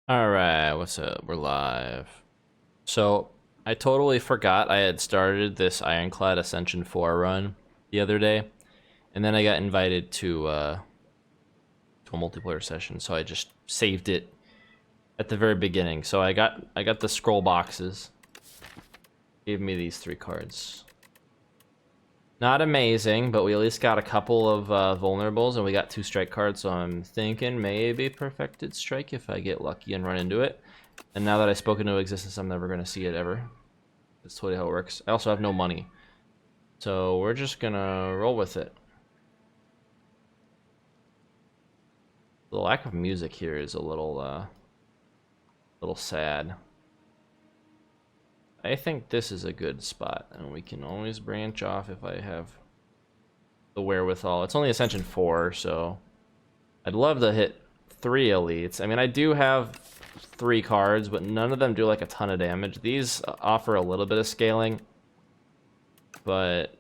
Alright, what's up? We're live. So, I totally forgot I had started this Ironclad Ascension 4 run the other day, and then I got invited to a multiplayer session, so I just saved it at the very beginning. So I got the scroll boxes. Gave me these 3 cards. Not amazing, but we at least got a couple of vulnerables, and we got 2 strike cards, so I'm thinking maybe Perfected Strike if I get lucky and run into it. And now that I spoke into existence, I'm never going to see it ever. That's totally how it works. I also have no money. So we're just going to roll with it. The lack of music here is a little sad. I think this is a good spot, and we can always branch off if I have the wherewithal. It's only Ascension 4, so I'd love to hit 3 elites. I mean, I do have 3 cards, but none of them do like a ton of damage. These offer a little bit of scaling, but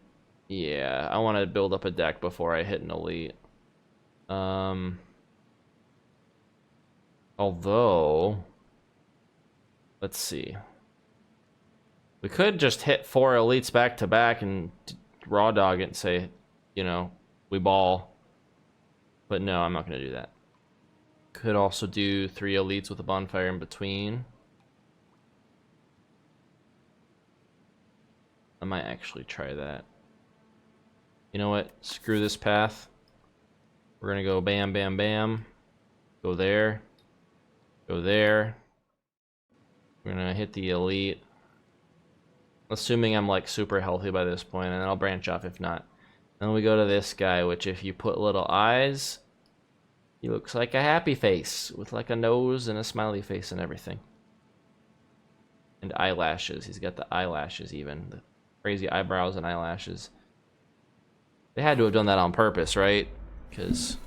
yeah, I want to build up a deck before I hit an elite. Although, let's see. We could just hit 4 elites back to back and raw dog it and say, you know, we ball. But no, I'm not going to do that. Could also do 3 elites with a bonfire in between. I might actually try that. You know what? Screw this path. We're going to go bam, bam, bam. Go there. Go there. We're going to hit the elite. Assuming I'm like super healthy by this point, and then I'll branch off if not. Then we go to this guy, which if you put little eyes, he looks like a happy face with like a nose and a smiley face and everything. And eyelashes. He's got the eyelashes even. The crazy eyebrows and eyelashes. They had to have done that on purpose, right? Because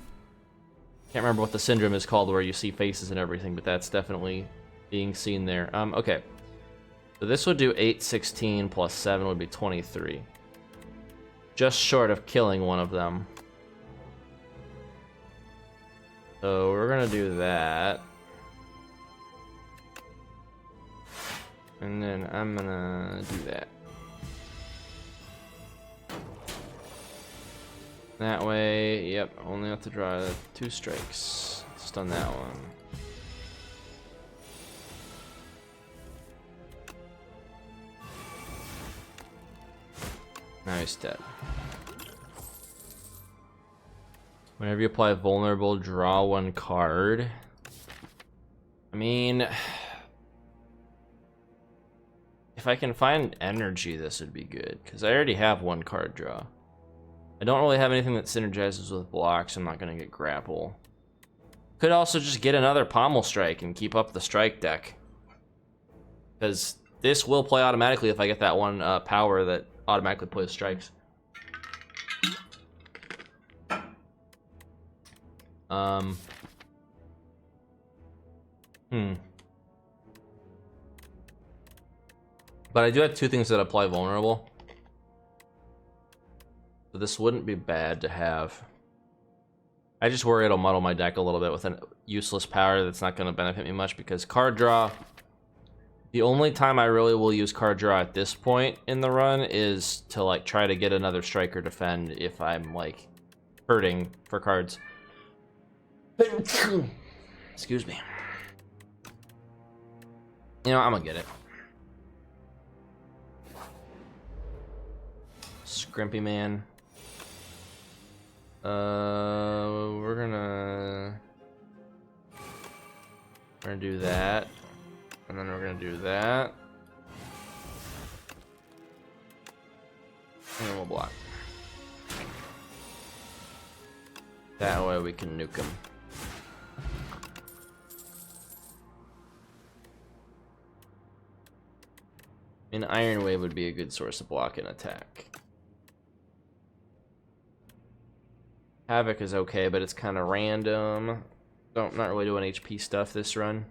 I can't remember what the syndrome is called where you see faces and everything, but that's definitely being seen there. Okay. So this would do 8, 16 plus 7 would be 23. Just short of killing one of them. So we're gonna do that. And then I'm gonna do that. That way, yep, only have to draw 2 strikes. Stun that one. Now he's dead. Whenever you apply vulnerable, draw 1 card. I mean, if I can find energy, this would be good, because I already have 1 card draw. I don't really have anything that synergizes with blocks. I'm not going to get grapple. Could also just get another pommel strike and keep up the strike deck, because this will play automatically if I get that 1 power that automatically plays strikes. But I do have 2 things that apply vulnerable. So this wouldn't be bad to have. I just worry it'll muddle my deck a little bit with a useless power that's not going to benefit me much, because card draw... The only time I really will use card draw at this point in the run is to like try to get another striker defend if I'm like hurting for cards. Excuse me. You know, I'm gonna get it. Scrimpy man. We're gonna do that. And then we're gonna do that. And then we'll block. That way we can nuke him. An Iron Wave would be a good source of block and attack. Havoc is okay, but it's kind of random. Not really doing HP stuff this run.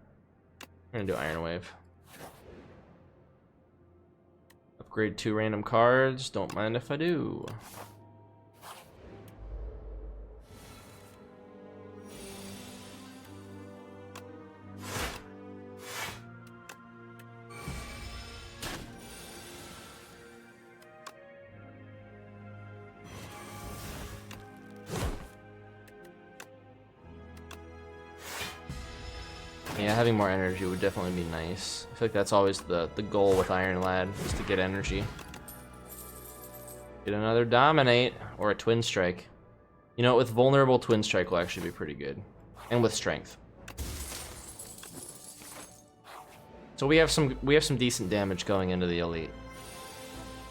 I'm gonna do Iron Wave. Upgrade 2 random cards. Don't mind if I do. Yeah, having more energy would definitely be nice. I feel like that's always the goal with Iron Lad, is to get energy. Get another Dominate, or a Twin Strike. You know, with Vulnerable, Twin Strike will actually be pretty good. And with Strength. So we have some decent damage going into the Elite.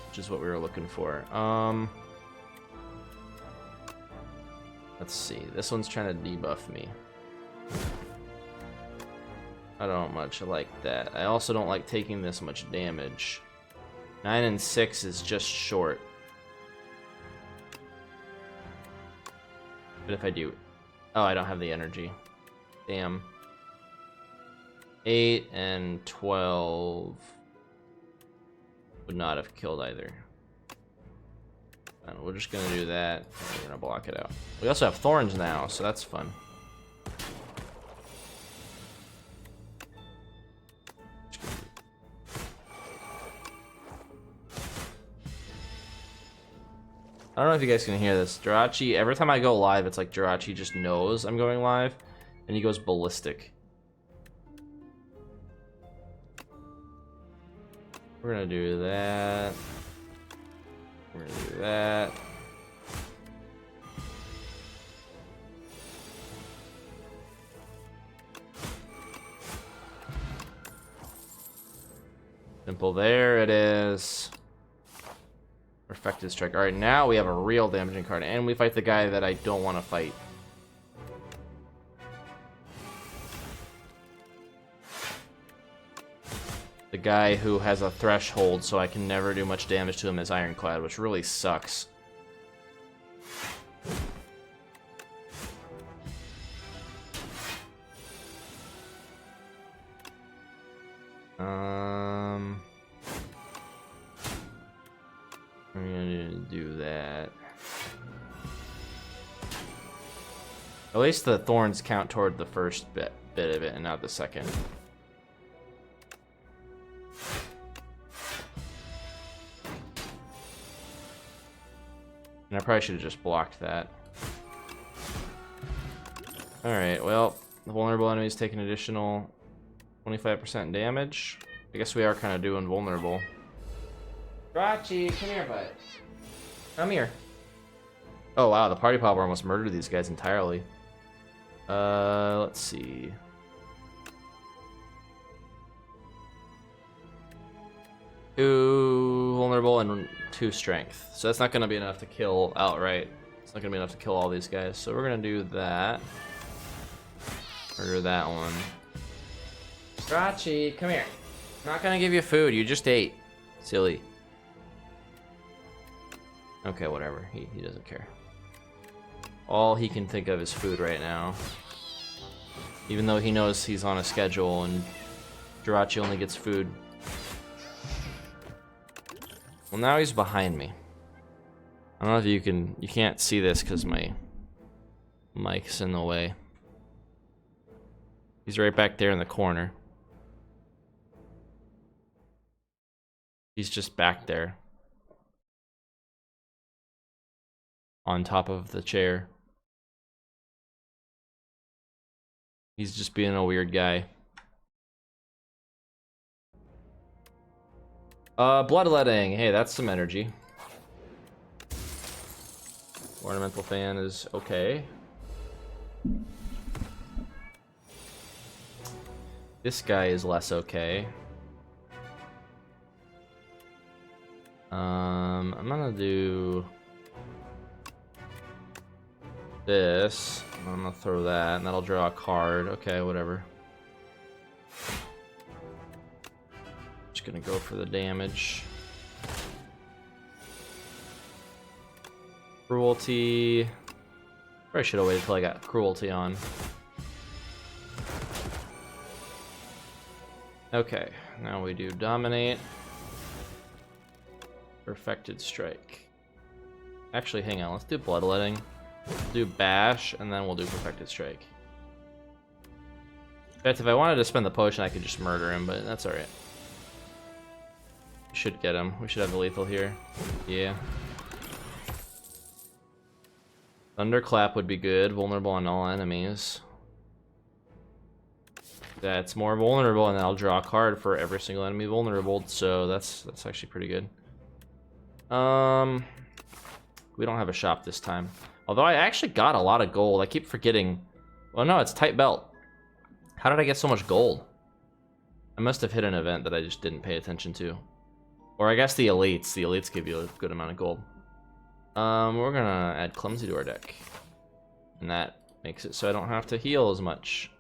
Which is what we were looking for. Let's see. This one's trying to debuff me. I don't much like that. I also don't like taking this much damage. 9 and 6 is just short. But if I do... Oh, I don't have the energy. Damn. 8 and 12 would not have killed either. And we're just gonna do that. We're gonna block it out. We also have thorns now, so that's fun. I don't know if you guys can hear this. Jirachi, every time I go live, it's like Jirachi just knows I'm going live, and he goes ballistic. We're gonna do that. We're gonna do that. Simple, there it is. Perfected Strike. Alright, now we have a real damaging card, and we fight the guy that I don't want to fight. The guy who has a threshold, so I can never do much damage to him as Ironclad, which really sucks. I'm gonna do that. At least the thorns count toward the first bit of it and not the second. And I probably should have just blocked that. Alright, well, the vulnerable enemies take an additional 25% damage. I guess we are kind of doing vulnerable. Rachi, come here, bud. Come here. Oh wow, the party popper almost murdered these guys entirely. Let's see. Two vulnerable and 2 strength. So that's not gonna be enough to kill outright. It's not gonna be enough to kill all these guys. So we're gonna do that. Murder that one. Rachi, come here. I'm not gonna give you food, you just ate. Silly. Okay, whatever. He doesn't care. All he can think of is food right now. Even though he knows he's on a schedule and Jirachi only gets food. Well, now he's behind me. I don't know if you can't see this because my mic's in the way. He's right back there in the corner. He's just back there. On top of the chair. He's just being a weird guy. Bloodletting. Hey, that's some energy. Ornamental fan is okay. This guy is less okay. I'm gonna do this. I'm gonna throw that, and that'll draw a card. Okay, whatever. Just gonna go for the damage. Cruelty. Probably should have waited till I got cruelty on. Okay, now we do dominate. Perfected strike. Actually, hang on, let's do bloodletting. Do bash, and then we'll do perfected strike. In fact, if I wanted to spend the potion, I could just murder him, but that's alright. We should get him. We should have the lethal here. Yeah. Thunderclap would be good. Vulnerable on all enemies. that's more vulnerable, and I'll draw a card for every single enemy vulnerable. So that's actually pretty good. We don't have a shop this time. Although I actually got a lot of gold. I keep forgetting. Well, no, it's tight belt. How did I get so much gold? I must have hit an event that I just didn't pay attention to. Or I guess the elites. The elites give you a good amount of gold. We're gonna add clumsy to our deck. And that makes it so I don't have to heal as much.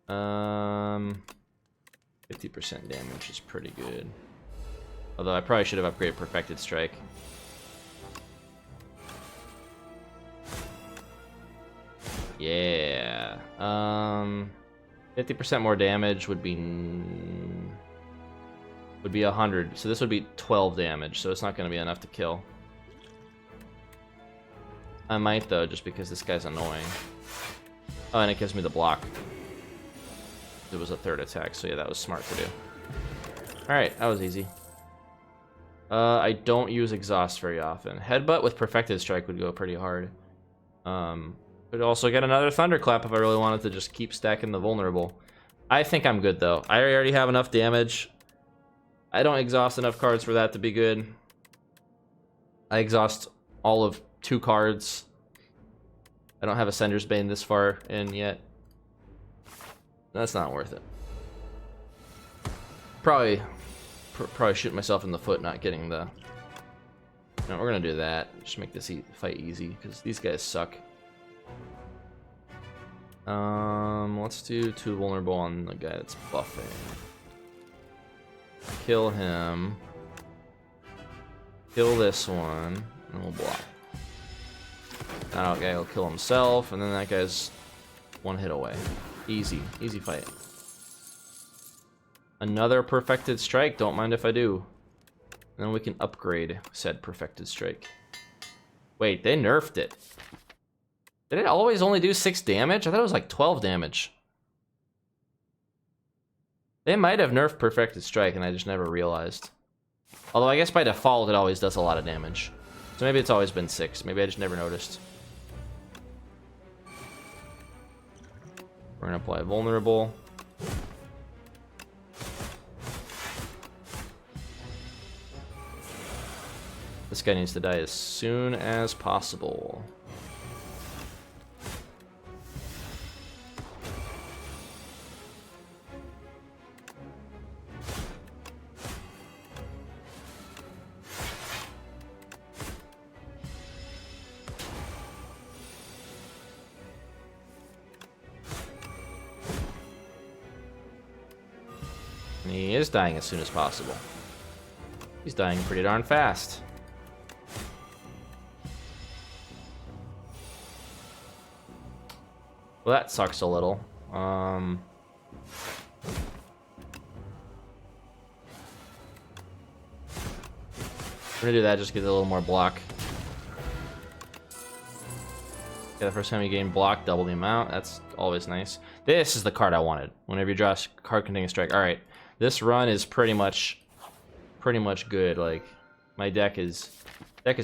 50% damage is pretty good. Although I probably should have upgraded Perfected Strike. Yeah. 50% more damage would be 100. So this would be 12 damage. So it's not going to be enough to kill. I might though, just because this guy's annoying. Oh, and it gives me the block. It was a third attack, so yeah, that was smart to do. Alright, that was easy. I don't use exhaust very often. Headbutt with Perfected Strike would go pretty hard. Could also get another Thunderclap if I really wanted to just keep stacking the vulnerable. I think I'm good though. I already have enough damage. I don't exhaust enough cards for that to be good. I exhaust all of 2 cards. I don't have Ascender's Bane this far in yet. That's not worth it. Probably shoot myself in the foot not getting the... No, we're gonna do that. Just make this fight easy, because these guys suck. Let's do 2 vulnerable on the guy that's buffing. Kill him. Kill this one, and we'll block. That guy will kill himself, and then that guy's 1 hit away. Easy fight. Another Perfected Strike, don't mind if I do. And then we can upgrade said Perfected Strike. Wait, they nerfed it. Did it always only do 6 damage? I thought it was like 12 damage. They might have nerfed Perfected Strike and I just never realized. Although I guess by default it always does a lot of damage. So maybe it's always been 6. Maybe I just never noticed. We're gonna apply vulnerable. This guy needs to die as soon as possible. And he is dying as soon as possible. He's dying pretty darn fast. Well, that sucks a little. We're gonna do that just to get a little more block. Yeah, the first time you gain block, double the amount. That's always nice. This is the card I wanted. Whenever you draw a card containing a strike. All right, this run is pretty much good. Like my deck is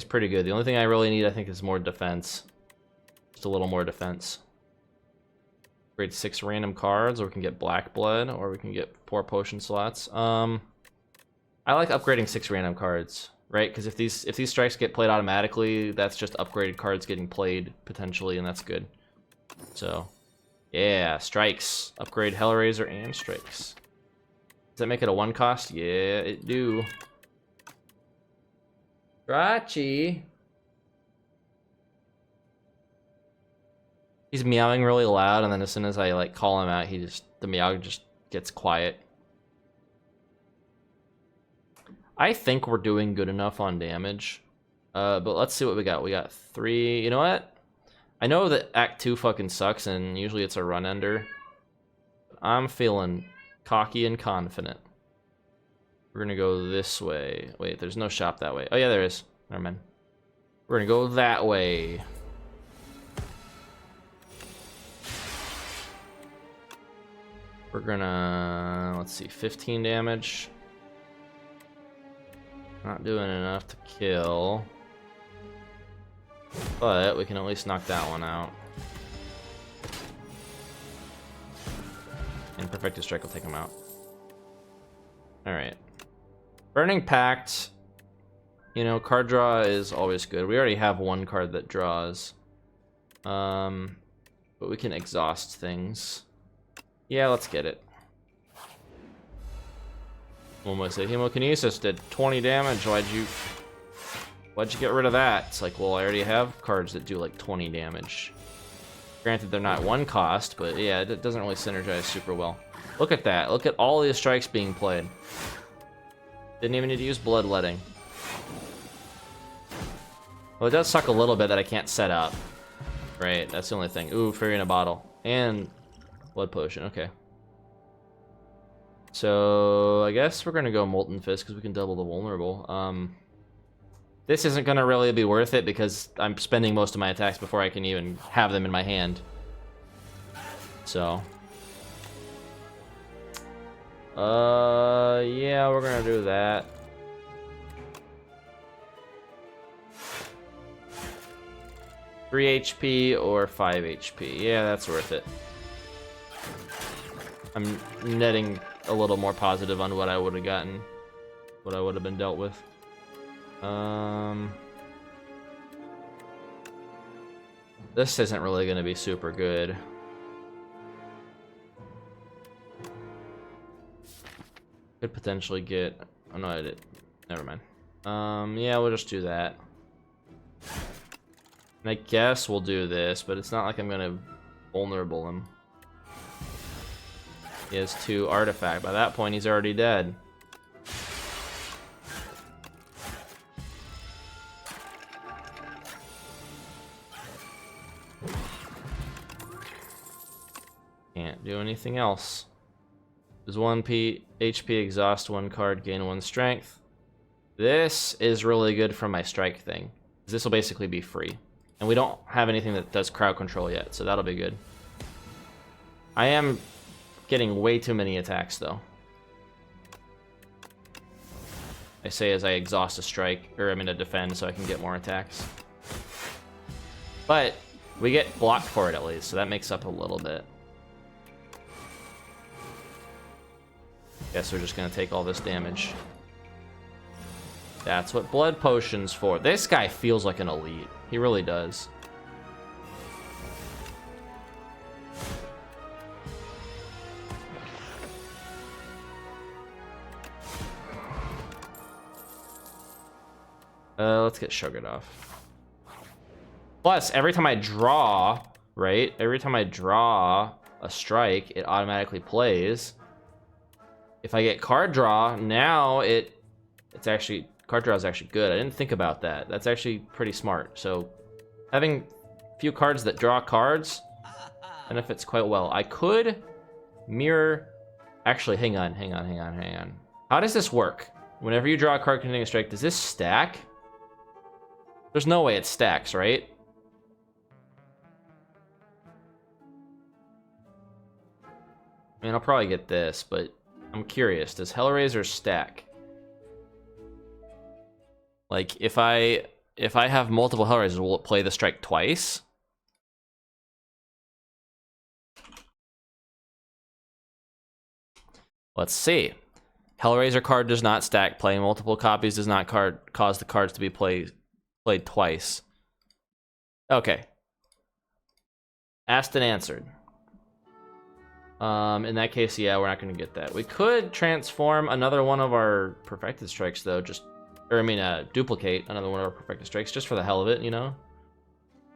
pretty good. The only thing I really need, I think, is more defense. Just a little more defense. Upgrade 6 random cards, or we can get Black Blood, or we can get 4 potion slots. I like upgrading 6 random cards, right? Because if these strikes get played automatically, that's just upgraded cards getting played potentially, and that's good. So, yeah, strikes. Upgrade Hellraiser and strikes. Does that make it a 1 cost? Yeah, it do. Rachi. He's meowing really loud, and then as soon as I like call him out, the meow just gets quiet. I think we're doing good enough on damage. But let's see what we got. We got 3. You know what? I know that Act 2 fucking sucks, and usually it's a run ender. I'm feeling cocky and confident. We're gonna go this way. Wait, there's no shop that way. Oh yeah, there is. Never mind. We're gonna go that way. We're gonna, let's see, 15 damage. Not doing enough to kill. But we can at least knock that one out. And Perfected Strike will take him out. Alright. Burning Pact. You know, card draw is always good. We already have one card that draws. But we can exhaust things. Yeah, let's get it. Almost say Hemokinesis did 20 damage. Why'd you get rid of that? It's like, well, I already have cards that do like 20 damage. Granted, they're not one cost, but yeah, it doesn't really synergize super well. Look at that. Look at all these strikes being played. Didn't even need to use Bloodletting. Well, it does suck a little bit that I can't set up. Right, that's the only thing. Ooh, Fairy in a Bottle. And Blood Potion, okay. So, I guess we're gonna go Molten Fist because we can double the vulnerable. This isn't gonna really be worth it because I'm spending most of my attacks before I can even have them in my hand. So. Yeah, we're gonna do that. $3 HP or $5 HP. Yeah, that's worth it. I'm netting a little more positive on what I would have gotten, what I would have been dealt with. This isn't really going to be super good. Could potentially get... Oh no, I did. Never mind. Yeah, we'll just do that. And I guess we'll do this, but it's not like I'm gonna vulnerable him. He has 2 artifact. By that point, he's already dead. Can't do anything else. Does 1 HP exhaust 1 card, gain 1 strength. This is really good for my strike thing. This will basically be free. And we don't have anything that does crowd control yet, so that'll be good. I am getting way too many attacks, though. I say as I exhaust a strike, or I mean a defend, so I can get more attacks. But we get blocked for it at least, so that makes up a little bit. Guess we're just gonna take all this damage. That's what Blood Potion's for. This guy feels like an elite. He really does. Let's get Sugared off. Plus, every time I draw, right? Every time I draw a strike, it automatically plays. If I get card draw, now it's actually... Card draw is actually good. I didn't think about that. That's actually pretty smart. So having a few cards that draw cards benefits quite well. I could mirror... Actually, hang on. How does this work? Whenever you draw a card containing a strike, does this stack? There's no way it stacks, right? I mean, I'll probably get this, but I'm curious. Does Hellraiser stack? Like, if I have multiple Hellraisers, will it play the strike twice? Let's see. Hellraiser card does not stack. Playing multiple copies does not cause the cards to be played twice. Okay. Asked and answered. In that case, yeah, we're not going to get that. We could transform another one of our Perfected Strikes, though, duplicate another one of our Perfected Strikes, just for the hell of it, you know?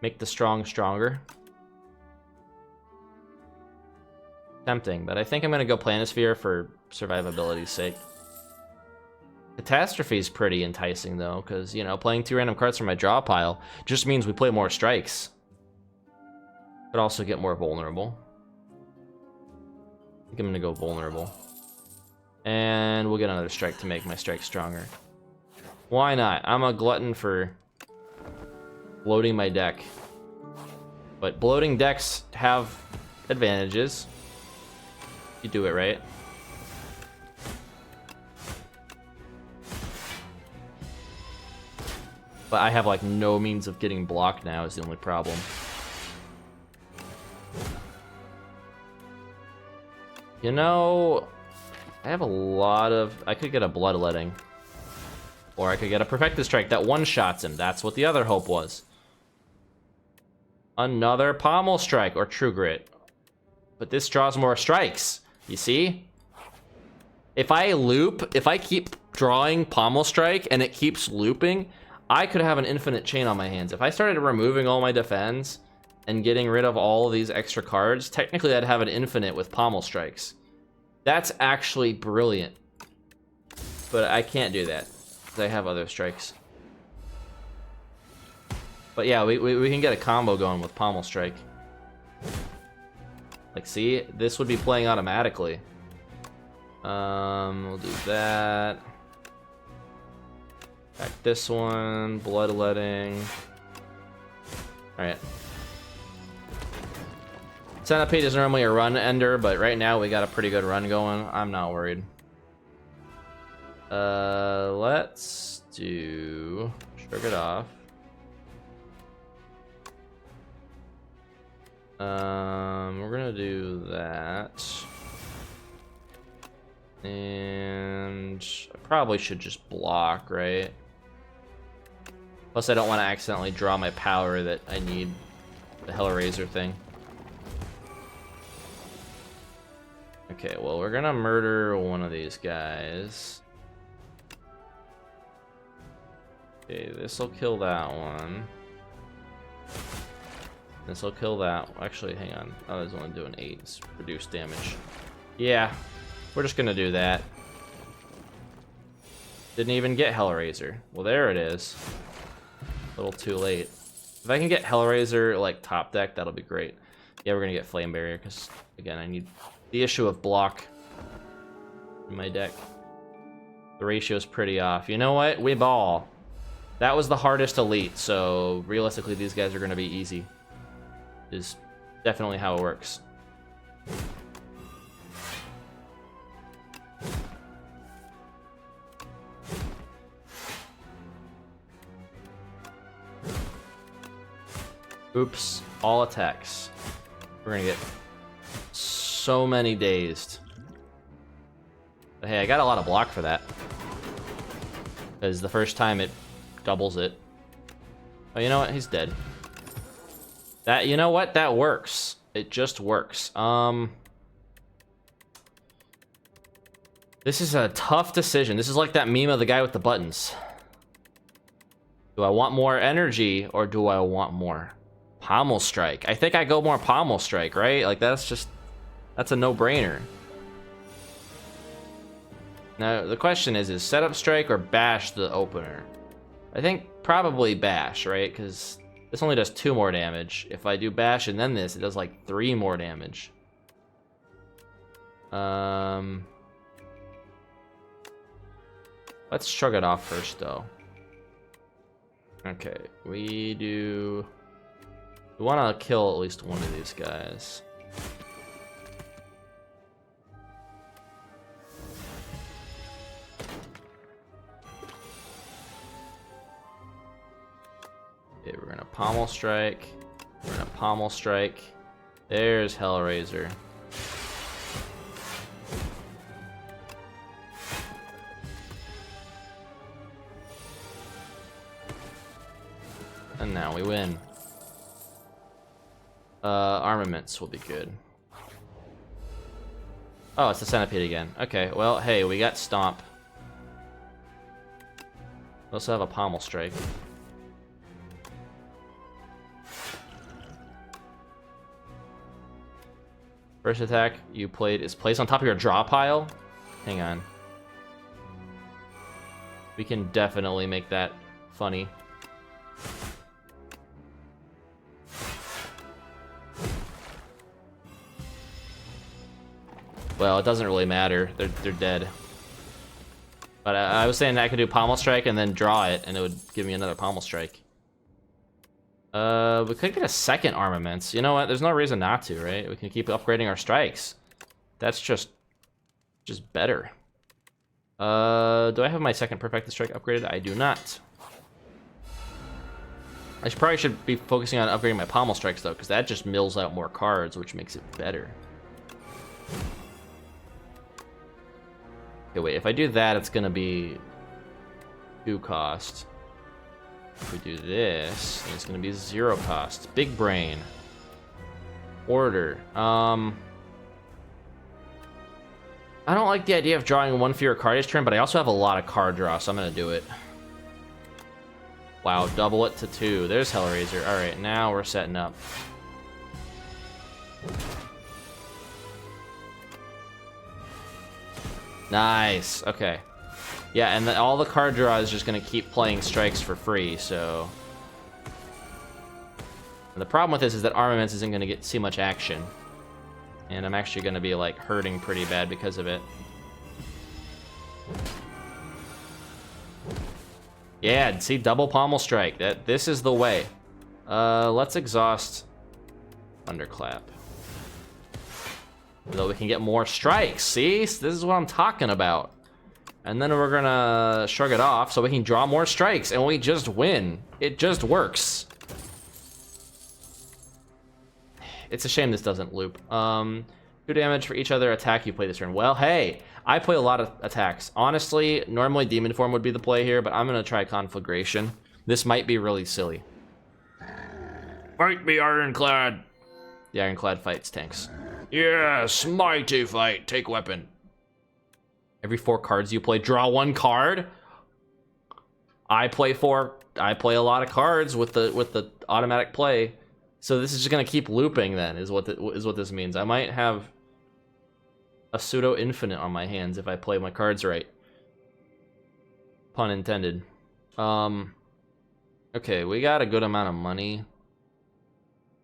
Make the strong stronger. Tempting, but I think I'm going to go Planisphere for survivability's sake. Catastrophe is pretty enticing, though, because, you know, playing 2 random cards from my draw pile just means we play more strikes. But also get more vulnerable. I think I'm going to go vulnerable. And we'll get another strike to make my strike stronger. Why not? I'm a glutton for bloating my deck. But bloating decks have advantages. You do it right. But I have like no means of getting blocked now is the only problem. You know, I have a lot of... I could get a Bloodletting. Or I could get a Perfected Strike that one-shots him. That's what the other hope was. Another Pommel Strike or True Grit. But this draws more strikes. You see? If I loop, if I keep drawing Pommel Strike and it keeps looping, I could have an infinite chain on my hands. If I started removing all my defense and getting rid of all of these extra cards, technically I'd have an infinite with Pommel Strikes. That's actually brilliant. But I can't do that, because I have other strikes. But yeah, we can get a combo going with Pommel Strike. Like, see? This would be playing automatically. We'll do that. Back this one, Bloodletting. Alright. Centipede is normally a run ender, but right now we got a pretty good run going. I'm not worried. Let's do... Shrug it off. We're gonna do that. And I probably should just block, right? Plus I don't want to accidentally draw my power that I need the Hellraiser thing. Okay, well, we're gonna murder one of these guys. Okay, this'll kill that one. This'll kill that. Actually, hang on. I was only doing 8. It's reduced damage. Yeah, we're just gonna do that. Didn't even get Hellraiser. Well, there it is. A little too late. If I can get Hellraiser, like, top deck, that'll be great. Yeah, we're gonna get Flame Barrier, because, again, I need the issue of block in my deck. The ratio's pretty off. You know what? We ball. That was the hardest elite, so realistically, these guys are gonna be easy. Is definitely how it works. Oops, all attacks. We're gonna get so many dazed. But hey, I got a lot of block for that. Because the first time it doubles it. Oh, you know what? He's dead. That, you know what? That works. It just works. This is a tough decision. This is like that meme of the guy with the buttons. Do I want more energy or do I want more Pommel Strike? I think I go more Pommel Strike, right? Like, that's a no-brainer. Now, the question is Setup Strike or Bash the opener? I think probably Bash, right? Because this only does 2 more damage. If I do Bash and then this, it does like 3 more damage. Let's shrug it off first, though. Okay, we want to kill at least one of these guys. Okay, we're gonna Pommel Strike. We're gonna Pommel Strike. There's Hellraiser. And now we win. Armaments will be good. Oh, it's the Centipede again. Okay, well, hey, we got Stomp. We also have a Pommel Strike. First attack you played is placed on top of your draw pile. Hang on. We can definitely make that funny. Well, it doesn't really matter. They're dead. But I was saying that I could do Pommel Strike and then draw it, and it would give me another Pommel Strike. We could get a second Armaments. You know what? There's no reason not to, right? We can keep upgrading our strikes. That's just better. Do I have my second Perfected Strike upgraded? I do not. I probably should be focusing on upgrading my Pommel Strikes, though, because that just mills out more cards, which makes it better. Okay, wait, if I do that, it's gonna be 2 cost. If we do this, then it's gonna be 0 cost. Big brain. Order. I don't like the idea of drawing 1 fewer card each turn, but I also have a lot of card draw, so I'm gonna do it. Wow, double it to 2. There's Hellraiser. Alright, now we're setting up. Nice. Okay. Yeah, and all the card draw is just gonna keep playing strikes for free, so... And the problem with this is that Armaments isn't gonna see much action. And I'm actually gonna be, like, hurting pretty bad because of it. Yeah, see, double pommel strike. This is the way. Let's exhaust Thunderclap. So we can get more strikes, see? This is what I'm talking about. And then we're gonna shrug it off so we can draw more strikes, and we just win. It just works. It's a shame this doesn't loop. 2 damage for each other attack you play this turn. Well, hey, I play a lot of attacks. Honestly, normally Demon Form would be the play here, but I'm gonna try Conflagration. This might be really silly. Fight me, Ironclad! The Ironclad fights tanks. Yes, mighty fight. Take weapon. Every 4 cards you play, draw 1 card. I play a lot of cards with the automatic play. So this is just gonna keep looping. Then is what this means. I might have a pseudo infinite on my hands if I play my cards right. Pun intended. Okay, we got a good amount of money,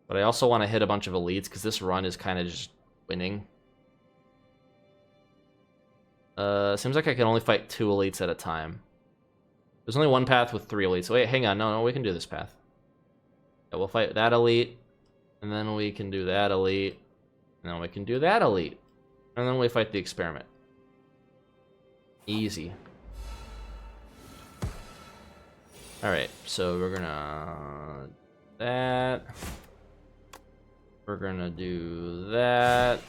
but I also want to hit a bunch of elites because this run is kind of just winning. Seems like I can only fight 2 elites at a time. There's only 1 path with 3 elites. Wait, hang on. No, we can do this path. Yeah, we'll fight that elite, and then we can do that elite, and then we can do that elite, and then we fight the experiment. Easy. Alright, so we're gonna... that. We're gonna do that.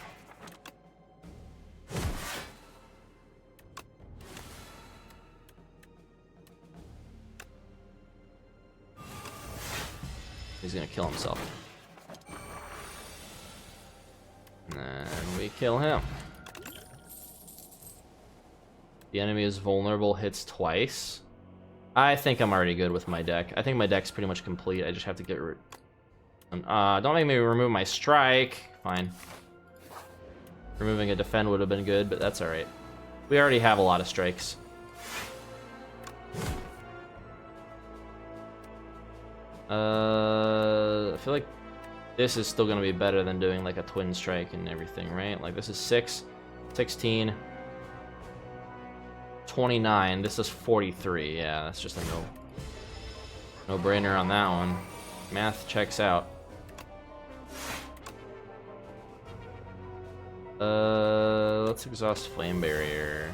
He's gonna kill himself. And then we kill him. The enemy is vulnerable, hits twice. I think I'm already good with my deck. I think my deck's pretty much complete. I just have to get rid... don't make me remove my strike. Fine. Removing a defend would have been good, but that's alright. We already have a lot of strikes. I feel like this is still gonna be better than doing like a twin strike and everything, right? Like this is 6, 16, 29. This is 43. Yeah, that's just a no-brainer on that one. Math checks out. Let's exhaust Flame Barrier.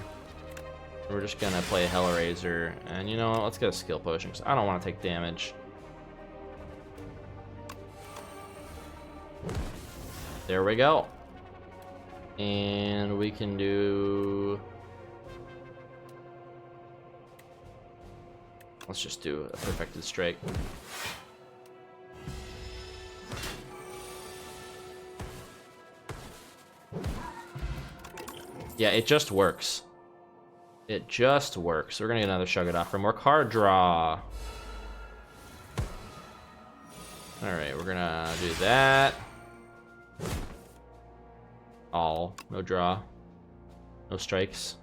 We're just gonna play Hellraiser, and you know what? Let's get a skill potion because I don't want to take damage. There we go. And we can do... let's just do a perfected strike. Yeah, it just works. It just works. We're gonna get another Shrug It Off for more card draw. Alright, we're gonna do that. All. No draw. No strikes.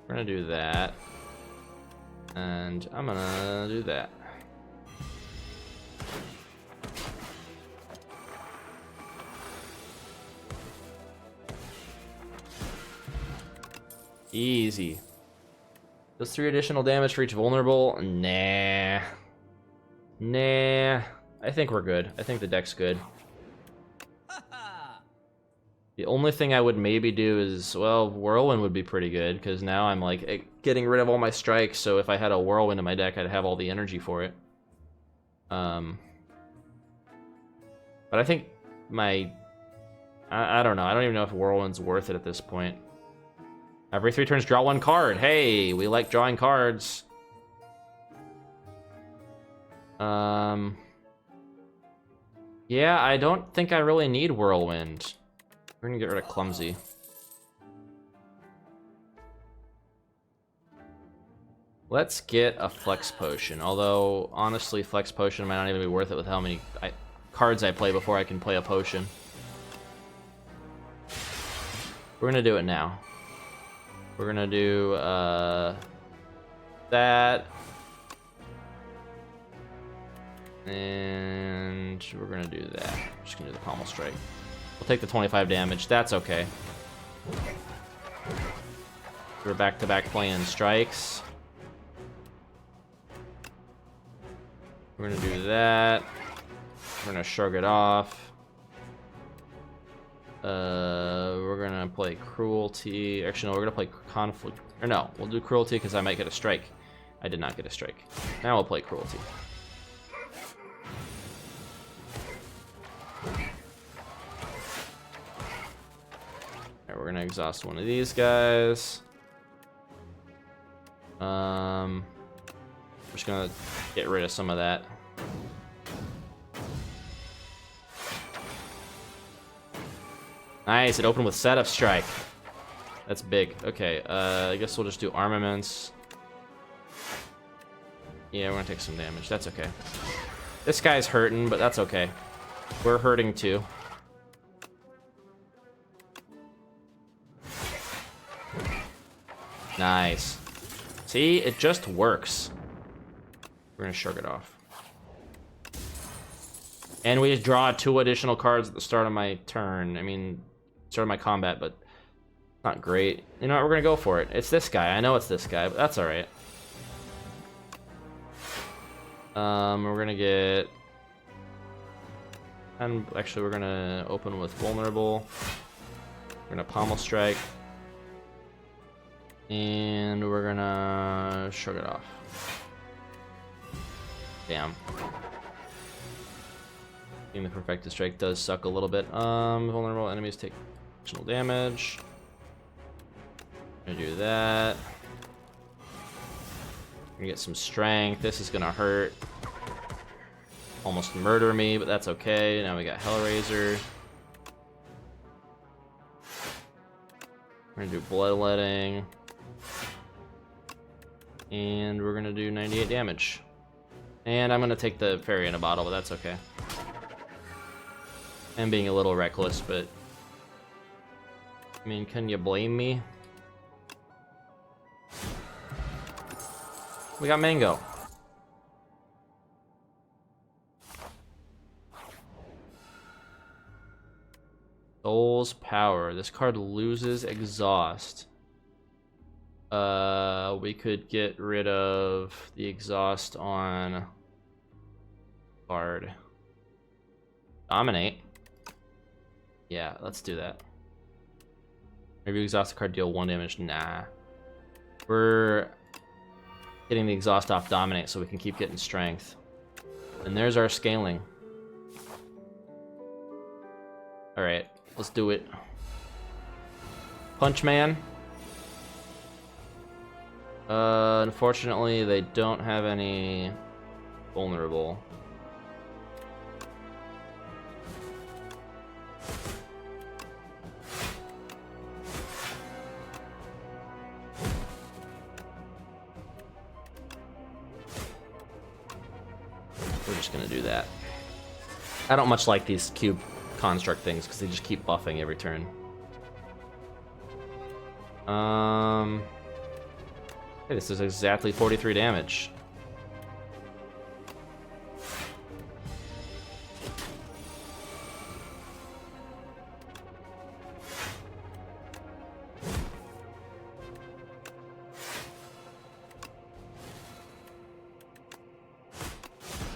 We're gonna do that. And I'm gonna do that. Easy. Does 3 additional damage for each vulnerable? Nah. Nah. I think we're good. I think the deck's good. The only thing I would maybe do is, well, Whirlwind would be pretty good, because now I'm, like, getting rid of all my strikes, so if I had a Whirlwind in my deck, I'd have all the energy for it. But I think my I don't know. I don't even know if Whirlwind's worth it at this point. Every 3 turns, draw 1 card. Hey, we like drawing cards. Yeah, I don't think I really need Whirlwind. We're gonna get rid of Clumsy. Let's get a Flex Potion. Although, honestly, Flex Potion might not even be worth it with how many cards I play before I can play a potion. We're gonna do it now. We're gonna do that. And we're gonna do that. Just gonna do the Pommel Strike. We'll take the 25 damage. That's okay. We're back-to-back playing strikes. We're gonna do that. We're gonna shrug it off. We're gonna play Cruelty. Actually, no, we're gonna play Conflict. Or no, we'll do Cruelty because I might get a strike. I did not get a strike. Now we'll play Cruelty. Alright, we're gonna exhaust one of these guys. We're just gonna get rid of some of that. Nice, it opened with Setup Strike. That's big. Okay, I guess we'll just do Armaments. Yeah, we're gonna take some damage. That's okay. This guy's hurting, but that's okay. We're hurting too. Nice. See, it just works. We're gonna shrug it off. And we draw 2 additional cards at the start of my turn. I mean, start of my combat, but not great. You know what? We're gonna go for it. It's this guy. I know it's this guy, but that's all right. We're gonna get. And actually, we're gonna open with Vulnerable. We're gonna Pommel Strike. And we're gonna shrug it off. Damn. Being the Perfected Strike does suck a little bit. Vulnerable enemies take additional damage. I'm gonna do that. I'm gonna get some strength. This is gonna hurt. Almost murder me, but that's okay. Now we got Hellraiser. We're gonna do Bloodletting. And we're gonna do 98 damage. And I'm gonna take the Fairy in a Bottle, but that's okay. I'm being a little reckless, but I mean, can you blame me? We got Mango. Soul's Power. This card loses exhaust. We could get rid of the exhaust on card. Dominate. Yeah, let's do that. Maybe exhaust the card, deal 1 damage. Nah. We're getting the exhaust off Dominate so we can keep getting strength. And there's our scaling. Alright, let's do it. Punch Man. Unfortunately, they don't have any vulnerable. We're just gonna do that. I don't much like these cube construct things because they just keep buffing every turn. Hey, this is exactly 43 damage.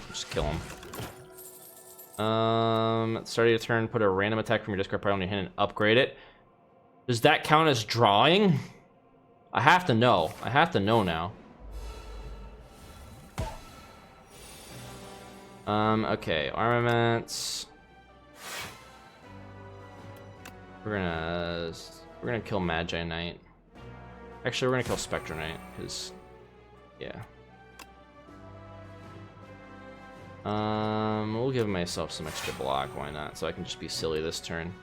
Just kill him. Starting a turn, put a random attack from your discard pile on your hand and upgrade it. Does that count as drawing? I have to know. I have to know now. Okay, armaments. We're gonna kill Magi Knight. Actually, we're gonna kill Spectre Knight, because, yeah. We'll give myself some extra block, why not? So I can just be silly this turn.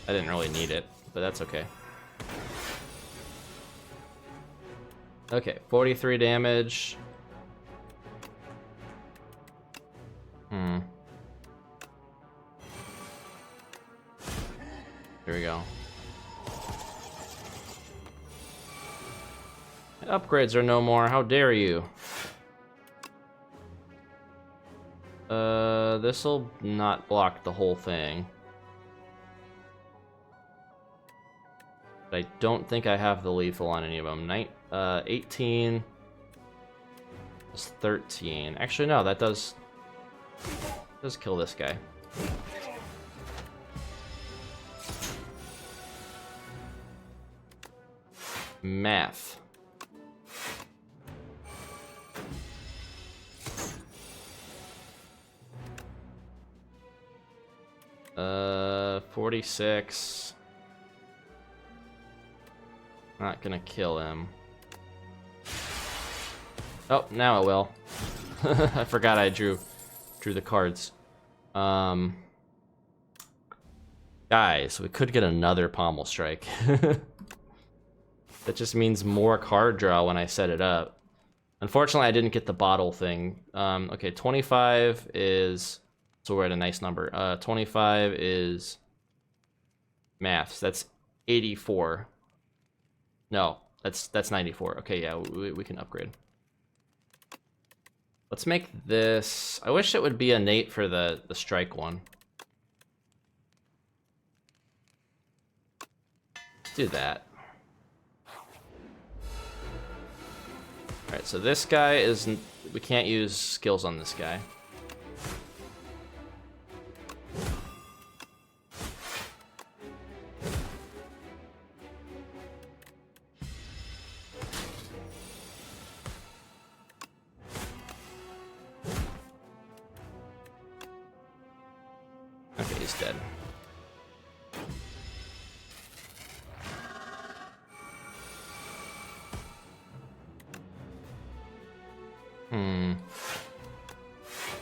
I didn't really need it, but that's okay. Okay, 43 damage. Here we go. Upgrades are no more, how dare you? This'll not block the whole thing. But I don't think I have the lethal on any of them. 18 is 13. Actually, no, that does kill this guy. Math. 46. Not gonna kill him. Oh, now it will. I forgot I drew the cards. Guys, we could get another Pommel Strike. That just means more card draw when I set it up. Unfortunately, I didn't get the bottle thing. Okay, 25 is... So we're at a nice number. 25 is... Maths. That's 84. No, that's 94. Okay, yeah, we can upgrade. Let's make this... I wish it would be innate for the strike one. Let's do that. Alright, so this guy is... We can't use skills on this guy. Okay, he's dead.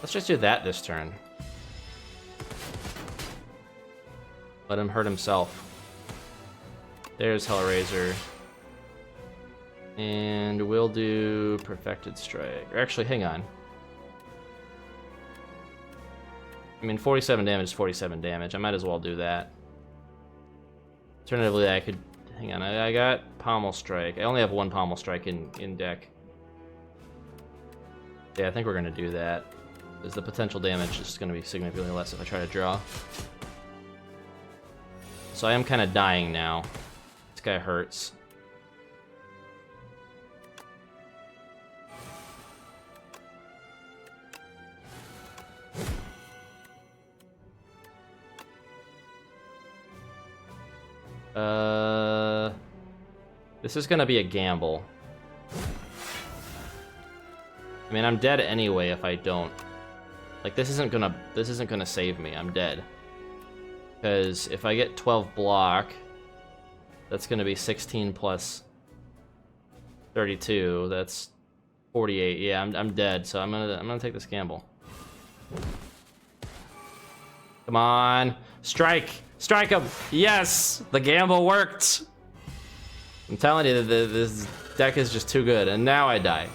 Let's just do that this turn. Let him hurt himself. There's Hellraiser. And we'll do Perfected Strike. Or actually, hang on. I mean, 47 damage is 47 damage. I might as well do that. Alternatively, I could... Hang on, I got Pommel Strike. I only have one Pommel Strike in deck. Yeah, I think we're going to do that. Because the potential damage is going to be significantly less if I try to draw. So I am kind of dying now. This guy hurts. This is gonna be a gamble. I mean, I'm dead anyway if I don't. Like, this isn't gonna save me. I'm dead. Because if I get 12 block, that's gonna be 16 plus 32. That's 48. Yeah, I'm dead. So I'm gonna take this gamble. Come on, strike! Strike him! Yes! The gamble worked! I'm telling you, this deck is just too good. And now I die.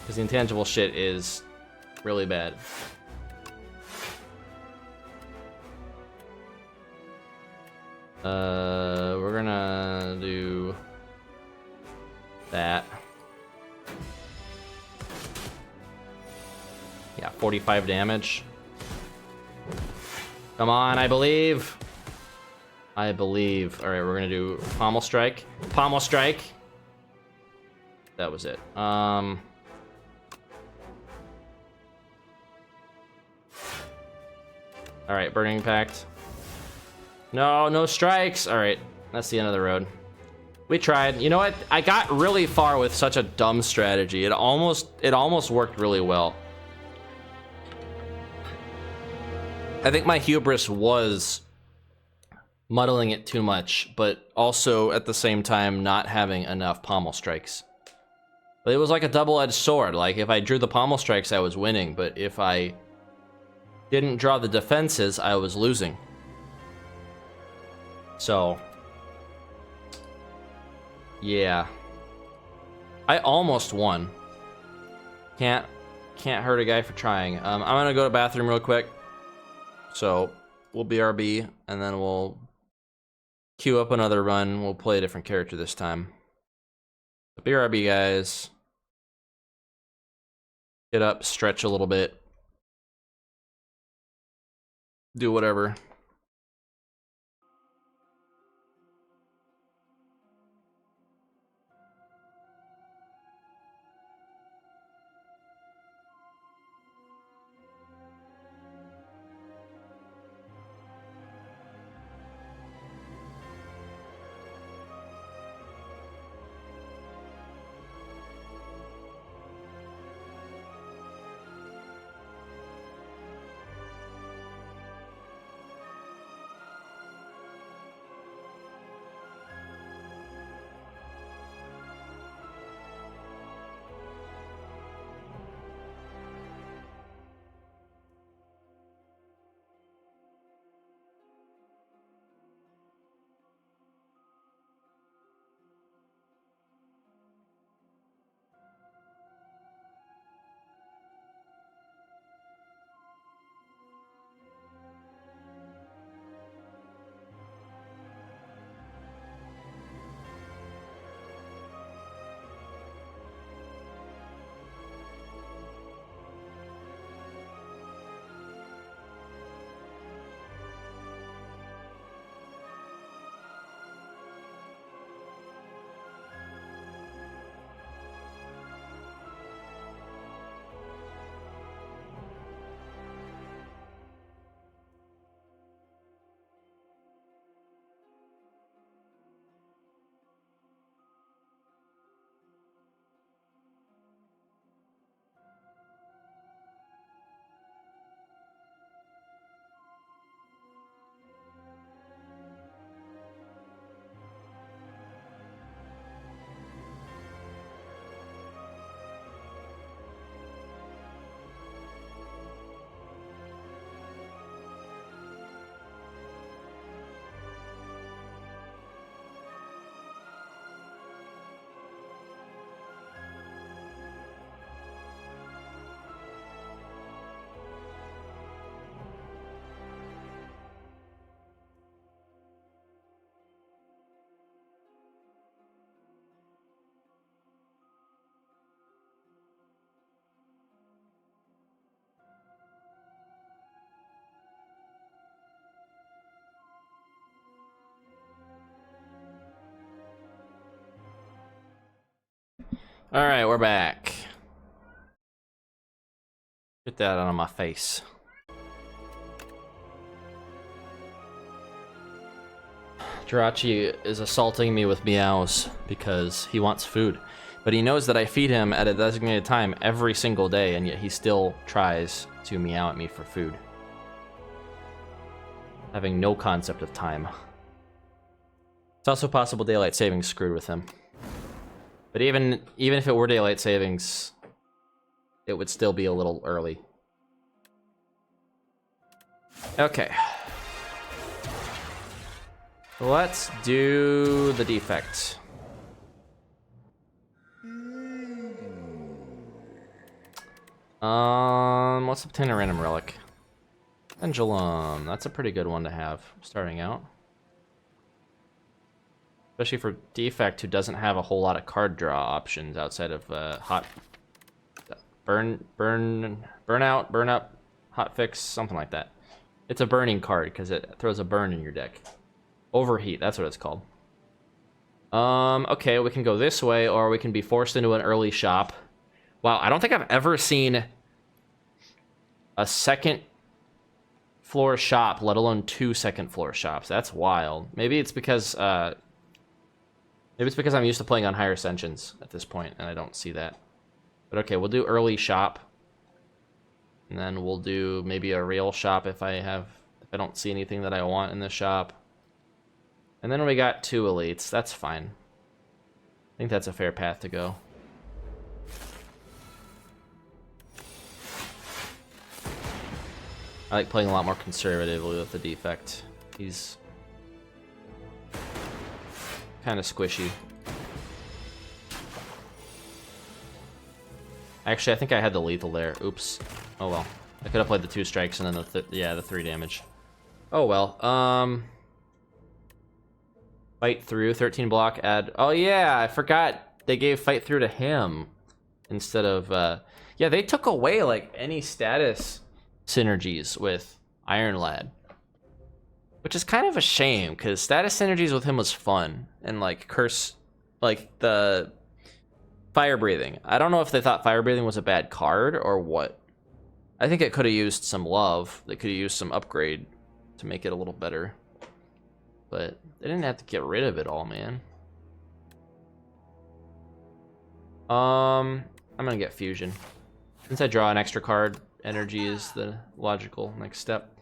Because the intangible shit is really bad. We're gonna do that. Yeah, 45 damage. Come on, I believe. I believe. All right, we're gonna do Pommel Strike. Pommel Strike. That was it. All right, Burning Pact. No, no strikes. All right, that's the end of the road. We tried. You know what? I got really far with such a dumb strategy. It almost worked really well. I think my hubris was muddling it too much, but also at the same time not having enough pommel strikes. But it was like a double-edged sword. Like, if I drew the pommel strikes, I was winning, but if I didn't draw the defenses, I was losing. So, yeah. I almost won. Can't hurt a guy for trying. I'm gonna go to the bathroom real quick. So, we'll BRB, and then we'll queue up another run. We'll play a different character this time. BRB, guys. Get up, stretch a little bit. Do whatever. Alright, we're back. Get that out of my face. Jirachi is assaulting me with meows because he wants food. But he knows that I feed him at a designated time every single day, and yet he still tries to meow at me for food. Having no concept of time. It's also possible daylight savings screwed with him. But even if it were daylight savings, it would still be a little early. Okay. Let's do the defect. Let's obtain a random relic. Pendulum. That's a pretty good one to have starting out. Especially for defect who doesn't have a whole lot of card draw options outside of burn out, burn up, hot fix, something like that. It's a burning card because it throws a burn in your deck. Overheat, that's what it's called. Okay, we can go this way, or we can be forced into an early shop. Wow, I don't think I've ever seen a second floor shop, let alone 2 second floor shops. That's wild. Maybe it's because I'm used to playing on higher Ascensions at this point, and I don't see that. But okay, we'll do early shop. And then we'll do maybe a rail shop if I don't see anything that I want in the shop. And then we got 2 elites. That's fine. I think that's a fair path to go. I like playing a lot more conservatively with the defect. He's kind of squishy. Actually, I think I had the lethal there. Oops. Oh well. I could have played the 2 strikes and then the 3 damage. Oh well. Fight through, 13 block, add... Oh yeah, I forgot they gave fight through to him instead of... Yeah, they took away, like, any status synergies with Iron Lad. Which is kind of a shame, because status synergies with him was fun. And, like, curse... Like, the... Fire breathing. I don't know if they thought fire breathing was a bad card, or what. I think it could have used some love. They could have used some upgrade to make it a little better. But they didn't have to get rid of it all, man. I'm gonna get fusion. Since I draw an extra card, energy is the logical next step.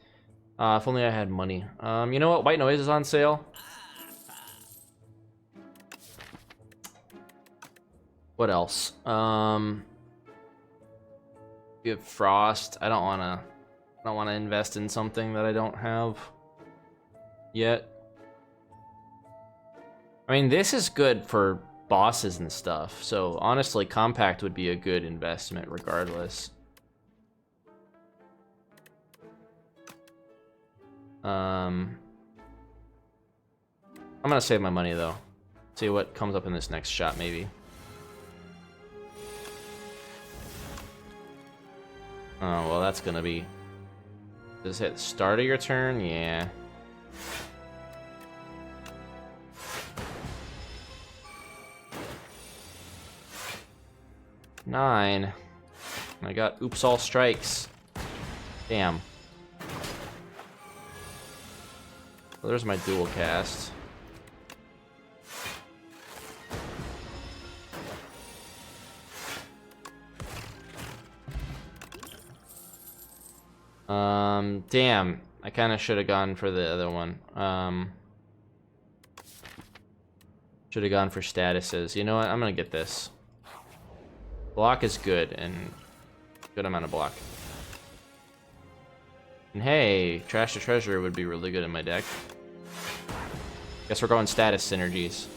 If only I had money. You know what? White Noise is on sale. What else? You have Frost. I don't wanna invest in something that I don't have yet. I mean, this is good for bosses and stuff, so honestly, Compact would be a good investment regardless. I'm gonna save my money though. See what comes up in this next shot, maybe. Oh, well, that's gonna be... Does it hit the start of your turn? Yeah. Nine. I got oops all strikes. Damn. Well, there's my dual cast. Damn. I kind of should have gone for the other one. Should have gone for statuses. You know what? I'm gonna get this. Block is good, and good amount of block. And hey, Trash to Treasure would be really good in my deck. Guess we're going status synergies.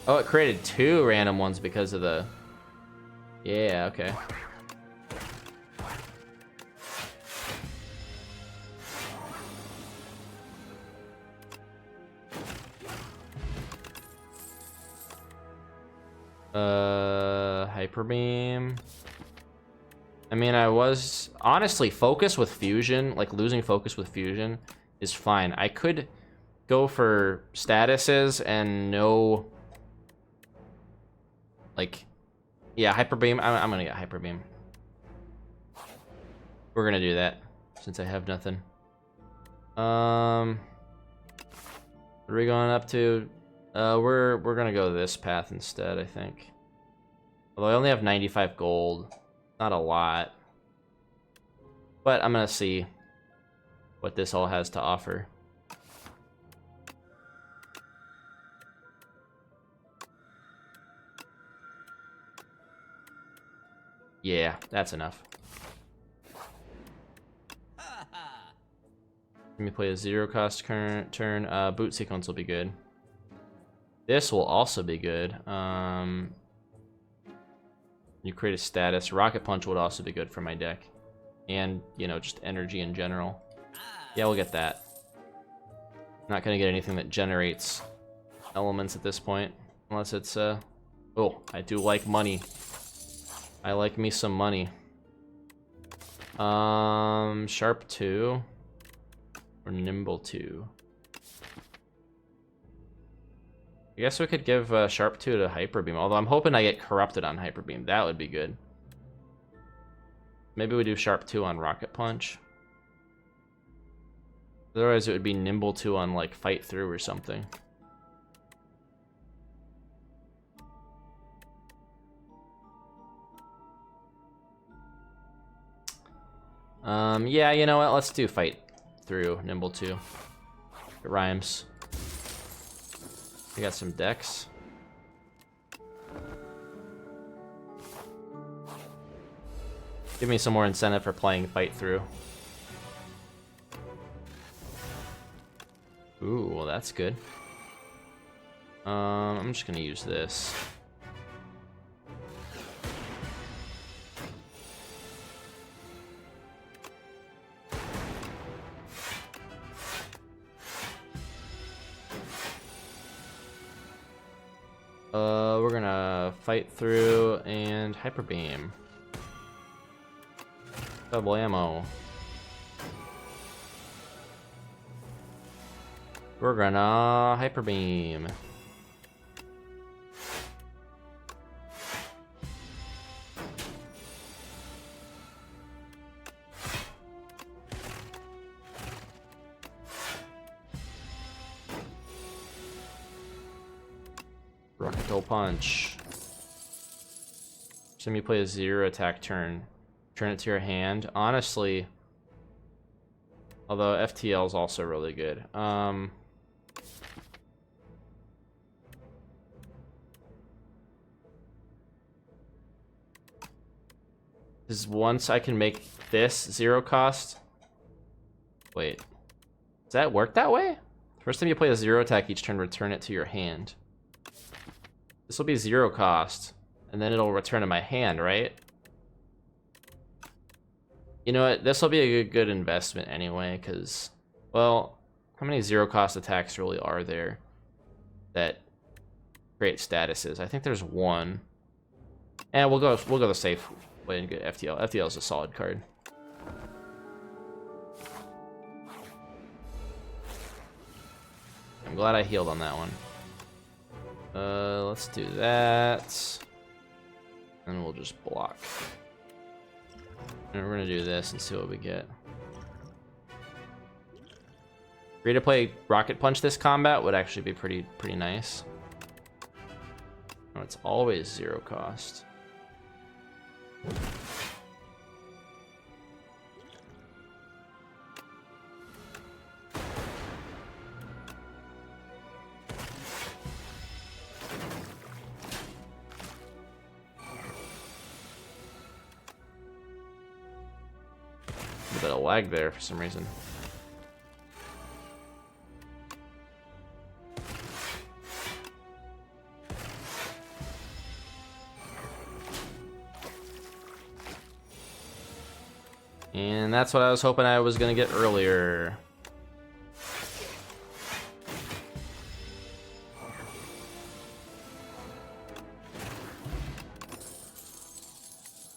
Oh, it created 2 random ones because of the... Yeah, okay. Hyper Beam. I mean, I was honestly focus with fusion, like losing focus with fusion is fine. I could go for statuses and no, like, yeah, Hyper Beam. I'm gonna get Hyper Beam. We're gonna do that since I have nothing. What are we going up to? We're gonna go this path instead, I think. Although I only have 95 gold, not a lot. But I'm gonna see what this all has to offer. Yeah, that's enough. Let me play a 0-cost current turn. Boot sequence will be good. This will also be good. You create a status. Rocket Punch would also be good for my deck. And, you know, just energy in general. Yeah, we'll get that. Not gonna get anything that generates elements at this point. Unless it's, oh, I do like money. I like me some money. Sharp 2. Or Nimble 2. I guess we could give Sharp 2 to Hyper Beam, although I'm hoping I get corrupted on Hyper Beam. That would be good. Maybe we do Sharp 2 on Rocket Punch. Otherwise it would be Nimble 2 on, like, Fight Through or something. Yeah, you know what? Let's do fight through Nimble 2. It rhymes. We got some decks. Give me some more incentive for playing fight through. Ooh, well that's good. I'm just gonna use this. We're gonna fight through and hyper beam. Double ammo. We're gonna hyper beam. Rocket punch. So you play a 0 attack turn. Turn it to your hand. Honestly, although FTL is also really good. Is once I can make this 0 cost. Wait, does that work that way? First time you play a 0 attack each turn, return it to your hand. This will be 0 cost, and then it'll return to my hand, right? You know what? This will be a good investment anyway, because, well, how many 0 cost attacks really are there that create statuses? I think there's one. And we'll go the safe way and get FTL. FTL is a solid card. I'm glad I healed on that one. Let's do that. And we'll just block. And we're gonna do this and see what we get. Free to play Rocket Punch this combat would actually be pretty nice. Oh, it's always 0 cost. A bit of lag there for some reason. And that's what I was hoping I was gonna get earlier.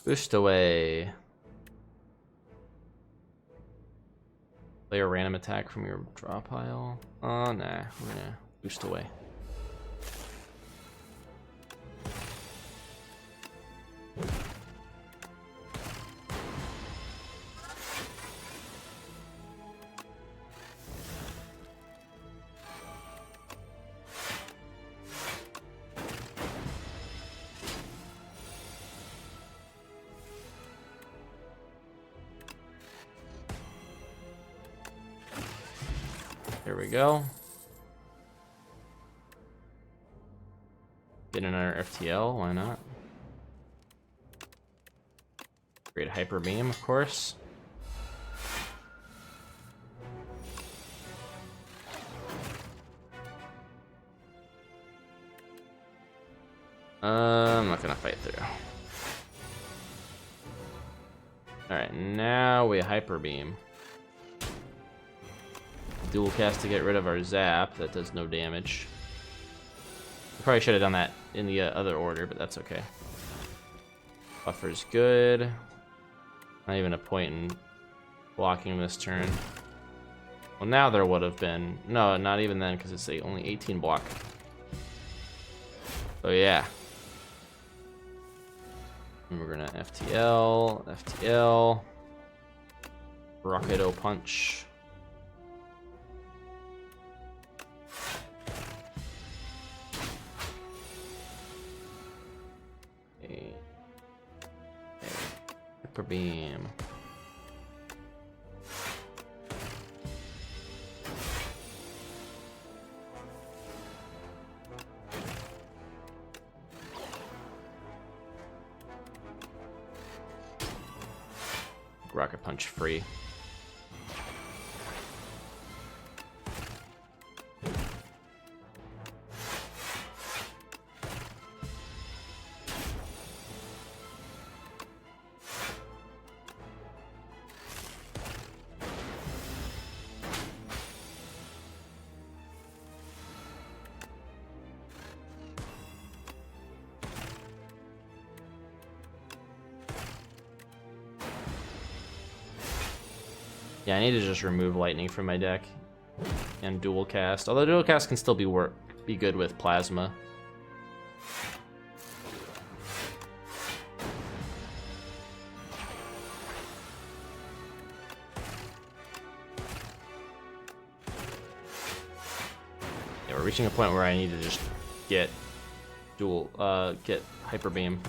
Boost away. Play a random attack from your draw pile. Oh, nah, we're gonna boost away. There we go. Get another FTL, why not? Great hyper beam, of course. I'm not gonna fight through. Alright, now we hyper beam. Dual cast to get rid of our zap. That does no damage. I probably should have done that in the other order, but that's okay. Buffer's good. Not even a point in blocking this turn. Well, now there would have been. No, not even then, because it's only 18 block. So yeah. And we're gonna FTL, FTL. Rocket punch. Hyper beam. Rocket Punch free. Yeah, I need to just remove lightning from my deck and dual cast. Although dual cast can still be good with plasma. Yeah, we're reaching a point where I need to just get get Hyper Beam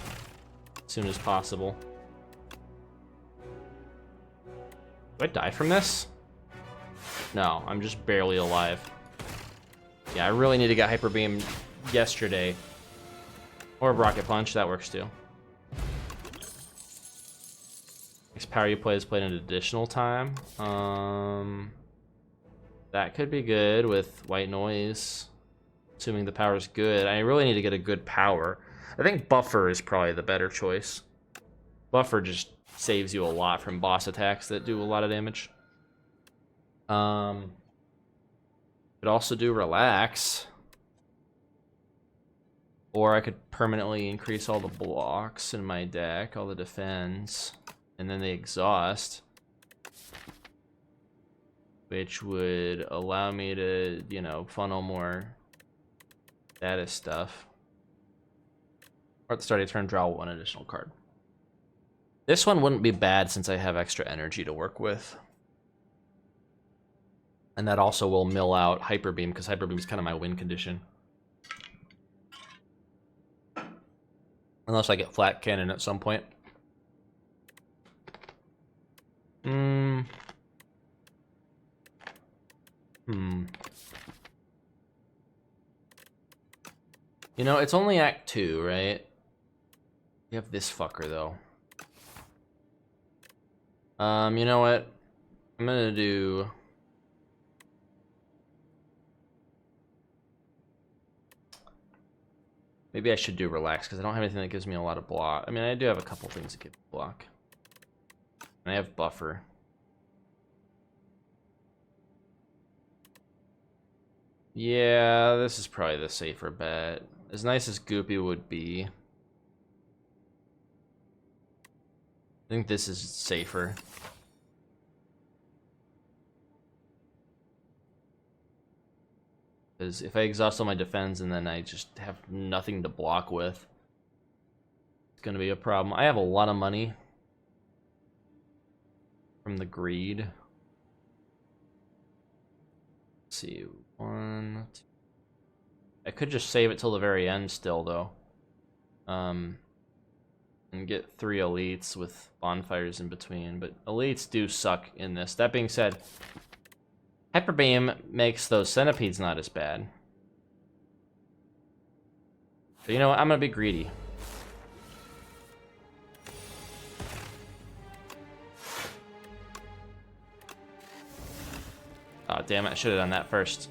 as soon as possible. Do I die from this? No, I'm just barely alive. Yeah, I really need to get Hyper Beam yesterday. Or Rocket Punch, that works too. Next power you play is played an additional time. That could be good with White Noise, assuming the power's good. I really need to get a good power. I think Buffer is probably the better choice. Buffer just saves you a lot from boss attacks that do a lot of damage. Could also do Relax. Or I could permanently increase all the blocks in my deck, all the defense, and then the Exhaust, which would allow me to, you know, funnel more status stuff. Or at the start of turn, draw one additional card. This one wouldn't be bad since I have extra energy to work with. And that also will mill out Hyper Beam, because Hyper Beam is kind of my win condition. Unless I get Flat Cannon at some point. You know, it's only Act 2, right? You have this fucker, though. You know what? I'm gonna do... Maybe I should do Relax, because I don't have anything that gives me a lot of block. I mean, I do have a couple things that give me block. And I have Buffer. Yeah, this is probably the safer bet. As nice as Goopy would be, I think this is safer. Because if I exhaust all my defense and then I just have nothing to block with, it's going to be a problem. I have a lot of money from the greed. Let's see, 1, 2. I could just save it till the very end still, though. And get 3 elites with bonfires in between, but elites do suck in this. That being said, Hyper Beam makes those centipedes not as bad. So you know what? I'm gonna be greedy. Oh damn it, I should have done that first.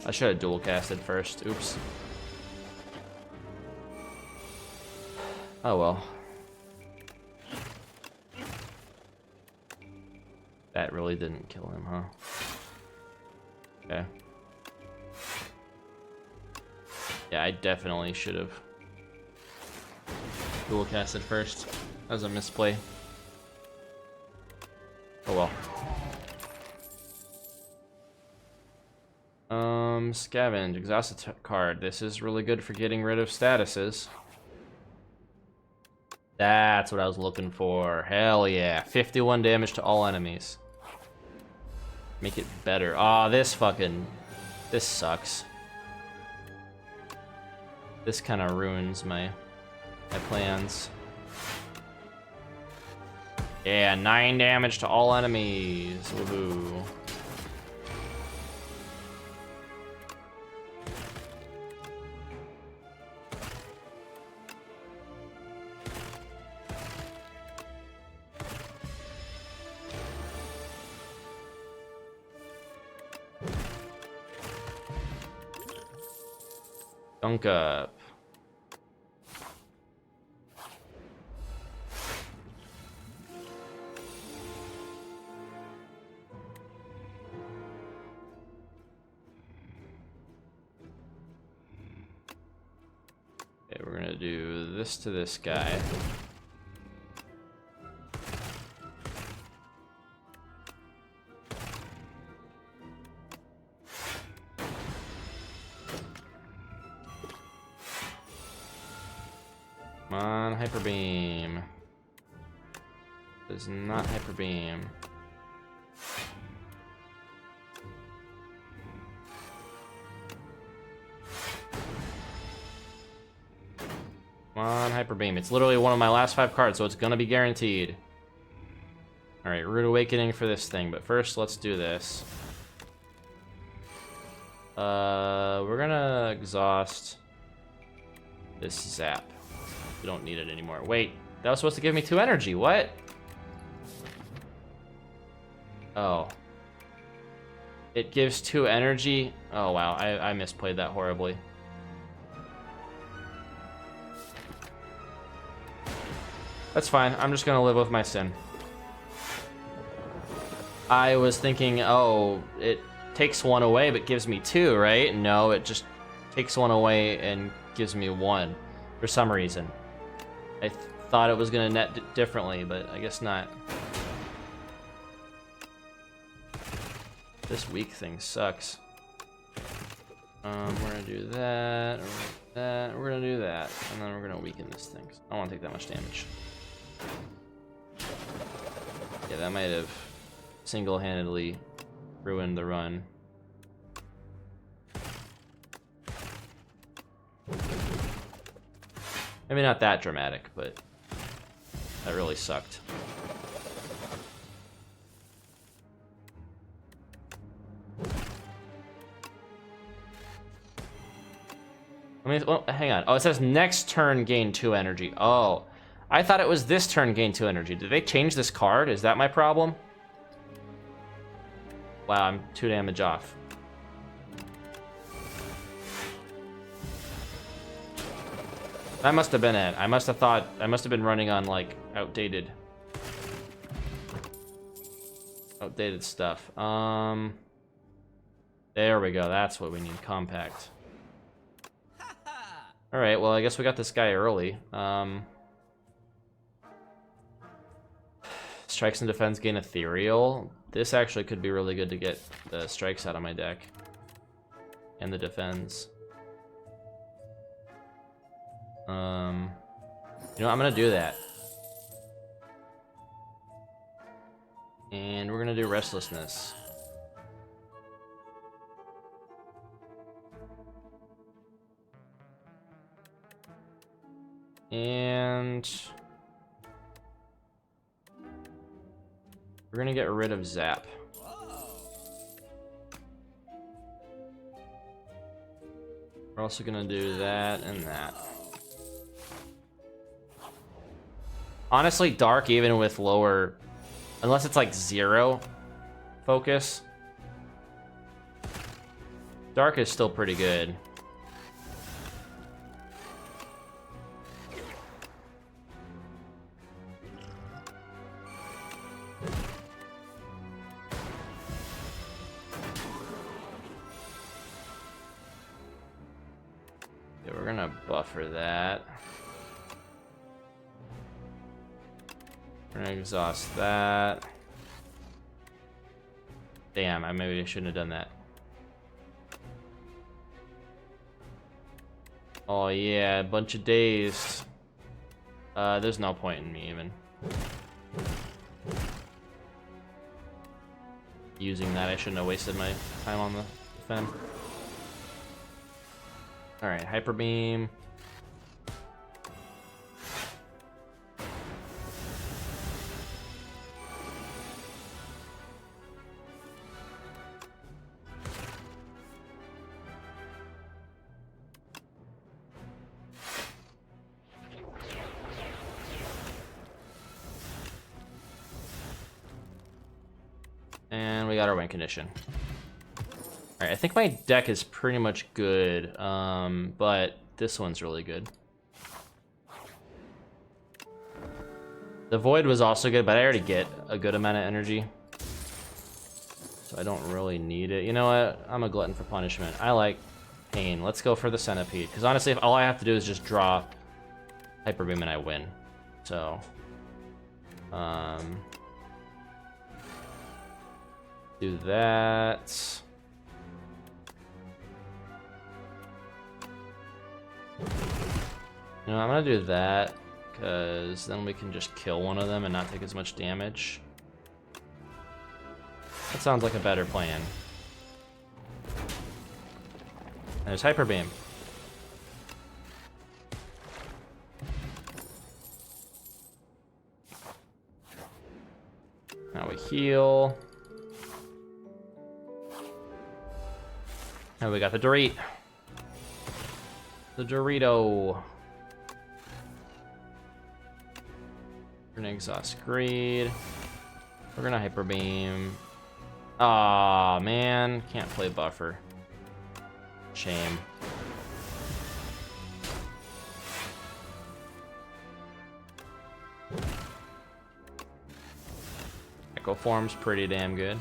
I should have dual casted first. Oops. Oh well. That really didn't kill him, huh? Okay. Yeah, I definitely should have dual casted first. That was a misplay. Oh well. Scavenge, exhaust a card. This is really good for getting rid of statuses. That's what I was looking for. Hell yeah. 51 damage to all enemies. Make it better. Aw, this sucks. This kind of ruins my plans. Yeah, 9 damage to all enemies. Woohoo. Dunk up. Okay, we're gonna do this to this guy. Come on, Hyper Beam. Does not Hyper Beam. Come on, Hyper Beam. It's literally one of my last 5 cards, so it's gonna be guaranteed. Alright, Rude Awakening for this thing, but first let's do this. We're gonna exhaust this zap. We don't need it anymore. Wait, that was supposed to give me 2 energy. What? Oh. It gives 2 energy? Oh, wow. I misplayed that horribly. That's fine. I'm just gonna live with my sin. I was thinking, oh, it takes 1 away but gives me 2, right? No, it just takes 1 away and gives me 1 for some reason. I thought it was gonna net differently, but I guess not. This weak thing sucks. We're gonna do that, or that, we're gonna do that, and then we're gonna weaken this thing. I don't wanna take that much damage. Yeah, that might have single-handedly ruined the run. Maybe not that dramatic, but that really sucked. Well, hang on. Oh, it says next turn gain 2 energy. Oh, I thought it was this turn gain 2 energy. Did they change this card? Is that my problem? Wow, I'm 2 damage off. That must have been it. I must have been running on like outdated stuff. There we go. That's what we need. Compact. All right. Well, I guess we got this guy early. Strikes and defense gain ethereal. This actually could be really good to get the strikes out of my deck and the defense. You know, I'm gonna do that. And we're gonna do restlessness. And we're gonna get rid of zap. We're also gonna do that and that. Honestly, dark, even with lower, unless it's like 0 focus, dark is still pretty good. Okay, we're gonna buffer that. We're gonna exhaust that. Damn, maybe I shouldn't have done that. Oh yeah, a bunch of dazed. There's no point in me even using that. I shouldn't have wasted my time on the defend. Alright, Hyper Beam. And we got our win condition. Alright, I think my deck is pretty much good, but this one's really good. The Void was also good, but I already get a good amount of energy. So I don't really need it. You know what? I'm a glutton for punishment. I like pain. Let's go for the Centipede. Because honestly, if all I have to do is just draw Hyper Beam and I win. So, do that. You know, I'm gonna do that, because then we can just kill one of them and not take as much damage. That sounds like a better plan. There's Hyper Beam. Now we heal. And we got the Dorito. The Dorito. We're gonna exhaust greed. We're gonna Hyper Beam. Aw, man, can't play buffer. Shame. Echo Form's pretty damn good.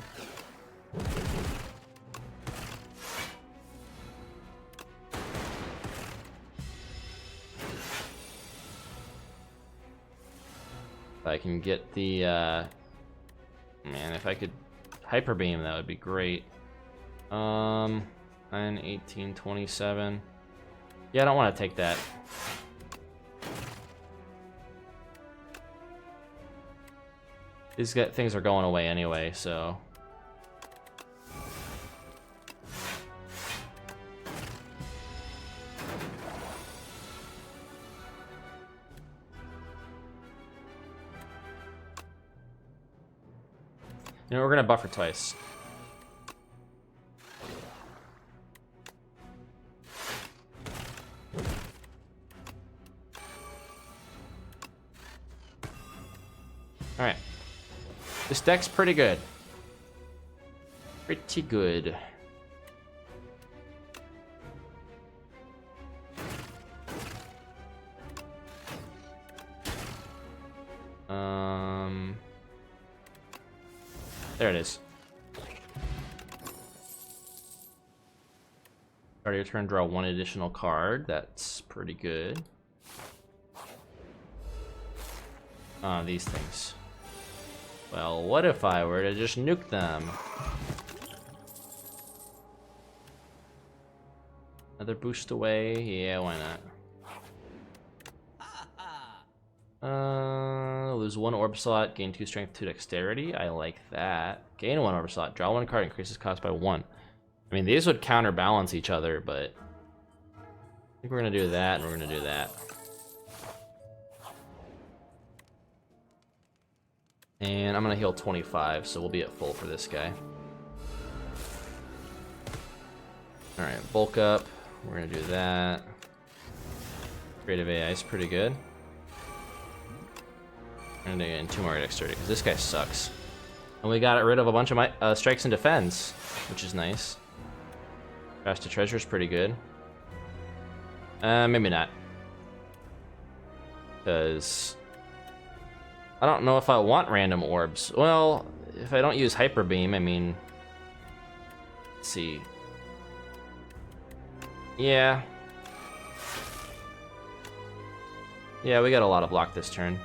If I can get the, man, if I could Hyper Beam, that would be great. 9, 18, 27. Yeah, I don't want to take that. These things are going away anyway, so. You know, we're gonna buffer twice. Alright. This deck's pretty good. Pretty good. There it is. Start of your turn, draw one additional card. That's pretty good. These things. Well, what if I were to just nuke them? Another boost away? Yeah, why not? Lose 1 orb slot, gain 2 strength, 2 dexterity. I like that. Gain 1 orb slot, draw 1 card, increases cost by 1. I mean, these would counterbalance each other, but I think we're gonna do that, and we're gonna do that. And I'm gonna heal 25, so we'll be at full for this guy. Alright, bulk up. We're gonna do that. Creative AI is pretty good. I'm gonna get 2 more dexterity, because this guy sucks. And we got rid of a bunch of my strikes and defense, which is nice. Crash to treasure is pretty good. Maybe not. Because I don't know if I want random orbs. Well, if I don't use Hyper Beam, I mean, let's see. Yeah. Yeah, we got a lot of block this turn.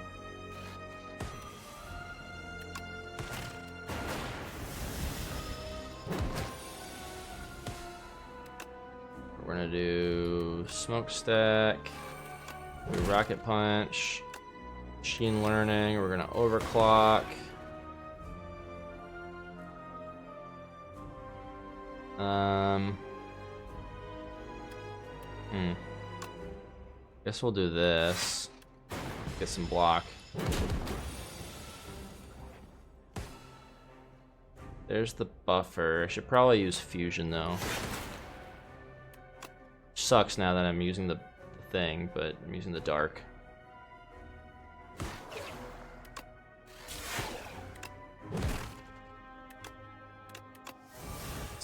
We're gonna do Smokestack, do Rocket Punch, Machine Learning, we're gonna Overclock. Guess we'll do this. Get some block. There's the buffer. I should probably use Fusion though. Sucks now that I'm using the thing, but I'm using the dark.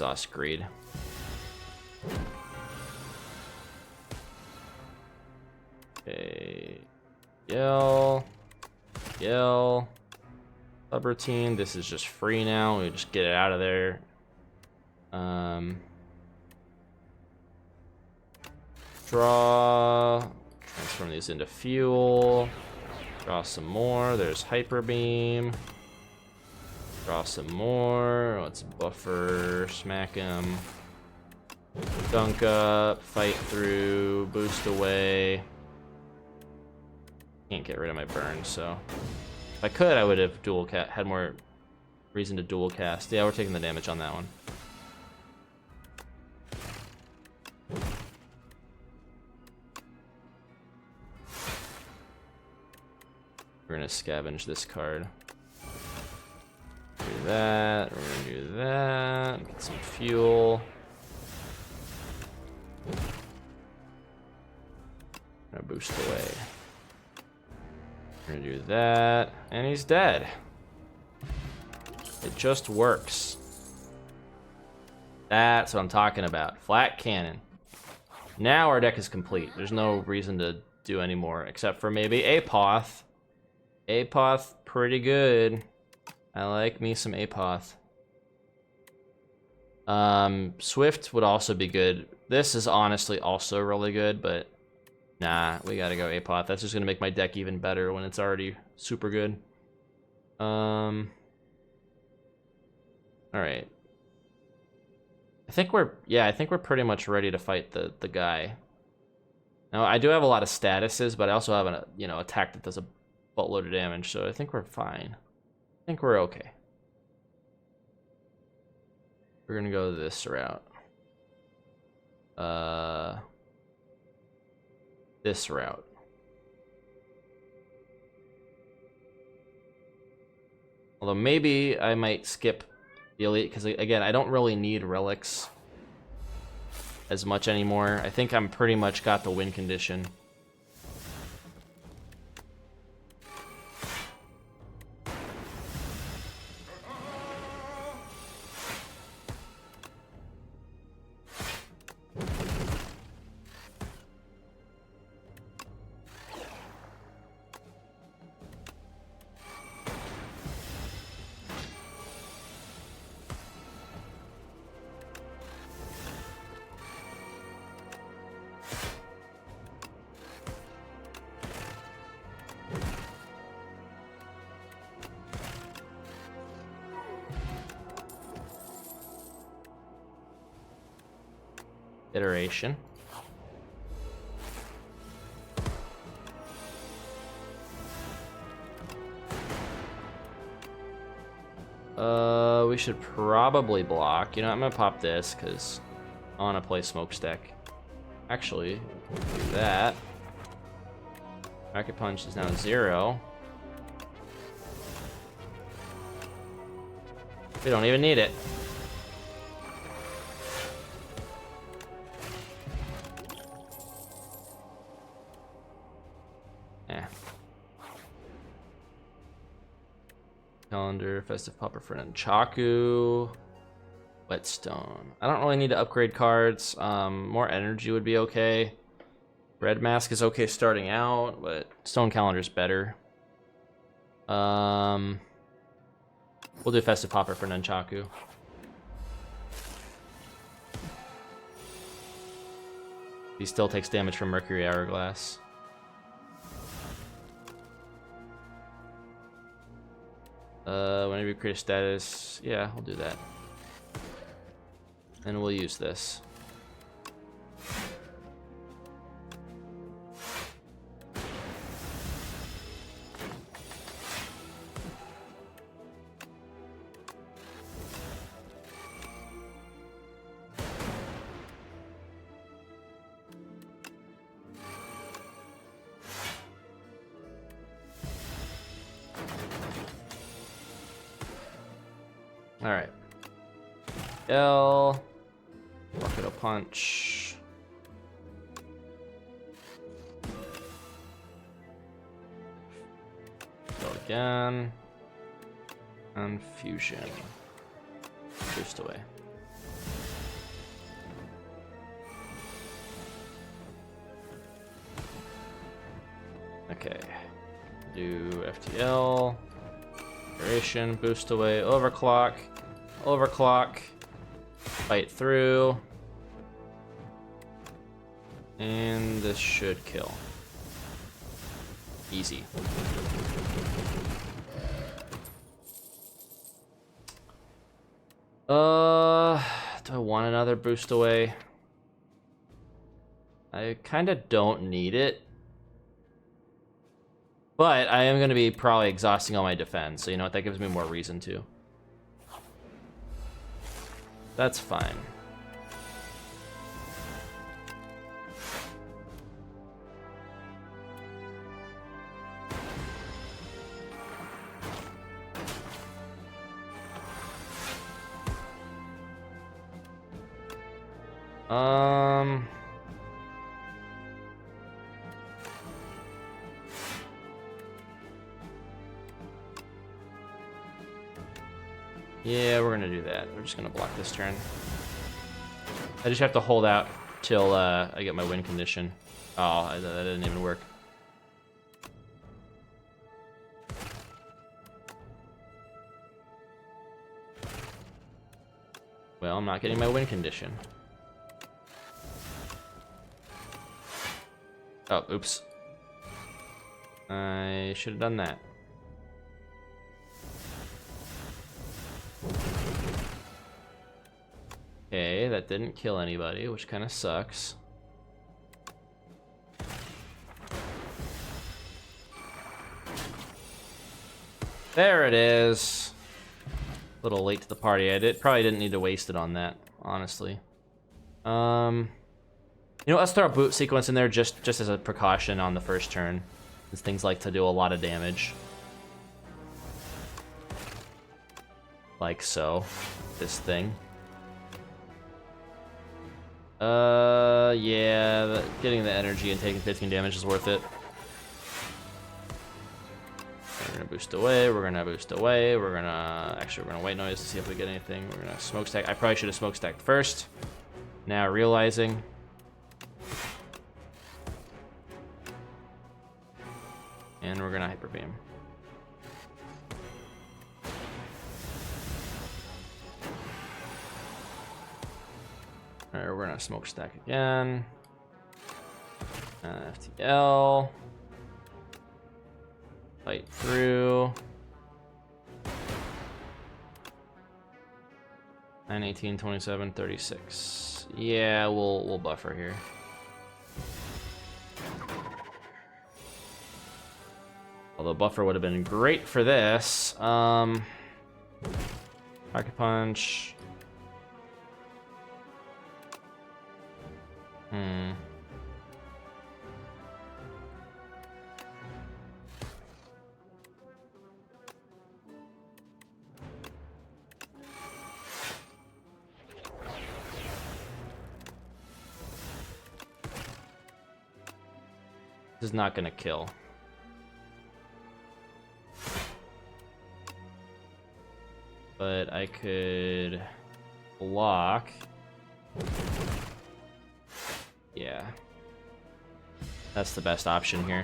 exhaust greed. Okay. Yell. Yell. Subroutine. This is just free now. We just get it out of there. Draw. Transform these into fuel. Draw some more. There's Hyper Beam. Draw some more. Let's buffer. Smack him. Dunk up. Fight through. Boost away. Can't get rid of my burn, so if I could, I would have had more reason to dual cast. Yeah, we're taking the damage on that one. We're gonna scavenge this card. Do that. We're gonna do that. Get some fuel. Gonna boost away. We're gonna do that, and he's dead. It just works. That's what I'm talking about. Flat cannon. Now our deck is complete. There's no reason to do any more, except for maybe Apoth. Apoth, pretty good. I like me some Apoth. Swift would also be good. This is honestly also really good, but nah, we gotta go Apoth. That's just gonna make my deck even better when it's already super good. Alright. I think we're pretty much ready to fight the guy. Now, I do have a lot of statuses, but I also have an attack that does a buttload of damage, so I think we're fine. I think we're okay. We're gonna go this route. This route. Although maybe I might skip the elite, because again, I don't really need relics as much anymore. I think I'm pretty much got the win condition. Iteration. We should probably block. I'm gonna pop this because I want to play Smokestack. Actually, do that. Rocket Punch is now 0. We don't even need it. Calendar, Festive Popper for Nunchaku, Whetstone. I don't really need to upgrade cards. More energy would be okay. Red Mask is okay starting out, but Stone Calendar is better. We'll do Festive Popper for Nunchaku. He still takes damage from Mercury Hourglass. Whenever you create a status, yeah, we'll do that. And we'll use this. Alright. L. Bucket of Punch. Go again. And Fusion. Boost away. Okay. Do FTL. Duration, boost away, overclock. Overclock. Fight through. And this should kill. Easy. Do I want another boost away? I kind of don't need it. But I am going to be probably exhausting all my defense, so you know what, that gives me more reason to. That's fine. Yeah, we're gonna do that. We're just gonna block this turn. I just have to hold out till I get my win condition. Oh, that didn't even work. Well, I'm not getting my win condition. Oh, oops. I should have done that. Okay, that didn't kill anybody, which kind of sucks. There it is. A little late to the party. Probably didn't need to waste it on that, honestly. You know, let's throw a boot sequence in there just as a precaution on the first turn, since things like to do a lot of damage. Like so. This thing. Yeah, getting the energy and taking 15 damage is worth it. We're gonna boost away, we're gonna boost away, we're gonna white noise to see if we get anything. We're gonna smokestack. I probably should have smokestacked first. Now realizing. And we're gonna hyper beam. Alright, we're gonna smokestack again. FTL. Fight through. 9, 18, 27, 36. Yeah, we'll buffer here. Although buffer would have been great for this. Pocket punch. This is not gonna kill. But I could block. Yeah. That's the best option here.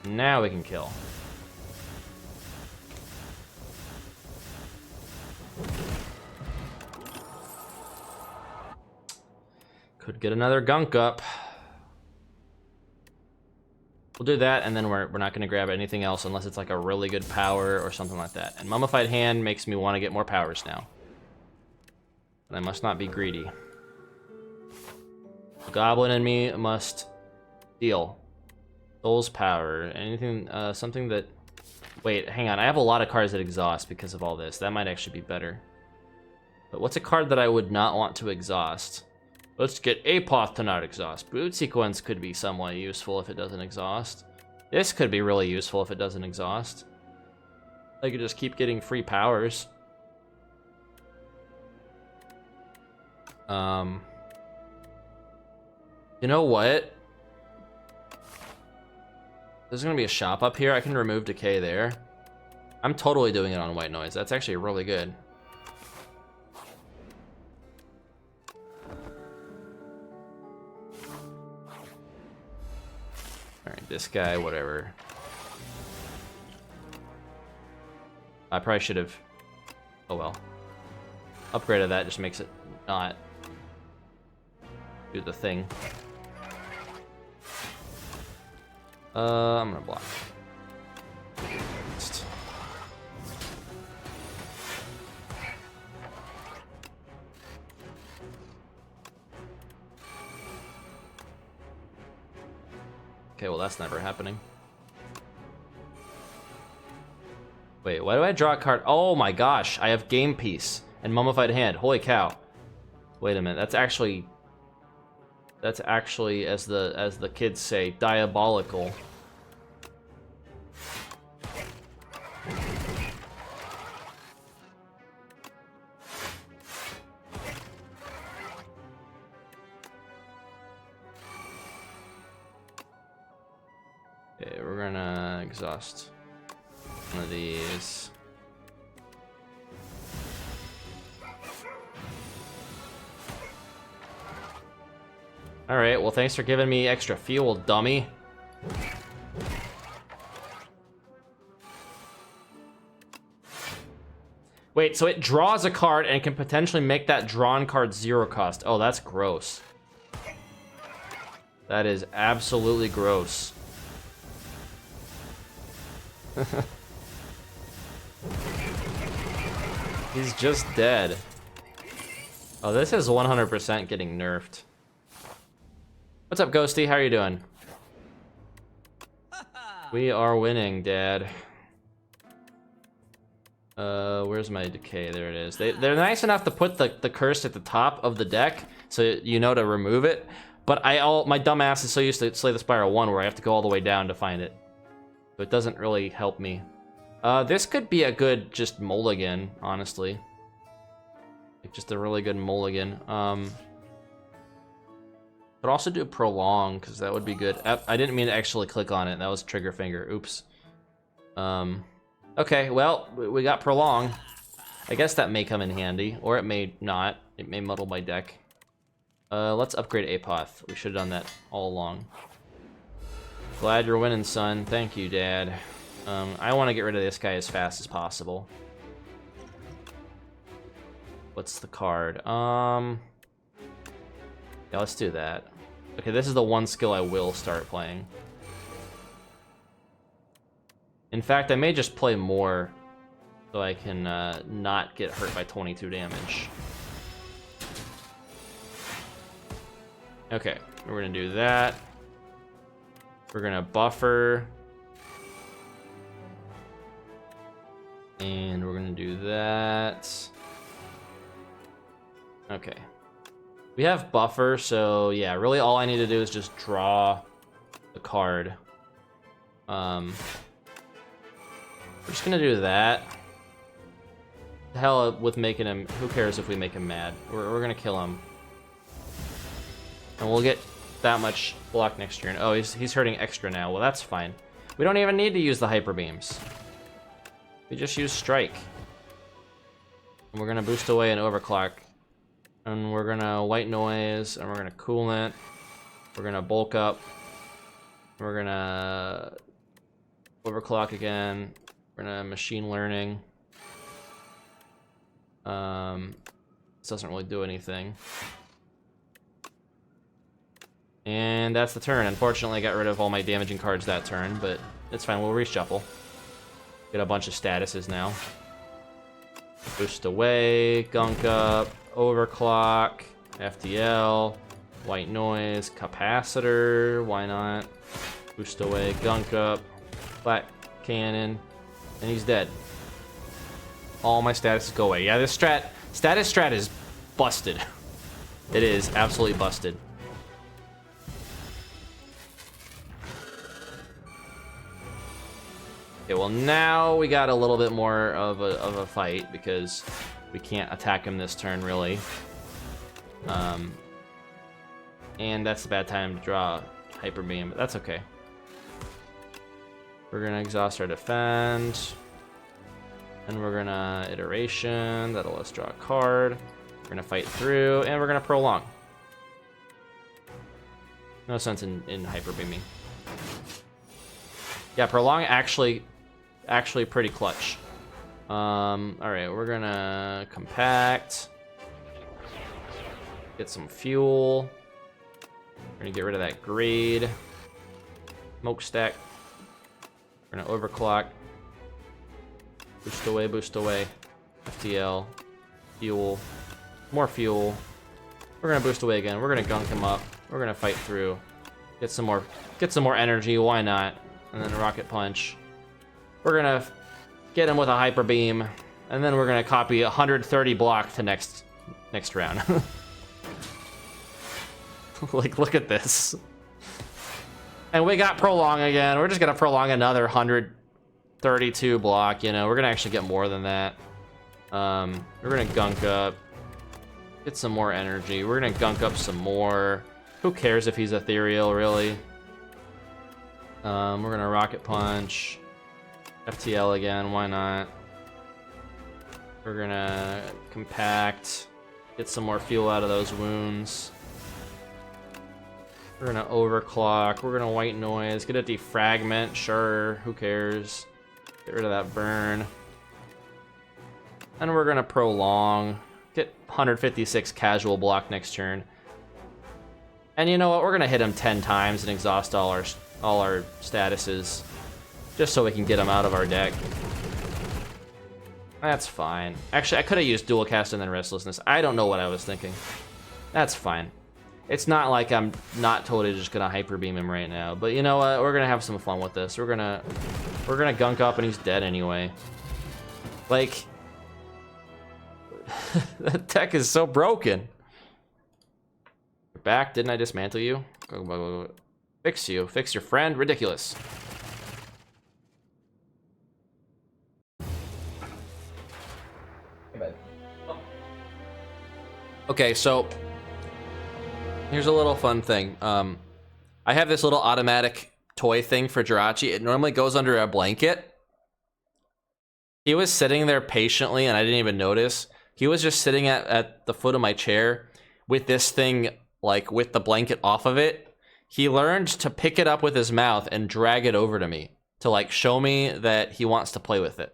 Now we can kill. Could get another gunk up. We'll do that, and then we're not going to grab anything else unless it's like a really good power or something like that. And Mummified Hand makes me want to get more powers now. And I must not be greedy. The Goblin in me must deal. Soul's Power. Anything, something that... Wait, hang on. I have a lot of cards that exhaust because of all this. That might actually be better. But what's a card that I would not want to exhaust? Let's get Apoth to not exhaust. Boot Sequence could be somewhat useful if it doesn't exhaust. This could be really useful if it doesn't exhaust. I could just keep getting free powers. You know what? There's gonna be a shop up here. I can remove decay there. I'm totally doing it on white noise. That's actually really good. this guy, whatever. I probably should have... Oh well. Upgraded that, just makes it not do the thing. I'm gonna block. Okay, well that's never happening. Wait, why do I draw a card? Oh my gosh, I have Game Piece and Mummified Hand. Holy cow. Wait a minute, that's actually, as the kids say, diabolical. Okay, we're gonna exhaust one of these. Alright, well thanks for giving me extra fuel, dummy. Wait, so it draws a card and can potentially make that drawn card 0 cost. Oh, that's gross. That is absolutely gross. He's just dead. Oh, this is 100% getting nerfed. What's up, Ghosty? How are you doing? We are winning, Dad. Where's my decay? There it is. They're nice enough to put the curse at the top of the deck, so you know to remove it. But my dumb ass is so used to Slay the Spire 1 where I have to go all the way down to find it. So it doesn't really help me. This could be a good just mulligan, honestly. Like just a really good mulligan. But also do prolong, because that would be good. I didn't mean to actually click on it. That was trigger finger. Oops. Okay, well, we got prolong. I guess that may come in handy, or it may not. It may muddle my deck. Let's upgrade Apoth. We should have done that all along. Glad you're winning, son. Thank you, Dad. I want to get rid of this guy as fast as possible. What's the card? Yeah, let's do that. Okay, this is the one skill I will start playing. In fact, I may just play more so I can not get hurt by 22 damage. Okay, we're gonna do that. We're gonna buffer. And we're gonna do that. Okay. We have buffer, so yeah, really all I need to do is just draw the card. We're just gonna do that. The hell with making him, who cares if we make him mad? We're gonna kill him. And we'll get that much block next turn. Oh, he's hurting extra now. Well, that's fine. We don't even need to use the hyper beams. We just use strike. And we're gonna boost away an overclock. And we're gonna white noise, and we're gonna cool it. We're gonna bulk up. We're gonna overclock again. We're gonna machine learning. This doesn't really do anything. And that's the turn. Unfortunately, I got rid of all my damaging cards that turn, but it's fine. We'll reshuffle. Get a bunch of statuses now. Boost away, gunk up, overclock, FTL, white noise, capacitor, why not? Boost away, gunk up, flat cannon, and he's dead. All my statuses go away. Yeah, this status strat is busted. It is absolutely busted. Okay, well now we got a little bit more of a fight because we can't attack him this turn really. And that's a bad time to draw Hyper Beam, but that's okay. We're gonna exhaust our defend. And we're gonna iteration, that'll let us draw a card. We're gonna fight through, and we're gonna prolong. No sense in hyper beaming. Yeah, prolong actually pretty clutch. Alright, we're gonna compact. Get some fuel. We're gonna get rid of that grade. Smokestack. We're gonna overclock. Boost away, boost away. FTL. Fuel. More fuel. We're gonna boost away again. We're gonna gunk him up. We're gonna fight through. Get some more energy, why not? And then rocket punch. We're gonna get him with a hyper beam, and then we're gonna copy 130 block to next round. Like, look at this. And we got prolong again. We're just gonna prolong another 132 block, you know. We're gonna actually get more than that. We're gonna gunk up. Get some more energy. We're gonna gunk up some more. Who cares if he's ethereal, really? We're gonna rocket punch. FTL again, why not? We're gonna compact. Get some more fuel out of those wounds. We're gonna overclock. We're gonna white noise. Get a defragment, sure, who cares? Get rid of that burn. And we're gonna prolong. Get 156 casual block next turn. And you know what? We're gonna hit him 10 times and exhaust all our statuses, just so we can get him out of our deck. That's fine. Actually, I could have used dual cast and then restlessness. I don't know what I was thinking. That's fine. It's not like I'm not totally just gonna hyper beam him right now. But you know what? We're gonna have some fun with this. We're gonna gunk up and he's dead anyway. Like, that deck is so broken. You're back. Didn't I dismantle you? Go. Fix you. Fix your friend. Ridiculous. Okay, so here's a little fun thing. I have this little automatic toy thing for Jirachi. It normally goes under a blanket. He was sitting there patiently, and I didn't even notice. He was just sitting at the foot of my chair with this thing, like, with the blanket off of it. He learned to pick it up with his mouth and drag it over to me to, like, show me that he wants to play with it.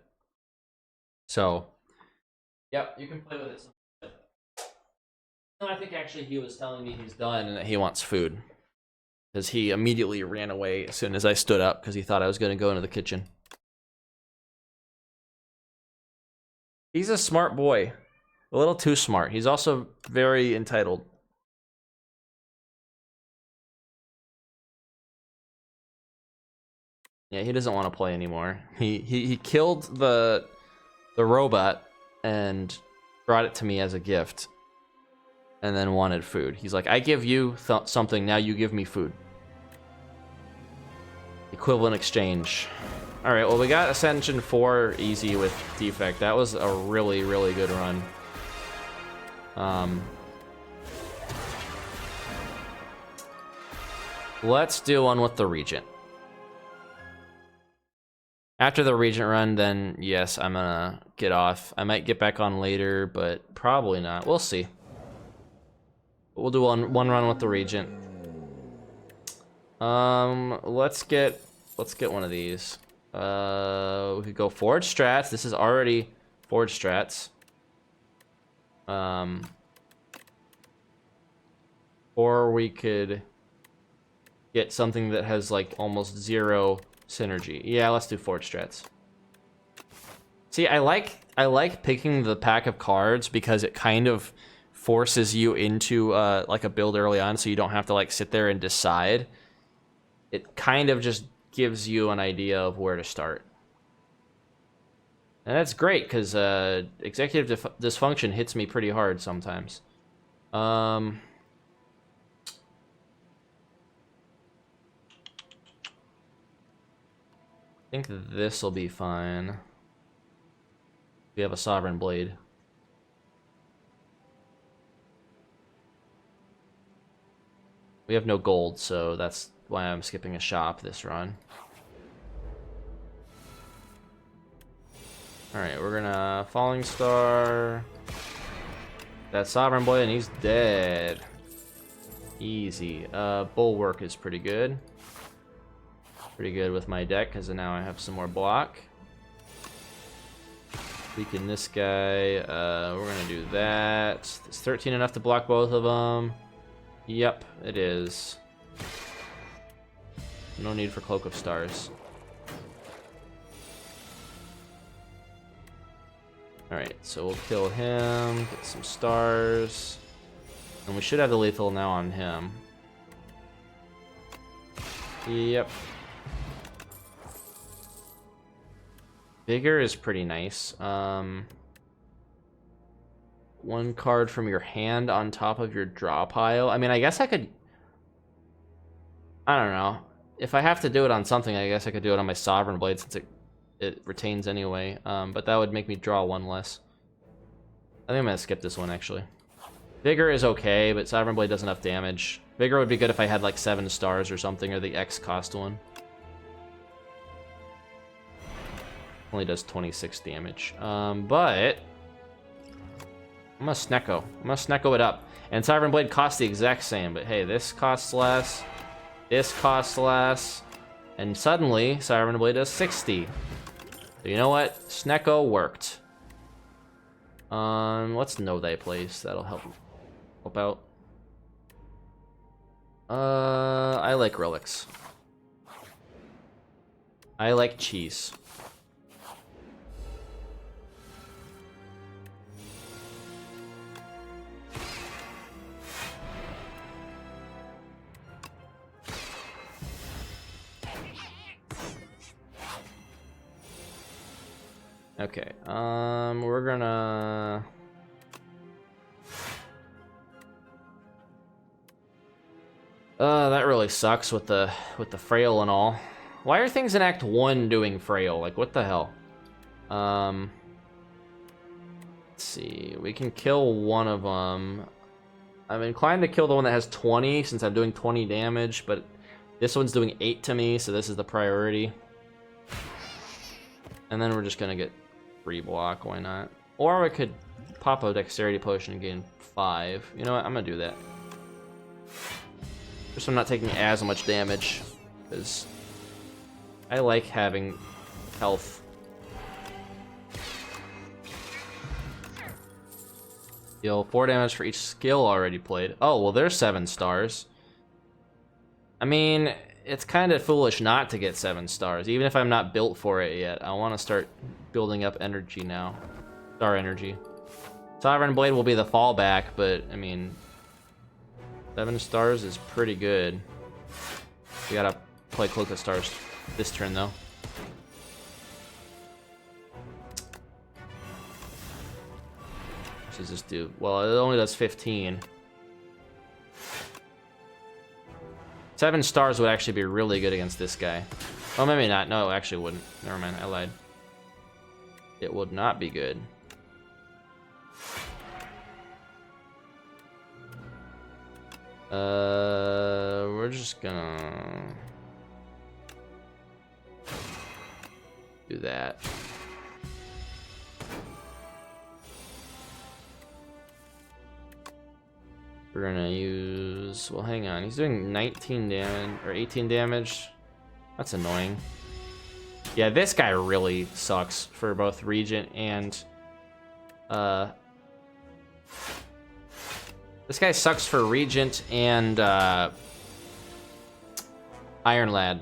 So, yep, you can play with it. No, I think actually he was telling me he's done and that he wants food. Because he immediately ran away as soon as I stood up because he thought I was going to go into the kitchen. He's a smart boy. A little too smart. He's also very entitled. Yeah, he doesn't want to play anymore. He killed the robot and brought it to me as a gift. And then wanted food. He's like, I give you something, now you give me food. Equivalent exchange. Alright, well, we got Ascension 4 easy with Defect. That was a really, really good run. Let's do one with the Regent. After the Regent run, then yes, I'm gonna get off. I might get back on later, but probably not. We'll see. We'll do one run with the Regent. Let's get one of these. We could go Forge Strats. This is already Forge Strats. Or we could get something that has like almost 0 synergy. Yeah, let's do Forge Strats. See, I like picking the pack of cards because it kind of forces you into like a build early on, so you don't have to like sit there and decide. It kind of just gives you an idea of where to start, and that's great because executive dysfunction hits me pretty hard sometimes. I think this will be fine. We have a Sovereign Blade. We have no gold, so that's why I'm skipping a shop this run. Alright, we're gonna Falling Star. That Sovereign Blade, and he's dead. Easy. Bulwark is pretty good. Pretty good with my deck, because now I have some more block. Weaken this guy. We're gonna do that. Is 13 enough to block both of them? Yep, it is. No need for Cloak of Stars. Alright, so we'll kill him, get some stars. And we should have the lethal now on him. Yep. Vigor is pretty nice. One card from your hand on top of your draw pile. I mean, I guess I could... I don't know. If I have to do it on something, I guess I could do it on my Sovereign Blade since it retains anyway. But that would make me draw one less. I think I'm gonna skip this one, actually. Vigor is okay, but Sovereign Blade does enough damage. Vigor would be good if I had like 7 stars or something, or the X cost one. Only does 26 damage. But I'm gonna Snecko. I'm gonna Snecko it up. And Sovereign Blade costs the exact same, but hey, this costs less. This costs less. And suddenly, Sovereign Blade does 60. So you know what? Snecko worked. Let's know thy place. That'll help out. I like relics. I like cheese. Okay, we're gonna... that really sucks with the frail and all. Why are things in Act 1 doing frail? Like, what the hell? Let's see, we can kill one of them. I'm inclined to kill the one that has 20, since I'm doing 20 damage, but this one's doing 8 to me, so this is the priority. And then we're just gonna get free block, why not? Or I could pop a dexterity potion and gain 5. You know what, I'm gonna do that. Just so I'm not taking as much damage, because I like having health. Deal 4 damage for each skill already played. Oh, well there's 7 stars. I mean, it's kind of foolish not to get 7 stars, even if I'm not built for it yet. I want to start building up energy now. Star energy. Sovereign Blade will be the fallback, but, I mean, 7 stars is pretty good. We gotta play Cloak of Stars this turn, though. What does this do? Well, it only does 15. 7 stars would actually be really good against this guy. Oh, maybe not. No, it actually wouldn't. Never mind, I lied. It would not be good. We're just gonna do that. We're gonna use, well, hang on, he's doing 19 damage, or 18 damage. That's annoying. Yeah, this guy really sucks for both Regent and, this guy sucks for Regent and, Iron Lad.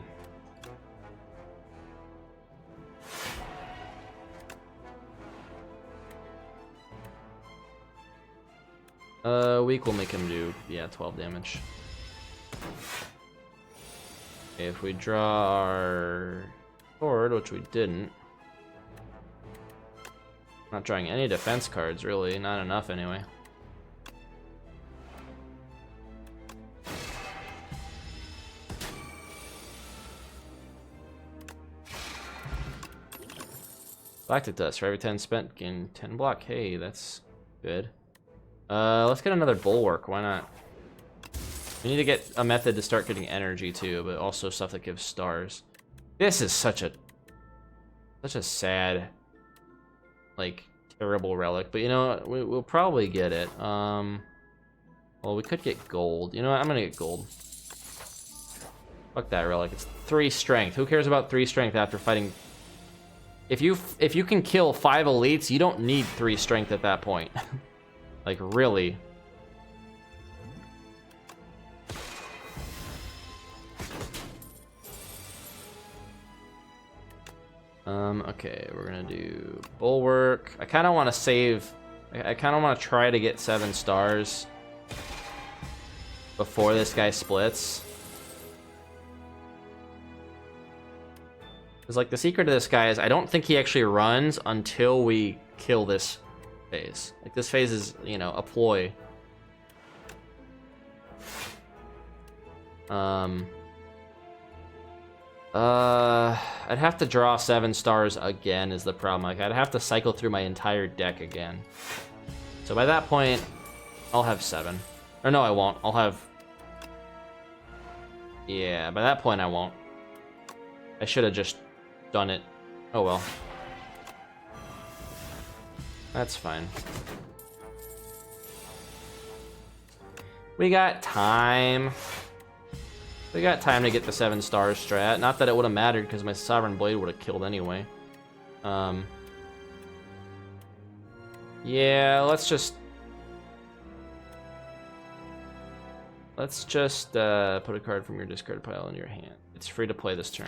Weak will make him do, yeah, 12 damage. Okay, if we draw our sword, which we didn't. Not drawing any defense cards, really. Not enough, anyway. Galactic Dust. For every 10 spent, gain 10 block. Hey, that's good. Let's get another Bulwark. Why not? We need to get a method to start getting energy, too, but also stuff that gives stars. This is such a sad, like, terrible relic. But, you know, we'll probably get it. Well, we could get gold. You know what? I'm gonna get gold. Fuck that relic. It's 3 strength. Who cares about 3 strength after fighting? If you can kill 5 elites, you don't need 3 strength at that point. Like, really. Okay, we're gonna do bulwark. I kind of want to save. I kind of want to try to get 7 stars before this guy splits. Because, like, the secret of this guy is I don't think he actually runs until we kill this phase. Like, this phase is, you know, a ploy. I'd have to draw 7 stars again is the problem. Like, I'd have to cycle through my entire deck again. So by that point, I'll have 7. Or no, I won't. I'll have... Yeah, by that point I won't. I should have just done it. Oh well. That's fine. We got time. We got time to get the 7 stars strat. Not that it would have mattered because my Sovereign Blade would have killed anyway. Yeah, let's just put a card from your discard pile in your hand. It's free to play this turn.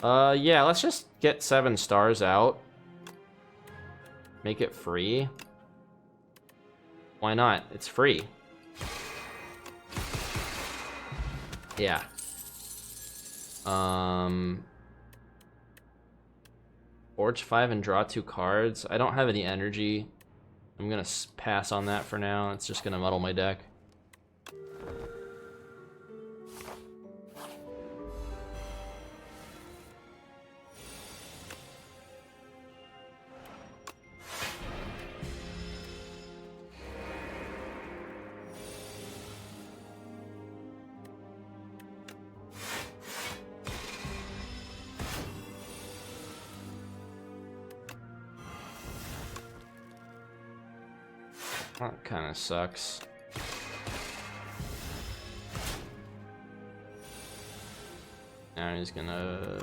Yeah, let's just get 7 stars out. Make it free. Why not? It's free. Yeah. Forge 5 and draw 2 cards. I don't have any energy. I'm gonna pass on that for now. It's just gonna muddle my deck. That kind of sucks. Now he's gonna...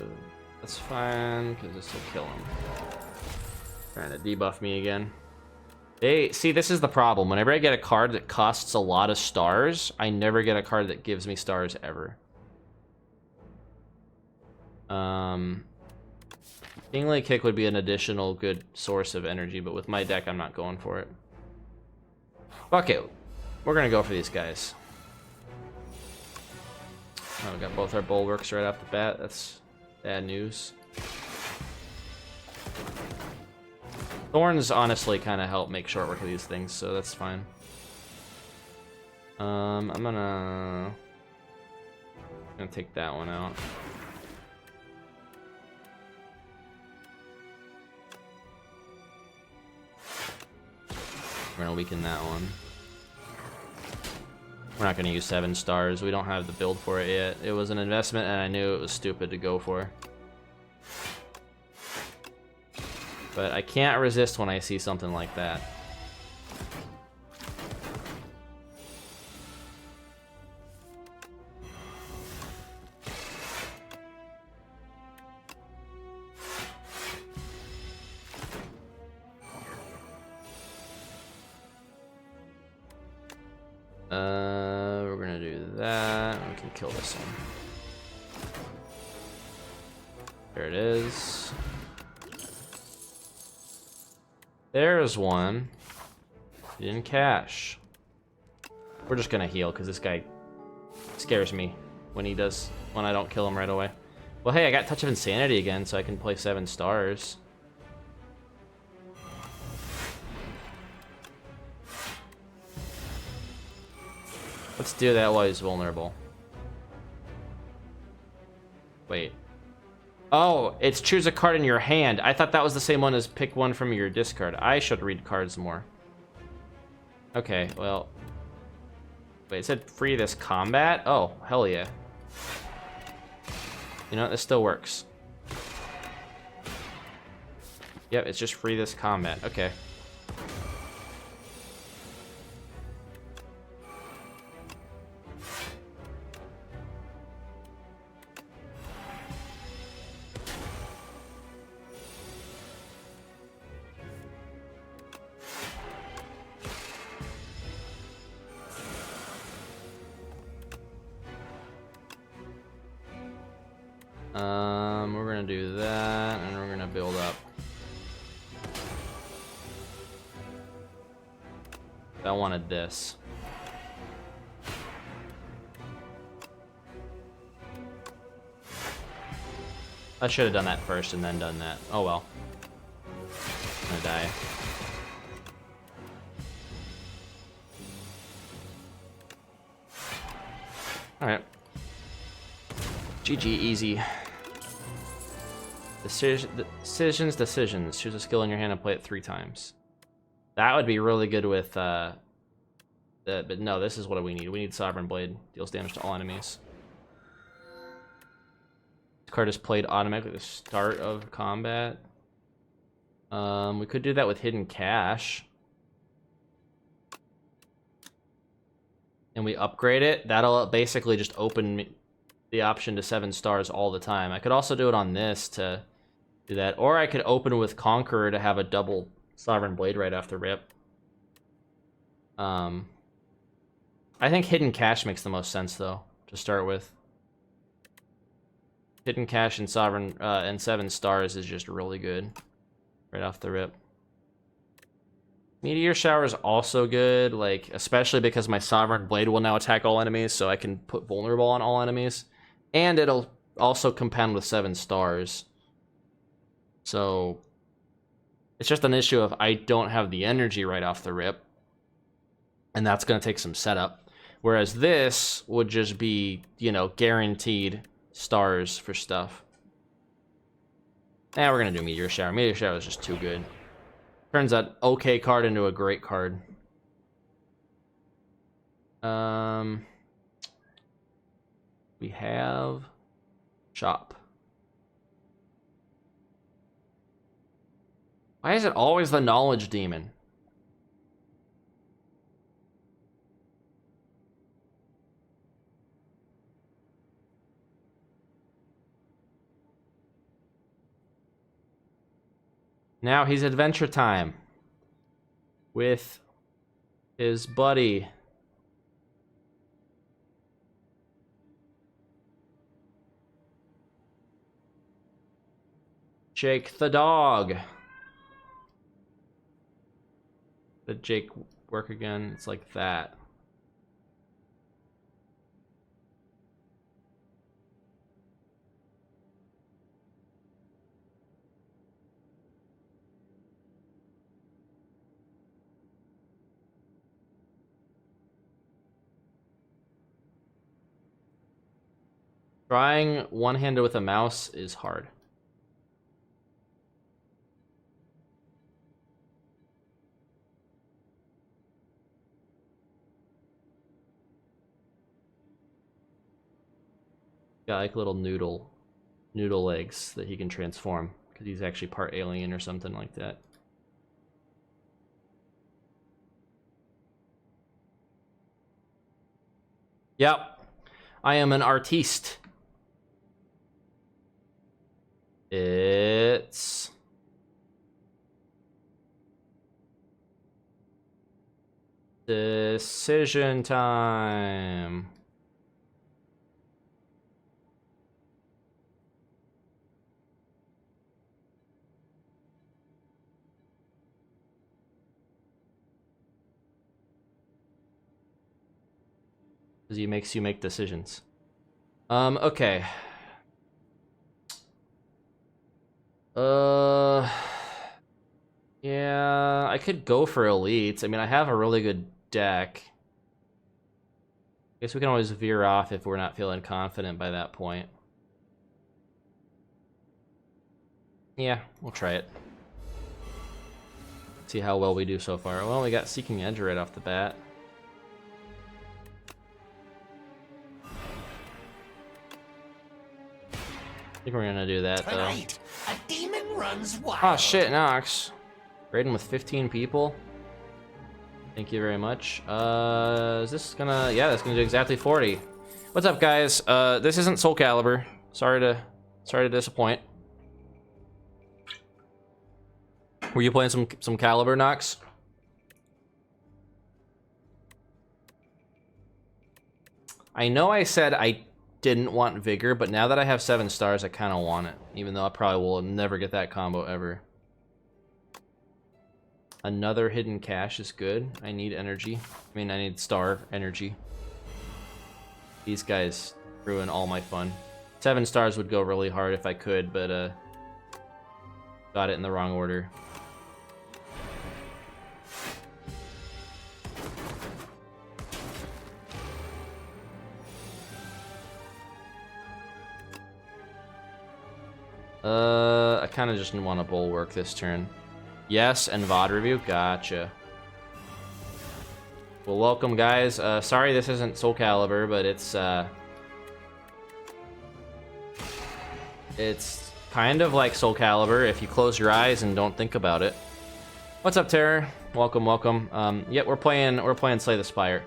That's fine, because this will kill him. Trying to debuff me again. Hey, see, this is the problem. Whenever I get a card that costs a lot of stars, I never get a card that gives me stars ever. Kingly Kick would be an additional good source of energy, but with my deck, I'm not going for it. Fuck it. We're gonna go for these guys. Oh, we got both our bulwarks right off the bat. That's bad news. Thorns honestly kind of help make short work of these things, so that's fine. I'm gonna take that one out. We're gonna weaken that one. We're not gonna use 7 stars. We don't have the build for it yet. It was an investment and I knew it was stupid to go for. But I can't resist when I see something like that. We're gonna do that. We can kill this one. There it is. There's one. He didn't cash. We're just gonna heal because this guy scares me when I don't kill him right away. Well, hey, I got Touch of Insanity again, so I can play 7 stars. Let's do that while he's vulnerable. Wait. Oh, it's choose a card in your hand. I thought that was the same one as pick one from your discard. I should read cards more. Okay, well. Wait, it said free this combat? Oh, hell yeah. You know what, this still works. Yep, it's just free this combat. Okay. I wanted this. I should have done that first and then done that. Oh well. I'm gonna die. Alright. GG, easy. Decisions. Choose a skill in your hand and play it 3 times. That would be really good with, but no, this is what we need. We need Sovereign Blade. Deals damage to all enemies. This card is played automatically at the start of combat. We could do that with Hidden Cache. And we upgrade it. That'll basically just open the option to 7 stars all the time. I could also do it on this to do that. Or I could open with Conqueror to have a double Sovereign Blade right off the rip. I think Hidden Cache makes the most sense, though, to start with. Hidden Cache and Sovereign and 7 stars is just really good right off the rip. Meteor Shower is also good, like, especially because my Sovereign Blade will now attack all enemies, so I can put Vulnerable on all enemies. And it'll also compound with 7 stars. So, it's just an issue of I don't have the energy right off the rip. And that's going to take some setup. Whereas this would just be, you know, guaranteed stars for stuff. We're going to do Meteor Shower. Meteor Shower is just too good. Turns that okay card into a great card. We have Shop. Why is it always the Knowledge Demon? Now he's Adventure Time with his buddy. Jake the dog. Did Jake work again? It's like that. Trying one-handed with a mouse is hard. Got like little noodle legs that he can transform because he's actually part alien or something like that. Yep, I am an artiste. It's decision time. Because he makes you make decisions. Okay. Yeah, I could go for elites. I mean, I have a really good deck. Guess we can always veer off if we're not feeling confident by that point. Yeah, we'll try it. See how well we do so far. Well, we got Seeking Edge right off the bat. I think we're gonna do that though. Tonight, a demon runs wild. Oh shit, Nox. Raiding with 15 people. Thank you very much. Is this gonna... Yeah, that's gonna do exactly 40. What's up, guys? This isn't Soul Calibur. Sorry to disappoint. Were you playing some Calibur, Nox? I know I said I didn't want Vigor, but now that I have 7 stars, I kind of want it. Even though I probably will never get that combo ever. Another hidden cache is good. I need energy. I mean, I need star energy. These guys ruin all my fun. 7 stars would go really hard if I could, but got it in the wrong order. I kind of just want to bulwark this turn. Yes, and VOD review. Gotcha. Well, welcome, guys. Sorry this isn't Soul Calibur, but it's kind of like Soul Calibur if you close your eyes and don't think about it. What's up, Terror? Welcome, welcome. Yeah, we're playing Slay the Spire.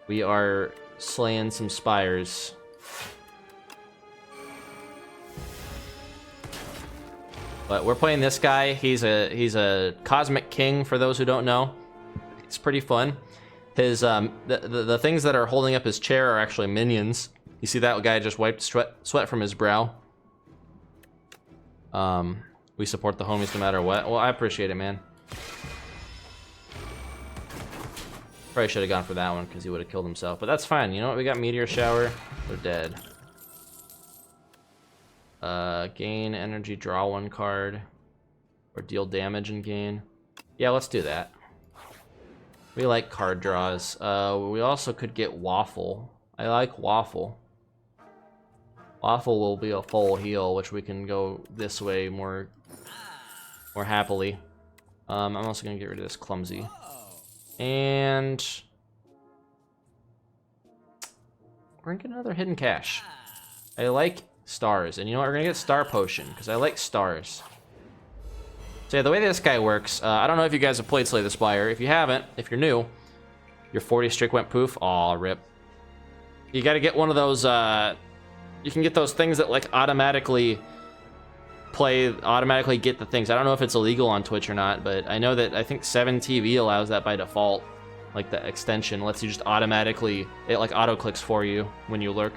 We are slaying some spires. But we're playing this guy. He's a Cosmic King, for those who don't know. It's pretty fun. His the things that are holding up his chair are actually minions. You see that guy just wiped sweat from his brow. We support the homies no matter what. Well, I appreciate it, man. Probably should have gone for that one because he would have killed himself, but that's fine. You know what? We got Meteor Shower. They're dead. Gain energy, draw 1 card, or deal damage and gain. Yeah, let's do that. We like card draws. We also could get Waffle. I like Waffle. Waffle will be a full heal, which we can go this way more happily. I'm also gonna get rid of this Clumsy. And we're gonna get another hidden cache. I like stars, and you know what? We're gonna get Star Potion because I like stars. So yeah, the way this guy works, I don't know if you guys have played Slay the Spire. If you haven't, if you're new, your 40 streak went poof. Aw, rip. You gotta get one of those, you can get those things that like automatically get the things. I don't know if it's illegal on Twitch or not, but I know that I think 7TV allows that by default. Like the extension lets you just automatically, it like auto clicks for you when you lurk.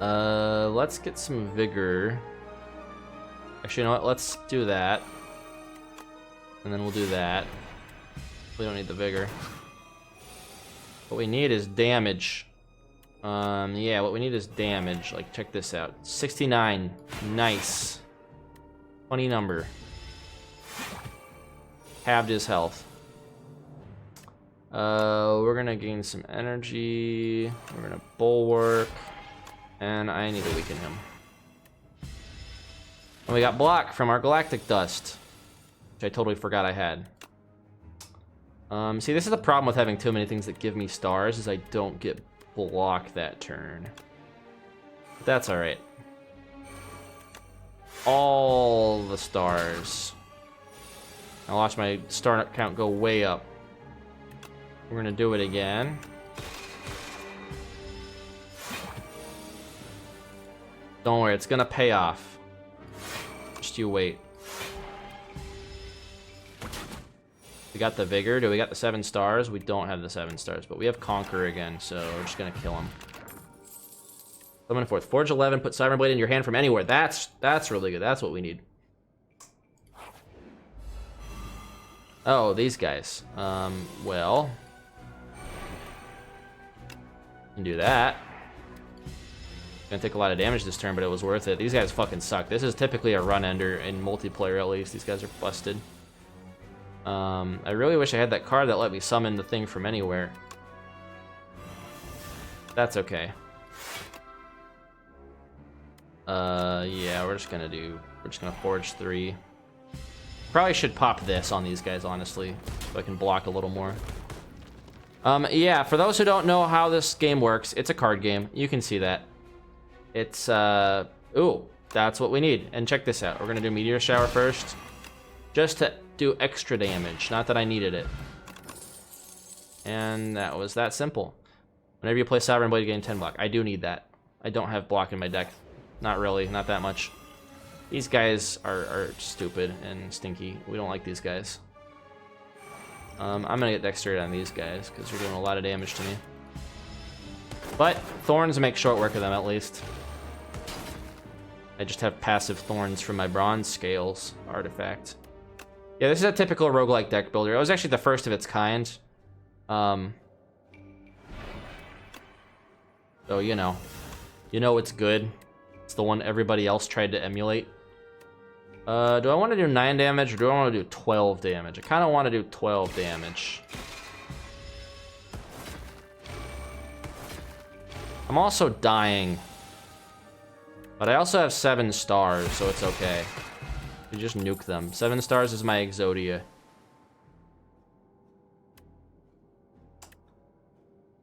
Let's get some vigor. Actually, you know what? Let's do that. And then we'll do that. We don't need the vigor. What we need is damage. Yeah, what we need is damage. Like, check this out. 69. Nice. 20 number. Halved his health. We're gonna gain some energy. We're gonna bulwark. And I need to weaken him. And we got block from our galactic dust, which I totally forgot I had. See, this is the problem with having too many things that give me stars, is I don't get block that turn. But that's alright. All the stars. I'll watch my star count go way up. We're gonna do it again. Don't worry, it's gonna pay off. Just you wait. We got the vigor. Do we got the 7 stars? We don't have the 7 stars, but we have Conquer again, so we're just gonna kill him. Summon forth. Forge 11, put Siren Blade in your hand from anywhere. That's really good. That's what we need. Oh, these guys. Well, can do that. Gonna take a lot of damage this turn, but it was worth it. These guys fucking suck. This is typically a run ender in multiplayer, at least. These guys are busted. I really wish I had that card that let me summon the thing from anywhere. That's okay. Yeah, we're just gonna forge 3. Probably should pop this on these guys, honestly, so I can block a little more. Yeah, for those who don't know how this game works, it's a card game. You can see that. It's, ooh, that's what we need. And check this out. We're gonna do Meteor Shower first, just to do extra damage. Not that I needed it. And that was that simple. Whenever you play Sovereign Blade, you gain 10 block. I do need that. I don't have block in my deck. Not really, not that much. These guys are stupid and stinky. We don't like these guys. I'm gonna get Dexterity on these guys, because they're doing a lot of damage to me. But Thorns make short work of them, at least. I just have passive thorns from my bronze scales artifact. Yeah, this is a typical roguelike deck builder. It was actually the first of its kind. So, you know it's good. It's the one everybody else tried to emulate. Do I want to do 9 damage or do I want to do 12 damage? I kind of want to do 12 damage. I'm also dying. But I also have 7 stars, so it's okay. You just nuke them. 7 stars is my Exodia.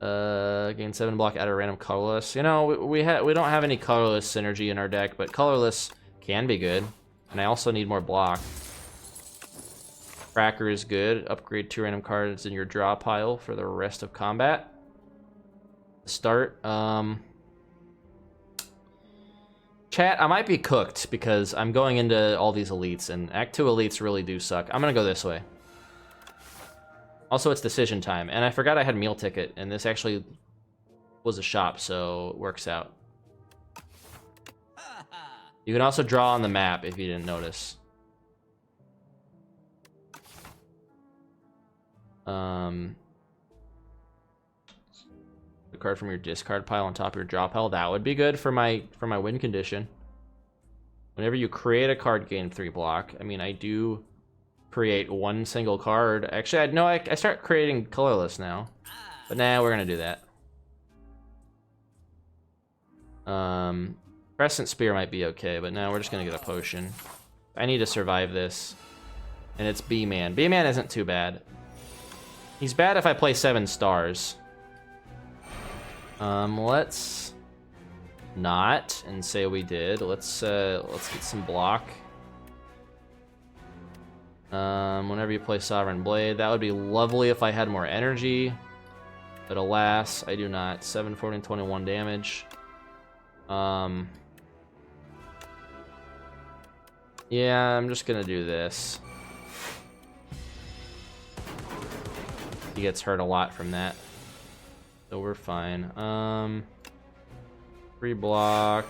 Gain 7 block, add a random colorless. You know, we don't have any colorless synergy in our deck, but colorless can be good. And I also need more block. Cracker is good. Upgrade 2 random cards in your draw pile for the rest of combat. Start. Chat, I might be cooked because I'm going into all these elites, and Act 2 elites really do suck. I'm gonna go this way. Also, it's decision time, and I forgot I had meal ticket, and this actually was a shop, so it works out. You can also draw on the map if you didn't notice. The card from your discard pile on top of your draw pile, that would be good for my win condition. Whenever you create a card, gain 3 block. I mean, I do create 1 single card. Actually, I start creating colorless now. But now we're gonna do that. Crescent Spear might be okay, but now we're just gonna get a potion. I need to survive this. And it's B-Man. B-Man isn't too bad. He's bad if I play 7 stars. Let's not and say we did. Let's get some block. Whenever you play Sovereign Blade, that would be lovely if I had more energy. But alas, I do not. 7, 14, 21 damage. Yeah, I'm just gonna do this. He gets hurt a lot from that. So we're fine. 3 block.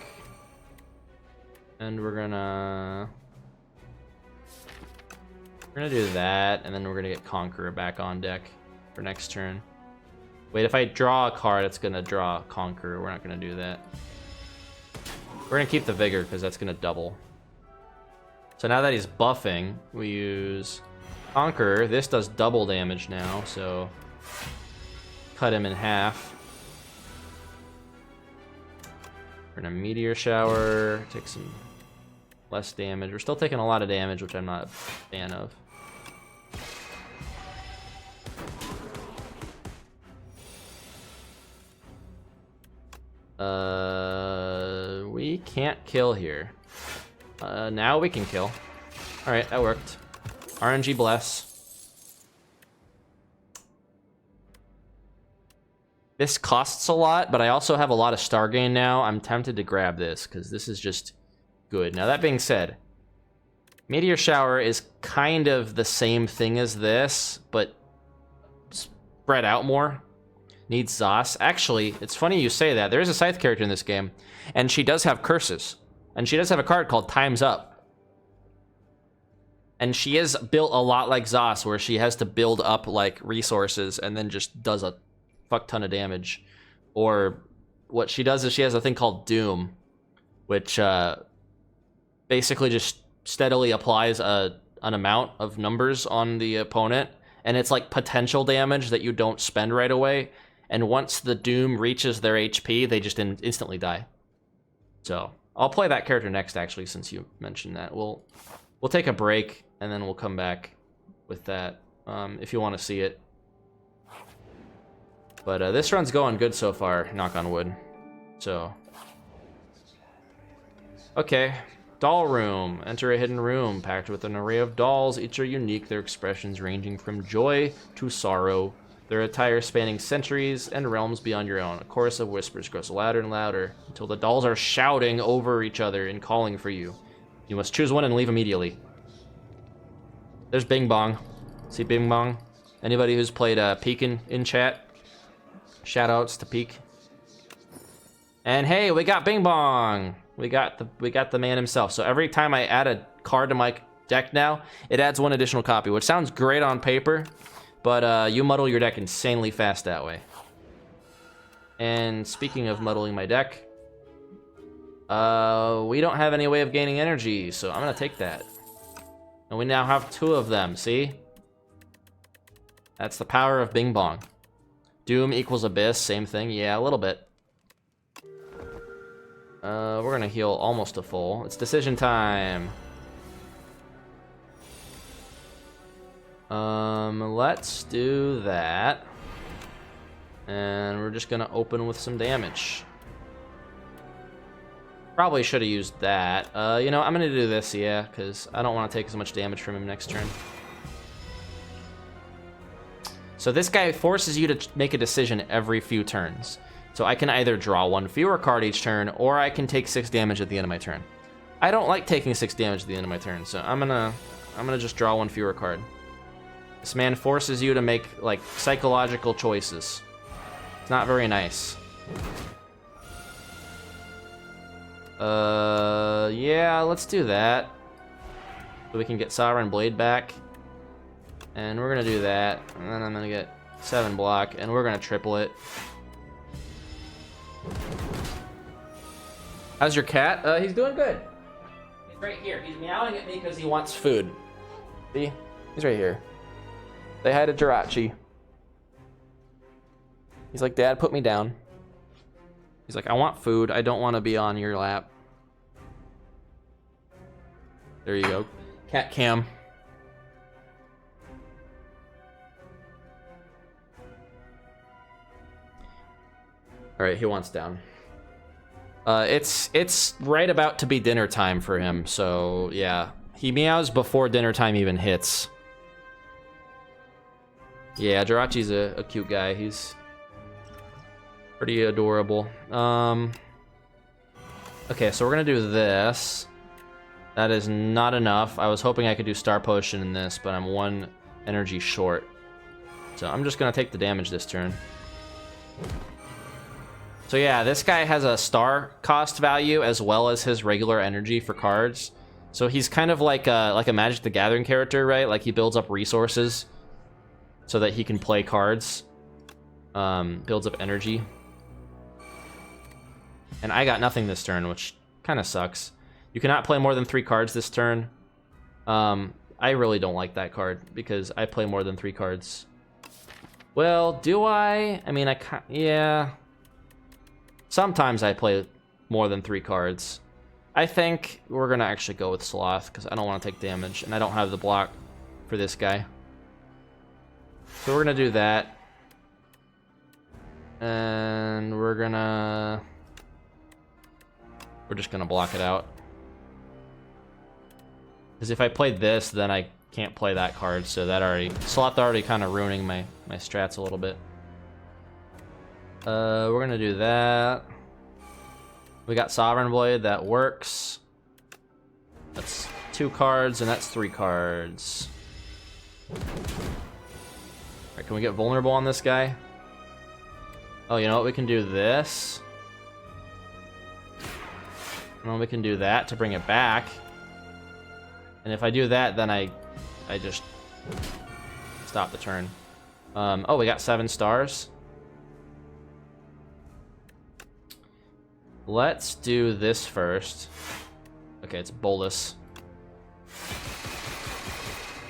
And we're gonna do that, and then we're gonna get Conqueror back on deck for next turn. Wait, if I draw a card, it's gonna draw Conqueror. We're not gonna do that. We're gonna keep the Vigor, because that's gonna double. So now that he's buffing, we use Conqueror. This does double damage now, so cut him in half. We're gonna Meteor Shower, take some less damage. We're still taking a lot of damage, which I'm not a fan of. We can't kill here. Now we can kill. Alright, that worked. RNG bless. This costs a lot, but I also have a lot of star gain now. I'm tempted to grab this, because this is just good. Now, that being said, Meteor Shower is kind of the same thing as this, but spread out more. Needs Zos. Actually, it's funny you say that. There is a Scythe character in this game, and she does have curses. And she does have a card called Time's Up. And she is built a lot like Zos, where she has to build up like resources and then just does a fuck ton of damage. Or what she does is she has a thing called Doom, which basically just steadily applies an amount of numbers on the opponent, and it's like potential damage that you don't spend right away. And once the Doom reaches their HP, they just instantly die. So I'll play that character next, actually, since you mentioned that. We'll take a break, and then we'll come back with that, if you want to see it. But this run's going good so far, knock on wood. So, okay. Doll room. Enter a hidden room packed with an array of dolls. Each are unique, their expressions ranging from joy to sorrow. Their attire spanning centuries and realms beyond your own. A chorus of whispers grows louder and louder until the dolls are shouting over each other and calling for you. You must choose one and leave immediately. There's Bing Bong. See Bing Bong? Anybody who's played Peek in chat? Shoutouts to Peek. And hey, we got Bing Bong! We got the man himself. So every time I add a card to my deck now, it adds 1 additional copy, which sounds great on paper, but you muddle your deck insanely fast that way. And speaking of muddling my deck, we don't have any way of gaining energy, so I'm gonna take that. And we now have 2 of them, see? That's the power of Bing Bong. Doom equals Abyss, same thing. Yeah, a little bit. We're gonna heal almost to full. It's decision time. Let's do that. And we're just gonna open with some damage. Probably should have used that. You know, I'm gonna do this, yeah, because I don't want to take as much damage from him next turn. So this guy forces you to make a decision every few turns. So I can either draw 1 fewer card each turn, or I can take 6 damage at the end of my turn. I don't like taking 6 damage at the end of my turn, so I'm gonna just draw 1 fewer card. This man forces you to make, like, psychological choices. It's not very nice. Yeah, let's do that. So we can get Sovereign Blade back. And we're gonna do that. And then I'm gonna get 7 block, and we're gonna triple it. How's your cat? He's doing good. He's right here. He's meowing at me because he wants food. See? He's right here. Say hi to Jirachi. He's like, Dad, put me down. He's like, I want food. I don't want to be on your lap. There you go. Cat cam. All right, he wants down. It's right about to be dinner time for him, so yeah. He meows before dinner time even hits. Yeah, Jirachi's a cute guy. He's pretty adorable. Okay, so we're gonna do this. That is not enough. I was hoping I could do Star Potion in this, but I'm 1 energy short. So I'm just gonna take the damage this turn. So yeah, this guy has a star cost value as well as his regular energy for cards. So he's kind of like a Magic the Gathering character, right? Like he builds up resources so that he can play cards. Builds up energy. And I got nothing this turn, which kind of sucks. You cannot play more than 3 cards this turn. I really don't like that card because I play more than 3 cards. Well, do I? I mean, yeah. Sometimes I play more than 3 cards. I think we're gonna actually go with Sloth because I don't want to take damage and I don't have the block for this guy. So we're gonna do that. And we're just gonna block it out. Because if I played this, then I can't play that card, so that Sloth already kind of ruining my strats a little bit. We're gonna do that. We got Sovereign Blade, that works. That's 2 cards, and that's 3 cards. Alright, can we get vulnerable on this guy? Oh, you know what? We can do this. And then we can do that to bring it back. And if I do that, then I just stop the turn. Oh, we got 7 stars. Let's do this first. Okay, it's Bolus.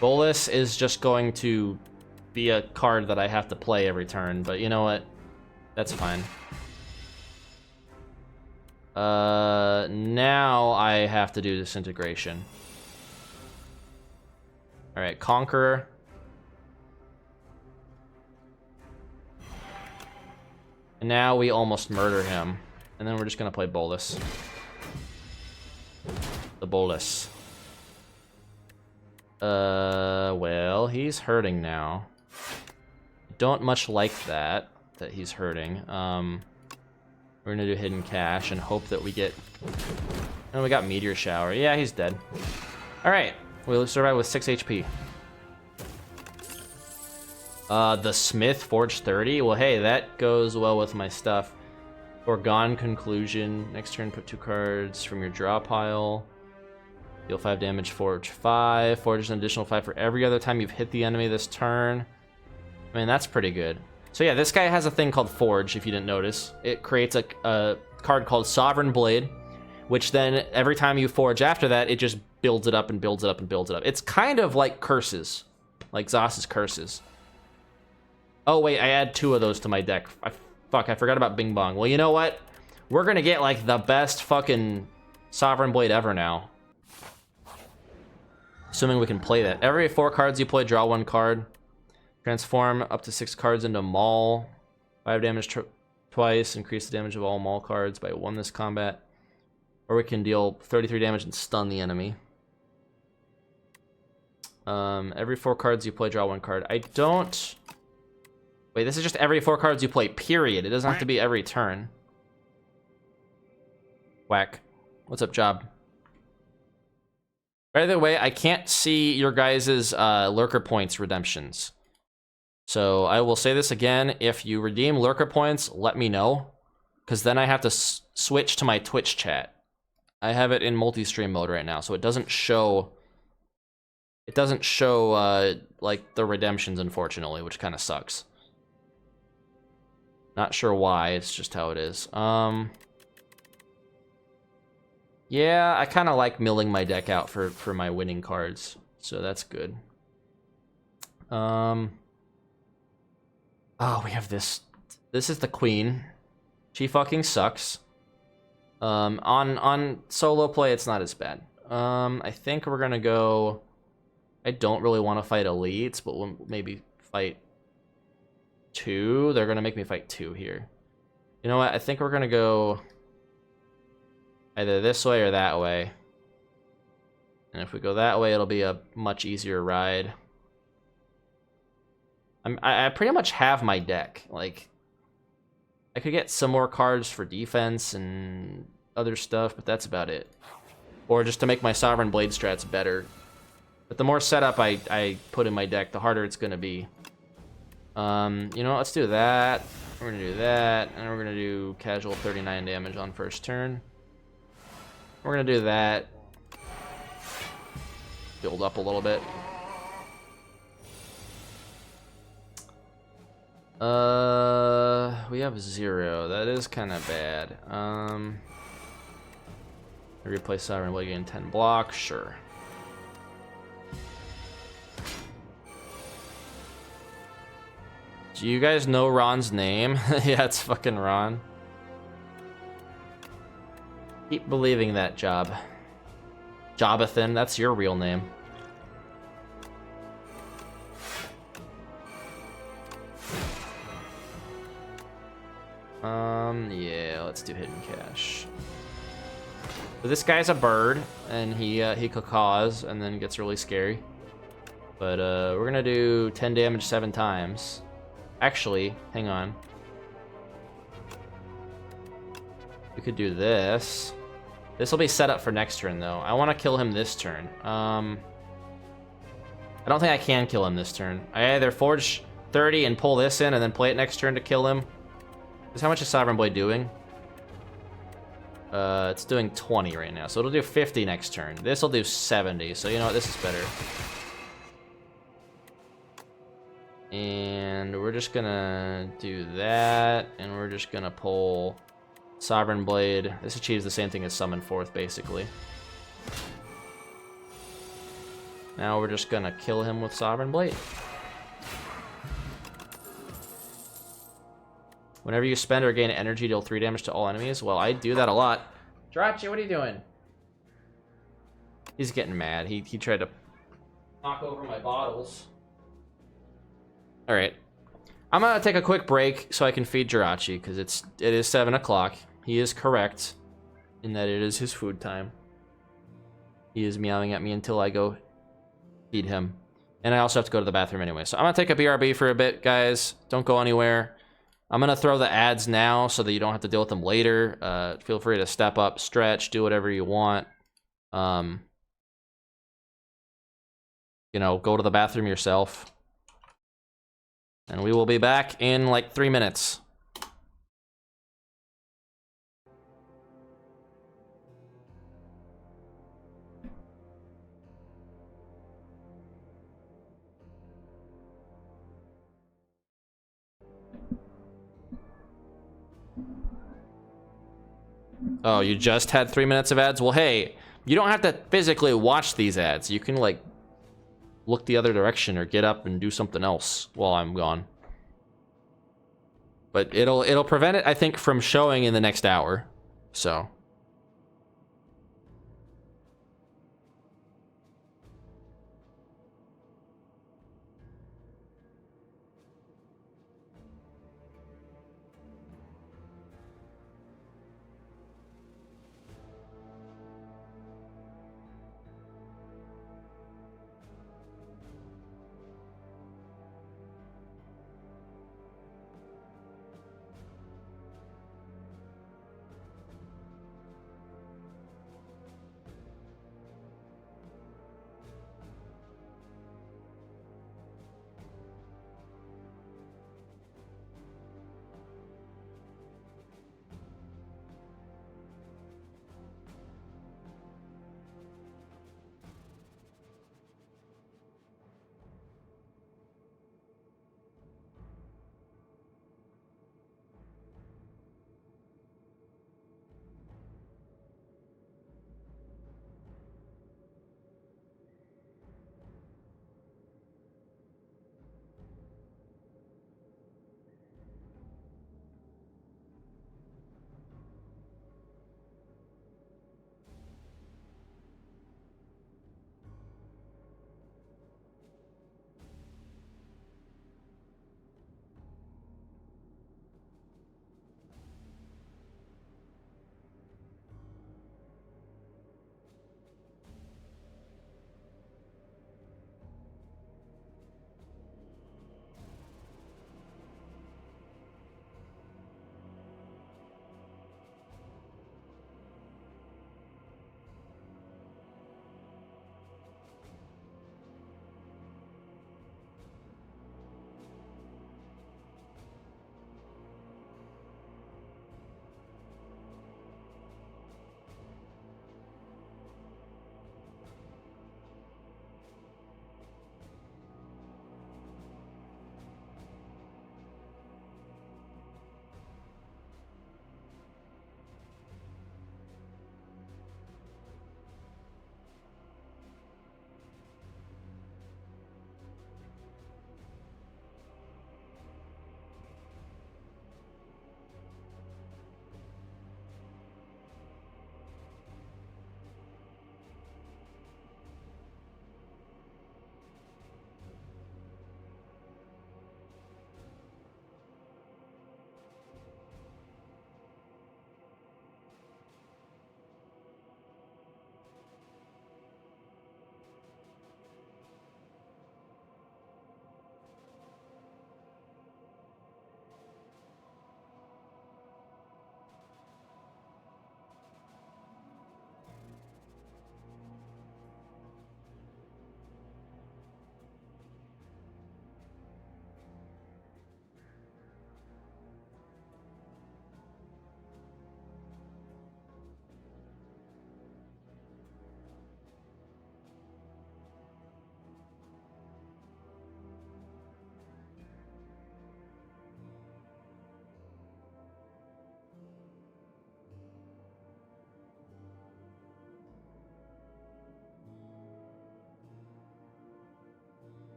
Bolus is just going to be a card that I have to play every turn, but you know what? That's fine. Now I have to do Disintegration. Alright, Conqueror. And now we almost murder him. And then we're just gonna play Bolus. The Bolus. Well, he's hurting now. Don't much like that he's hurting. We're gonna do Hidden Cache and hope that we get... Oh, we got Meteor Shower. Yeah, he's dead. Alright, we'll survive with 6 HP. The Smith Forge 30? Well, hey, that goes well with my stuff. Foregone Conclusion. Next turn, put 2 cards from your draw pile. Deal 5 damage, forge 5. Forge an additional 5 for every other time you've hit the enemy this turn. I mean, that's pretty good. So yeah, this guy has a thing called Forge, if you didn't notice. It creates a card called Sovereign Blade, which then every time you forge after that, it just builds it up and builds it up and builds it up. It's kind of like Curses, like Zos's Curses. Oh wait, I add 2 of those to my deck. Fuck, I forgot about Bing Bong. Well, you know what? We're gonna get like the best fucking Sovereign Blade ever now. Assuming we can play that. Every 4 cards you play, draw 1 card. Transform up to 6 cards into Maul. 5 damage twice. Increase the damage of all Maul cards by 1 this combat. Or we can deal 33 damage and stun the enemy. Every 4 cards you play, draw 1 card. I don't... Wait, this is just every 4 cards you play, period. It doesn't have to be every turn. Whack. What's up, Job? By the way, I can't see your guys' Lurker Points redemptions. So I will say this again. If you redeem Lurker Points, let me know. Because then I have to switch to my Twitch chat. I have it in multi-stream mode right now, so it doesn't show... It doesn't show, like, the redemptions, unfortunately, which kind of sucks. Not sure why, it's just how it is. Yeah, I kind of like milling my deck out for my winning cards, so that's good. Oh, we have this. This is the Queen. She fucking sucks. On solo play, it's not as bad. I think we're gonna go... I don't really want to fight elites, but we'll maybe fight 2. They're gonna make me fight 2 here. You know what? I think we're gonna go either this way or that way. And if we go that way, it'll be a much easier ride. I pretty much have my deck. Like, I could get some more cards for defense and other stuff, but that's about it. Or just to make my Sovereign Blade strats better. But the more setup I put in my deck, the harder it's gonna be. You know, let's do that. We're gonna do that, and we're gonna do casual 39 damage on first turn. We're gonna do that. Build up a little bit. We have 0. That is kind of bad. Replace Sovereign Blade, gain 10 block. Sure. Do you guys know Ron's name? Yeah, it's fucking Ron. Keep believing that, Job. Jobathan, that's your real name. Yeah, let's do Hidden Cache. So this guy's a bird, and he cacaws and then gets really scary. But we're gonna do 10 damage 7 times. Actually, hang on. We could do this. This will be set up for next turn, though. I want to kill him this turn. I don't think I can kill him this turn. I either forge 30 and pull this in and then play it next turn to kill him. Because how much is Sovereign Blade doing? It's doing 20 right now, so it'll do 50 next turn. This will do 70, so you know what? This is better. And we're just gonna do that, and we're just gonna pull Sovereign Blade. This achieves the same thing as Summon Forth, basically. Now we're just gonna kill him with Sovereign Blade. Whenever you spend or gain energy, deal 3 damage to all enemies. Well, I do that a lot. Jirachi, what are you doing? He's getting mad. He tried to knock over my bottles. All right, I'm gonna take a quick break so I can feed Jirachi because it is 7 o'clock. He is correct in that it is his food time. He is meowing at me until I go feed him, and I also have to go to the bathroom anyway. So I'm gonna take a BRB for a bit, guys. Don't go anywhere. I'm gonna throw the ads now so that you don't have to deal with them later. Feel free to step up, stretch, do whatever you want. You know, go to the bathroom yourself. And we will be back in like 3 minutes. Oh, you just had 3 minutes of ads? Well, hey, you don't have to physically watch these ads. You can, like, look the other direction or get up and do something else while I'm gone. But it'll prevent it, I think, from showing in the next hour. So...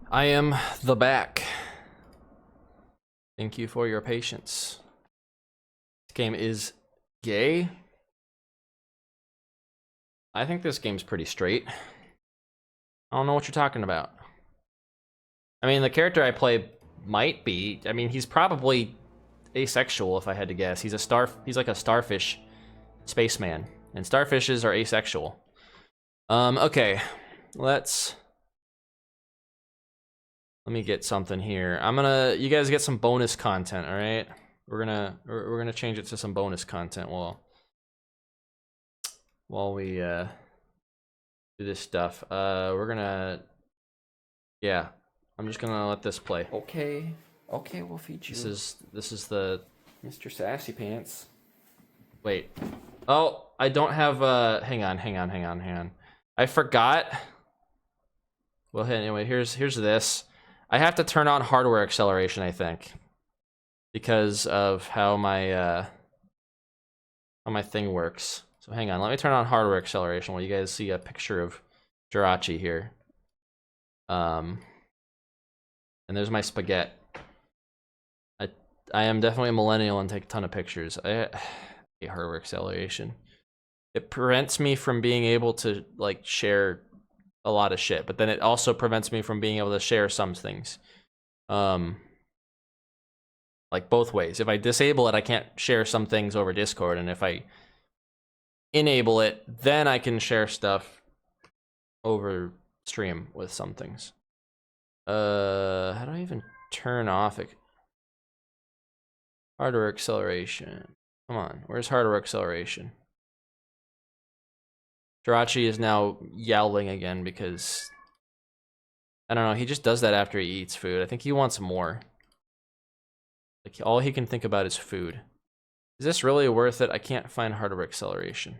I am the back. Thank you for your patience. This game is gay. I think this game's pretty straight. I don't know what you're talking about. I mean, the character I play might be. I mean, he's probably asexual if I had to guess. He's like a starfish spaceman, and starfishes are asexual. Okay, let me get something here. You guys get some bonus content, all right? We're gonna change it to some bonus content while we do this stuff. Yeah, I'm just gonna let this play. Okay, we'll feed you. This is the Mr. Sassy Pants. wait. Oh, I don't have hang on. I forgot. Well, anyway, here's this. I have to turn on hardware acceleration, I think, because of how my thing works. So hang on, let me turn on hardware acceleration while you guys see a picture of Jirachi here. And there's my spaghetti. I am definitely a millennial and take a ton of pictures. I hate hardware acceleration. It prevents me from being able to like share a lot of shit, but then it also prevents me from being able to share some things. Like both ways. If I disable it, I can't share some things over Discord, and if I enable it, then I can share stuff over stream with some things. How do I even turn off it? Hardware acceleration. Come on, where's hardware acceleration? Jirachi is now yowling again because I don't know, he just does that after he eats food. I think he wants more. Like all he can think about is food. Is this really worth it? I can't find hardware acceleration.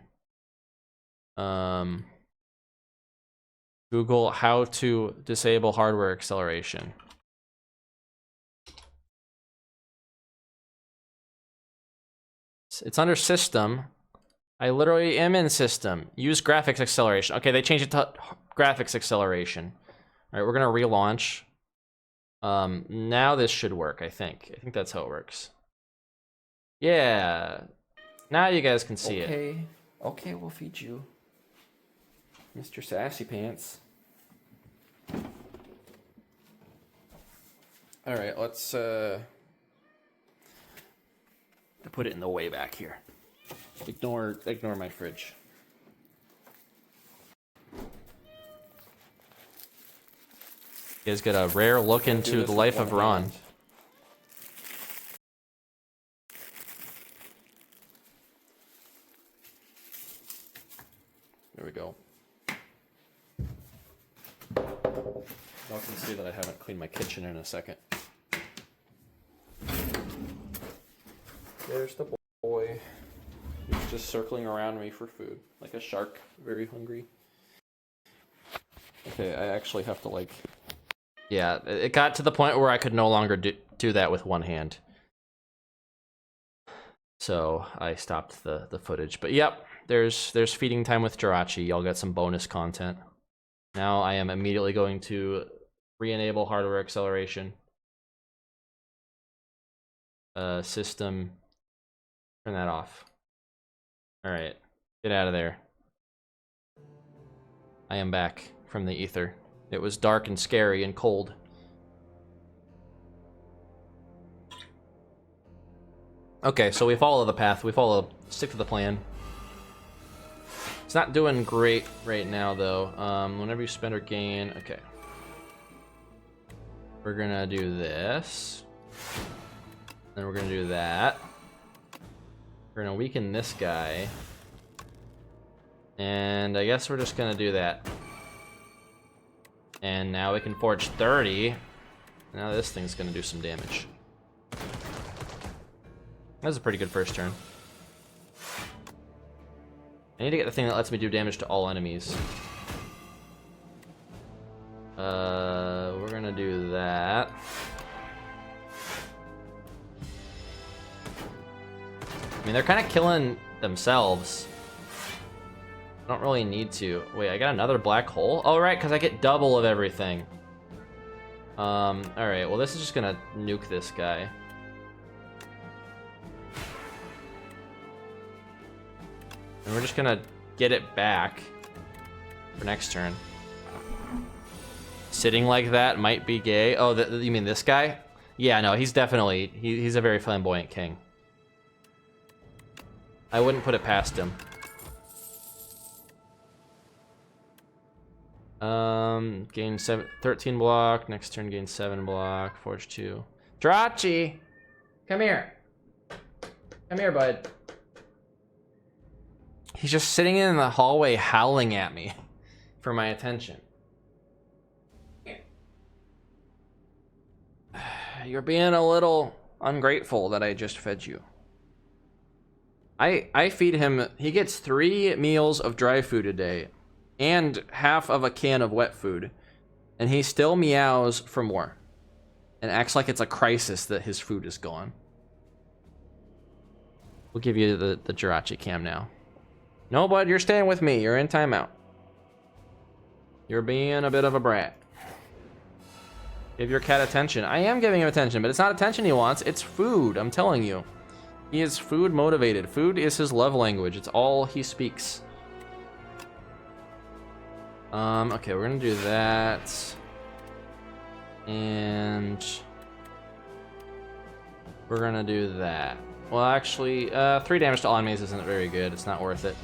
Google how to disable hardware acceleration. It's under system. I literally am in system. Use graphics acceleration. Okay, they changed it to graphics acceleration. All right, we're gonna relaunch. Now this should work, I think. I think that's how it works. Yeah. Now you guys can see it. Okay, we'll feed you. Mr. Sassy Pants. Alright, let's Put it in the way back here. ignore my fridge. You guys get a rare look into the life of Ron. There we go. Y'all can see that I haven't cleaned my kitchen in a second. There's the boy. He's just circling around me for food, like a shark, very hungry. Okay, I actually have to like... Yeah, it got to the point where I could no longer do that with one hand. So I stopped the footage. But yep, there's feeding time with Jirachi. Y'all get some bonus content. Now I am immediately going to re-enable hardware acceleration. System, turn that off. All right, get out of there. I am back from the ether. It was dark and scary and cold. Okay, so we follow the path. Stick to the plan. It's not doing great right now, though. Whenever you spend or gain, okay. We're gonna do this. Then we're gonna do that. We're gonna weaken this guy. And I guess we're just gonna do that. And now we can forge 30. Now this thing's gonna do some damage. That was a pretty good first turn. I need to get the thing that lets me do damage to all enemies. We're gonna do that. I mean, they're kind of killing themselves. I don't really need to. Wait, I got another black hole? Oh, right, because I get double of everything. Alright, well, this is just gonna nuke this guy. And we're just gonna get it back for next turn. Sitting like that might be gay. Oh, you mean this guy? Yeah, no, he's definitely... He's a very flamboyant king. I wouldn't put it past him. Gain 13 block. Next turn, gain 7 block. Forge 2. Jirachi! Come here. Come here, bud. He's just sitting in the hallway howling at me for my attention. You're being a little ungrateful that I just fed you. I feed him. He gets 3 meals of dry food a day and half of a can of wet food, and he still meows for more and acts like it's a crisis that his food is gone. We'll give you the Jirachi cam now. No, bud, you're staying with me. You're in timeout. You're being a bit of a brat. Give your cat attention. I am giving him attention, but it's not attention he wants. It's food, I'm telling you. He is food motivated. Food is his love language. It's all he speaks. Okay, we're gonna do that. And we're gonna do that. Well, actually, 3 damage to all enemies isn't very good. It's not worth it.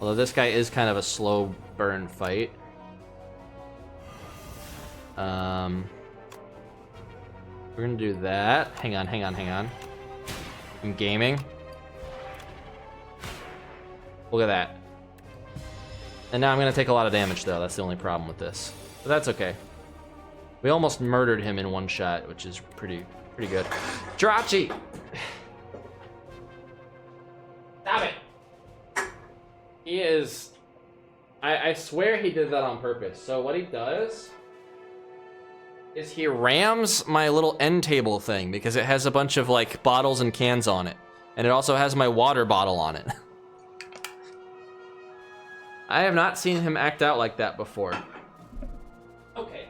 Although this guy is kind of a slow burn fight. We're gonna do that. Hang on. I'm gaming. Look at that. And now I'm gonna take a lot of damage though. That's the only problem with this. But that's okay. We almost murdered him in 1 shot, which is pretty good. Jirachi! Stop it! He is... I swear he did that on purpose. So what he does is he rams my little end table thing because it has a bunch of like bottles and cans on it. And it also has my water bottle on it. I have not seen him act out like that before. Okay.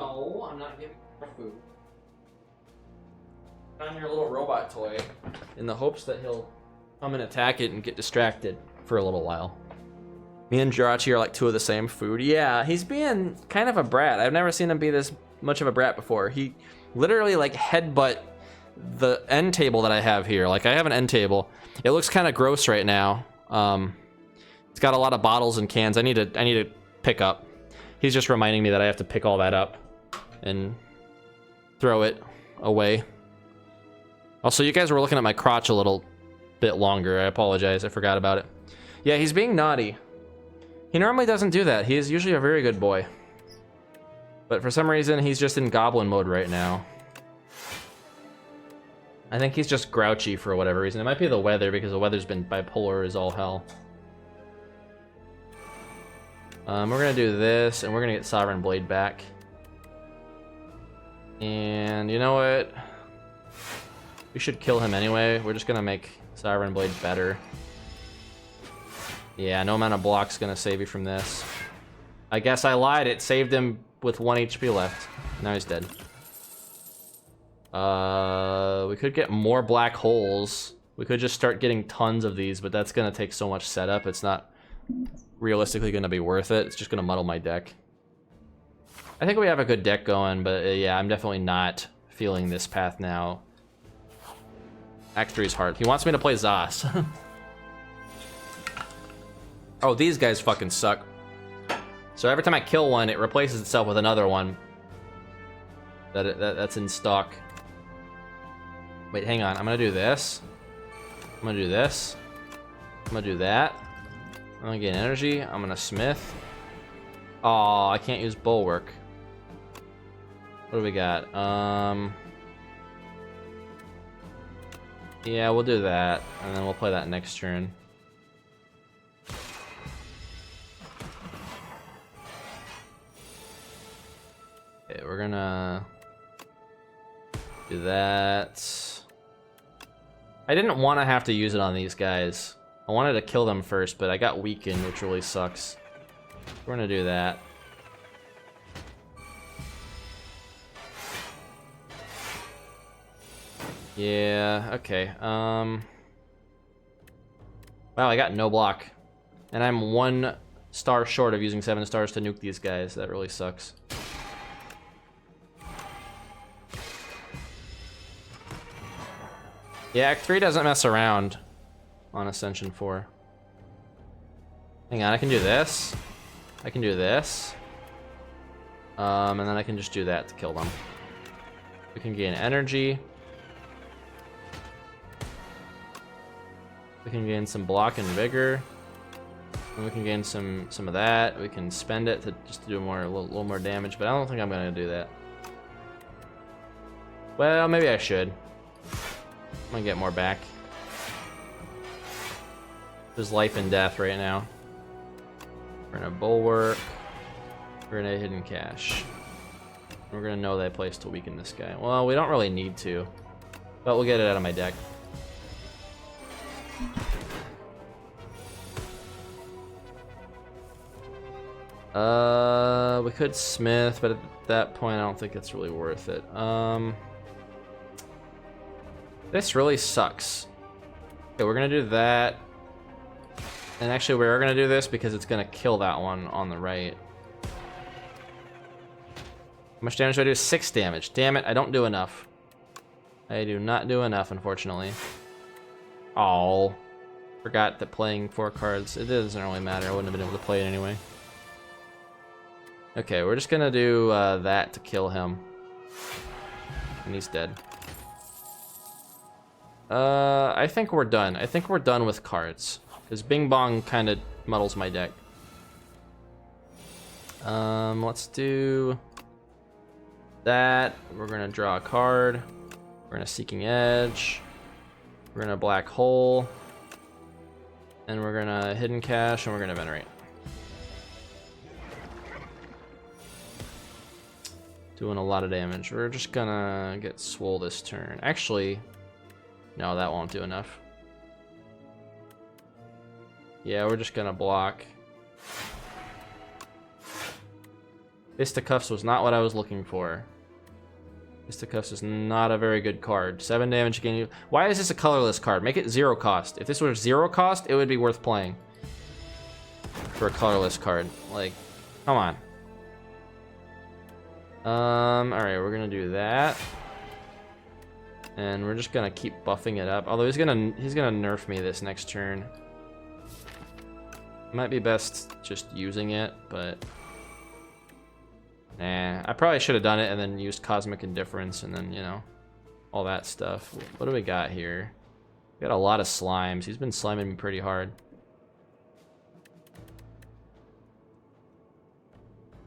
Oh, I'm not giving you food. On your little robot toy in the hopes that he'll come and attack it and get distracted for a little while. Me and Jirachi are like 2 of the same food. Yeah, he's being kind of a brat. I've never seen him be this much of a brat before. He literally like headbutt the end table that I have here. Like I have an end table. It looks kind of gross right now. It's got a lot of bottles and cans. I need to pick up. He's just reminding me that I have to pick all that up and throw it away. Also, you guys were looking at my crotch a little bit longer. I apologize. I forgot about it. Yeah, he's being naughty. He normally doesn't do that. He is usually a very good boy. But for some reason, he's just in goblin mode right now. I think he's just grouchy for whatever reason. It might be the weather, because the weather's been bipolar as all hell. We're gonna do this, and we're gonna get Sovereign Blade back. And you know what? We should kill him anyway. We're just gonna make Sovereign Blade better. Yeah, no amount of block's gonna save you from this. I guess I lied. It saved him with 1 HP left. Now he's dead. We could get more black holes. We could just start getting tons of these, but that's gonna take so much setup. It's not realistically gonna be worth it. It's just gonna muddle my deck. I think we have a good deck going, but yeah, I'm definitely not feeling this path now. Act 3 is hard. He wants me to play Zos. Oh, these guys fucking suck. So every time I kill one, it replaces itself with another one that's in stock. Wait, hang on. I'm gonna do this. I'm gonna do this. I'm gonna do that. I'm gonna get energy. I'm gonna smith. Oh, I can't use bulwark. What do we got? Yeah, we'll do that, and then we'll play that next turn. Okay, we're gonna do that. I didn't want to have to use it on these guys. I wanted to kill them first, but I got weakened, which really sucks. We're gonna do that. Yeah, okay. Wow, I got no block. And I'm 1 star short of using 7 stars to nuke these guys. That really sucks. Yeah, Act 3 doesn't mess around on Ascension 4. Hang on, I can do this. I can do this. And then I can just do that to kill them. We can gain energy. We can gain some block and vigor. And we can gain some of that. We can spend it to just do more, a little more damage, but I don't think I'm gonna do that. Well, maybe I should. I'm gonna get more back. There's life and death right now. We're gonna bulwark. We're gonna hidden cache. We're gonna know that place to weaken this guy. Well, we don't really need to, but we'll get it out of my deck. We could smith, but at that point I don't think it's really worth it. This really sucks. Okay, we're gonna do that. And actually we are gonna do this because it's gonna kill that one on the right. How much damage do I do? 6 damage. Damn it, I don't do enough. I do not do enough, unfortunately. Oh, forgot that playing 4 cards, it doesn't really matter. I wouldn't have been able to play it anyway. Okay, we're just gonna do that to kill him. And he's dead. I think we're done. I think we're done with cards. Because Bing Bong kind of muddles my deck. Let's do that. We're gonna draw a card. We're gonna Seeking Edge. We're gonna Black Hole. And we're gonna Hidden Cache, and we're gonna Venerate. Doing a lot of damage. We're just gonna get swole this turn. Actually, no, that won't do enough. Yeah, we're just gonna block. Fisticuffs was not what I was looking for. Fisticuffs is not a very good card. 7 damage again. Why is this a colorless card? Make it 0 cost. If this were 0 cost, it would be worth playing. For a colorless card. Like, come on. Alright, we're gonna do that. And we're just gonna keep buffing it up. Although he's gonna nerf me this next turn. Might be best just using it, but nah. I probably should have done it and then used Cosmic Indifference and then, you know, all that stuff. What do we got here? We got a lot of slimes. He's been sliming me pretty hard.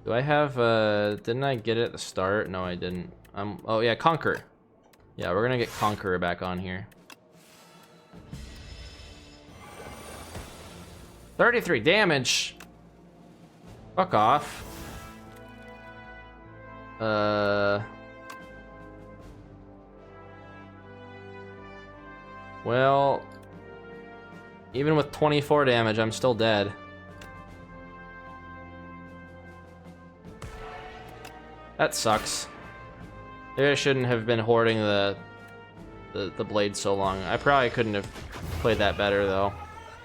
Do I have, didn't I get it at the start? No, I didn't. Oh yeah, Conquer. Yeah, we're gonna get Conqueror back on here. 33 damage. Fuck off. Well, even with 24 damage, I'm still dead. That sucks. Maybe I shouldn't have been hoarding the blade so long. I probably couldn't have played that better though.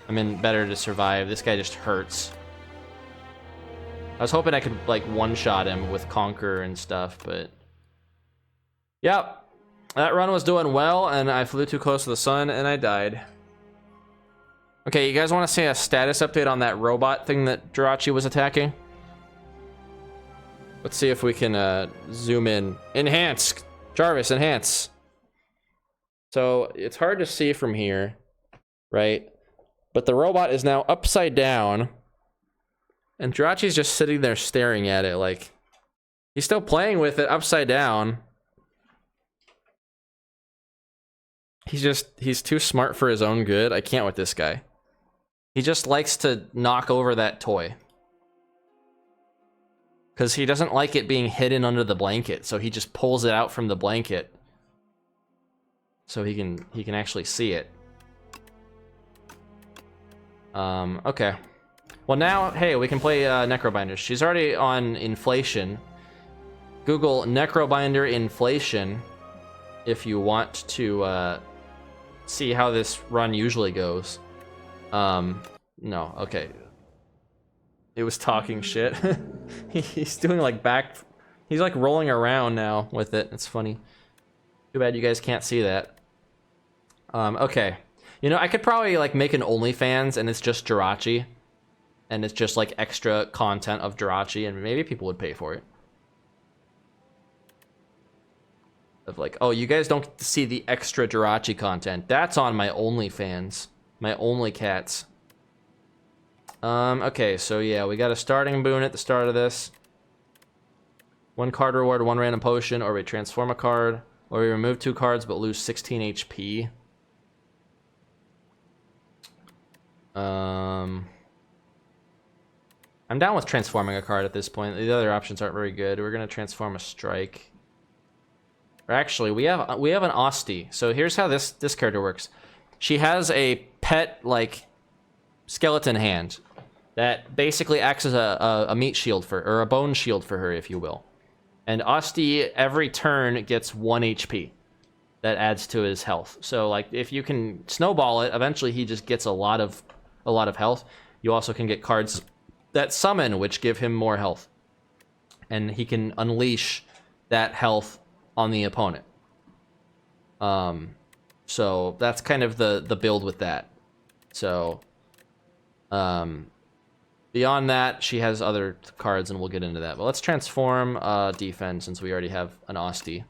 I mean, better to survive. This guy just hurts. I was hoping I could like one-shot him with Conquer and stuff, but yep. That run was doing well, and I flew too close to the sun, and I died. Okay, you guys want to see a status update on that robot thing that Jirachi was attacking? Let's see if we can zoom in. Enhance! Jarvis, enhance! So, it's hard to see from here, right? But the robot is now upside down, and Jirachi's just sitting there staring at it like... He's still playing with it upside down. He's too smart for his own good. I can't with this guy. He just likes to knock over that toy. Because he doesn't like it being hidden under the blanket, so he just pulls it out from the blanket. So he can actually see it. Okay. Well now, hey, we can play Necrobinder. She's already on Inflation. Google Necrobinder Inflation if you want to see how this run usually goes. No, okay. It was talking shit. He's doing like he's like rolling around now with it. It's funny. Too bad you guys can't see that. Okay. You know, I could probably like make an OnlyFans and it's just Jirachi. and it's just like extra content of Jirachi, and maybe people would pay for it. Of like, oh, you guys don't get to see the extra Jirachi content. That's on my OnlyFans. My Only Cats. Okay, so yeah, we got a starting boon at the start of this. 1 card reward, 1 random potion, or we transform a card, or we remove 2 cards but lose 16 HP. I'm down with transforming a card at this point. The other options aren't very good. We're gonna transform a strike. Or actually, we have an Asti. So here's how this character works. She has a pet like skeleton hand that basically acts as a meat shield or a bone shield for her, if you will. And Asti every turn gets 1 HP. That adds to his health. So like if you can snowball it, eventually he just gets a lot of health. You also can get cards that summon, which give him more health, and he can unleash that health on the opponent. So that's kind of the build with that. So beyond that, she has other cards, and we'll get into that. But let's transform defense, since we already have an Asti.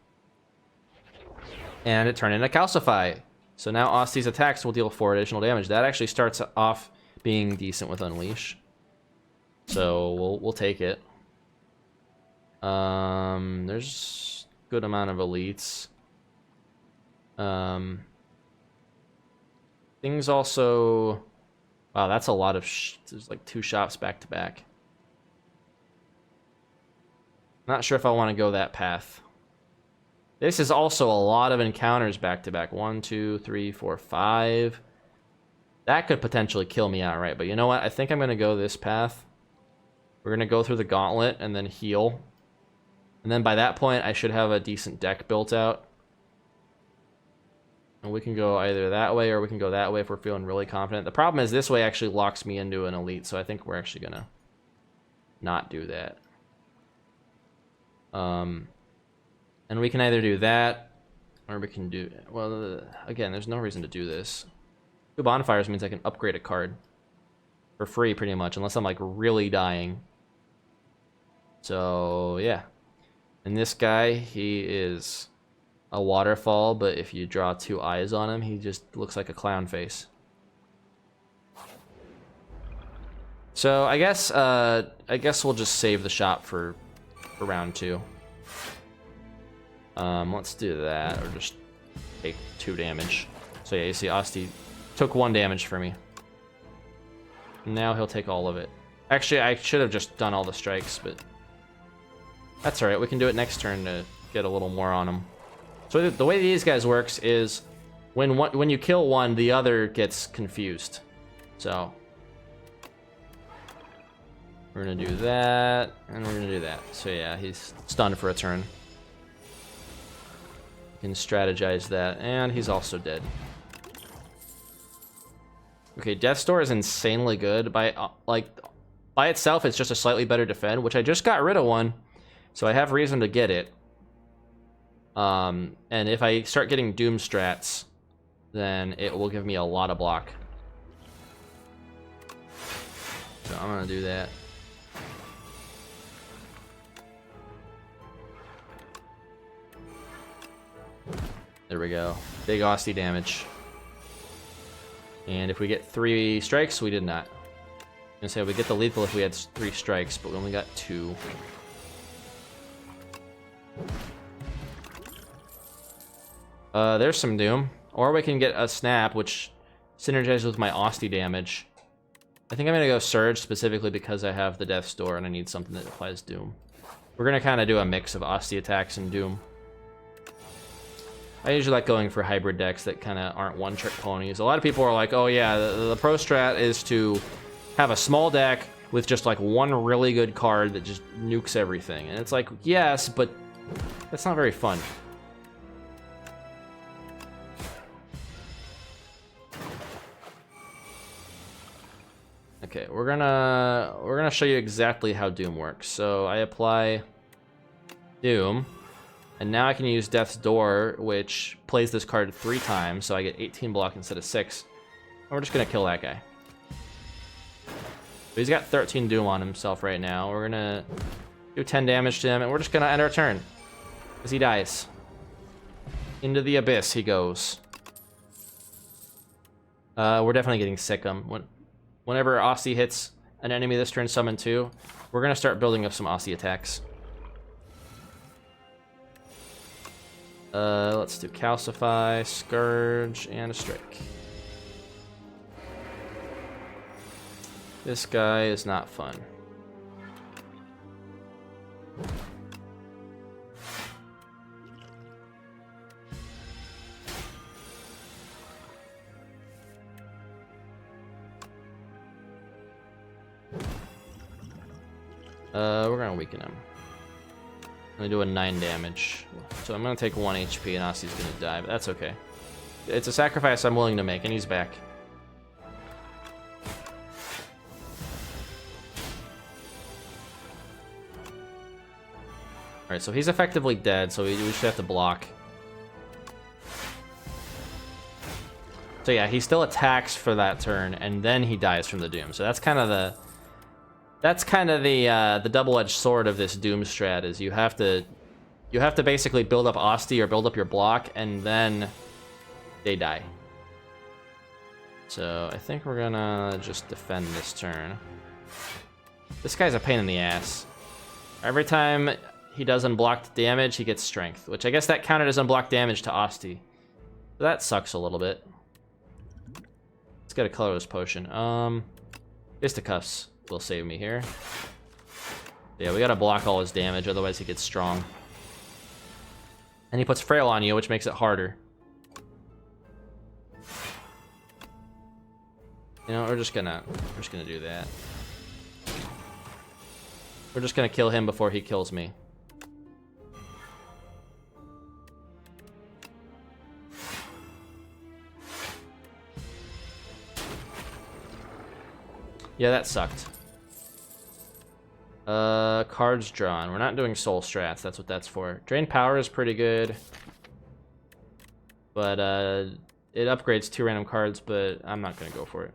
And it turned into Calcify. So now Asti's attacks will deal 4 additional damage. That actually starts off being decent with Unleash. So we'll take it. There's a good amount of elites. Things also... Wow, that's a lot of... There's like 2 shops back to back. Not sure if I want to go that path. This is also a lot of encounters back to back. 1, 2, 3, 4, 5. That could potentially kill me outright. But you know what? I think I'm going to go this path. We're going to go through the gauntlet and then heal. And then by that point, I should have a decent deck built out. And we can go either that way or we can go that way if we're feeling really confident. The problem is this way actually locks me into an elite. So I think we're actually going to not do that. And we can either do that, or we can do... Well, again, there's no reason to do this. 2 bonfires means I can upgrade a card. For free, pretty much, unless I'm, like, really dying. So, yeah. And this guy, he is a waterfall, but if you draw 2 eyes on him, he just looks like a clown face. So, I guess we'll just save the shop for round 2. Let's do that, or just take 2 damage. So yeah, you see Asti took 1 damage for me. Now he'll take all of it. Actually, I should have just done all the strikes, but that's alright. We can do it next turn to get a little more on him. So the way these guys works is when you kill one, the other gets confused. So we're gonna do that, and we're gonna do that. So yeah, he's stunned for a turn. Can strategize that, and he's also dead. Okay, Death's Door is insanely good. By itself, it's just a slightly better defend, which I just got rid of one, so I have reason to get it. And if I start getting Doom strats, then it will give me a lot of block. So I'm gonna do that. There we go. Big Asti damage. And if we get 3 strikes, we did not. I'm gonna say we get the lethal if we had 3 strikes, but we only got 2. There's some Doom. Or we can get a Snap, which synergizes with my Asti damage. I think I'm gonna go Surge specifically because I have the Death's Door and I need something that applies Doom. We're gonna kind of do a mix of Asti attacks and Doom. I usually like going for hybrid decks that kind of aren't one-trick ponies. A lot of people are like, oh yeah, the pro strat is to have a small deck with just like 1 really good card that just nukes everything. And it's like, yes, but that's not very fun. Okay, we're gonna show you exactly how Doom works. So I apply Doom. And now I can use Death's Door, which plays this card 3 times, so I get 18 block instead of 6. And we're just gonna kill that guy. He's got 13 Doom on himself right now. We're gonna do 10 damage to him, and we're just gonna end our turn. As he dies. Into the abyss he goes. We're definitely getting Sick'em. Whenever Aussie hits an enemy this turn, summon 2, we're gonna start building up some Aussie attacks. Let's do Calcify, Scourge, and a Strike. This guy is not fun. We're gonna weaken him. I'm gonna do a 9 damage. So I'm gonna take 1 HP and Aussie's gonna die, but that's okay. It's a sacrifice I'm willing to make, and he's back. Alright, so he's effectively dead, so we should have to block. So yeah, he still attacks for that turn, and then he dies from the Doom. So that's kind of the... That's kind of the double-edged sword of this Doom strat, is you have to basically build up Asti or build up your block, and then they die. So I think we're gonna just defend this turn. This guy's a pain in the ass. Every time he does unblocked damage, he gets strength, which I guess that counted as unblocked damage to Asti. So that sucks a little bit. Let's get a colorless potion. Fisticuffs will save me here. Yeah, we gotta block all his damage, otherwise he gets strong. And he puts Frail on you, which makes it harder. You know, we're just gonna do that. We're just gonna kill him before he kills me. Yeah, that sucked. Cards drawn. We're not doing soul strats, that's what that's for. Drain power is pretty good. But, it upgrades 2 random cards, but I'm not gonna go for it.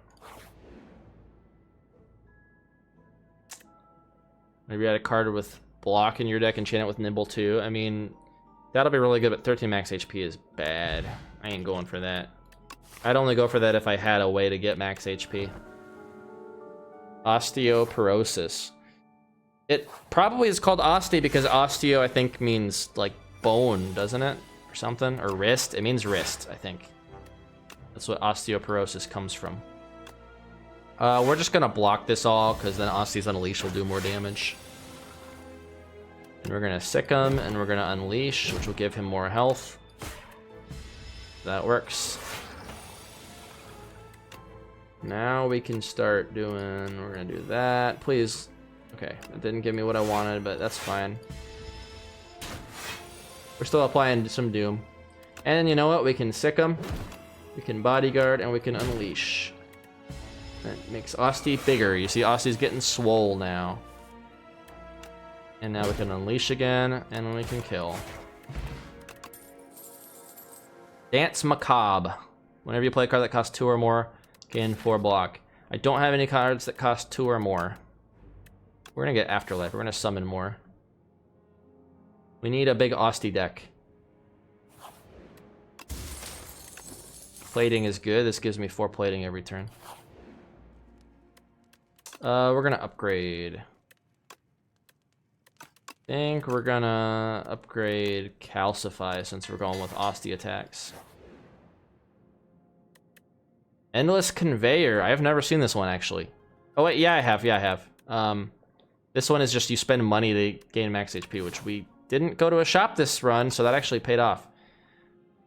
Maybe add a card with block in your deck and chain it with Nimble too. I mean, that'll be really good, but 13 max HP is bad. I ain't going for that. I'd only go for that if I had a way to get max HP. Osteoporosis. It probably is called Oste because osteo, I think, means like bone, doesn't it? Or something? Or wrist? It means wrist, I think. That's what osteoporosis comes from. We're just gonna block this all, because then Oste's Unleash will do more damage. And we're gonna sick him, and we're gonna Unleash, which will give him more health. That works. Now we can start doing... We're gonna do that. Please. Okay, that didn't give me what I wanted, but that's fine. We're still applying some Doom. And you know what? We can sick him. We can Bodyguard, and we can Unleash. That makes Osti bigger. You see, Osti's getting swole now. And now we can Unleash again, and we can kill. Dance Macabre. Whenever you play a card that costs 2 or more, gain 4 block. I don't have any cards that cost 2 or more. We're gonna get Afterlife. We're gonna summon more. We need a big Osti deck. Plating is good. This gives me 4 plating every turn. We're gonna upgrade. I think we're gonna upgrade Calcify since we're going with Osti attacks. Endless Conveyor. I have never seen this one actually. Oh wait, yeah I have. Yeah I have. This one is just you spend money to gain max HP, which we didn't go to a shop this run, so that actually paid off.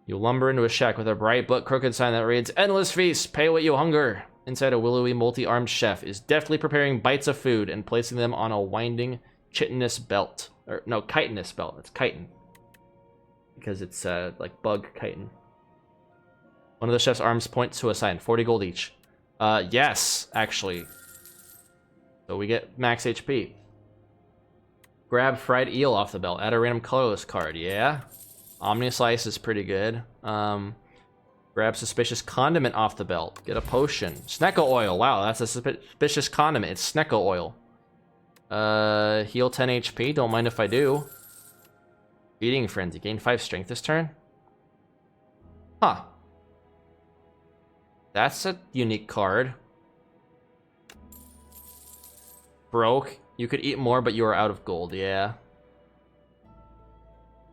You lumber into a shack with a bright but crooked sign that reads, "Endless Feast, pay what you hunger." Inside, a willowy, multi-armed chef is deftly preparing bites of food and placing them on a winding chitinous belt. Or, no, chitinous belt. It's chitin. Because it's, like, bug chitin. One of the chef's arms points to a sign. 40 gold each. Yes, actually. So we get max HP. Grab fried eel off the belt. Add a random colorless card. Yeah. Omni Slice is pretty good. Grab suspicious condiment off the belt. Get a potion. Snecko oil. Wow, that's a suspicious condiment. It's Snecko oil. Heal 10 HP. Don't mind if I do. Feeding Frenzy. Gain 5 strength this turn. Huh. That's a unique card. Broke. You could eat more, but you are out of gold. Yeah.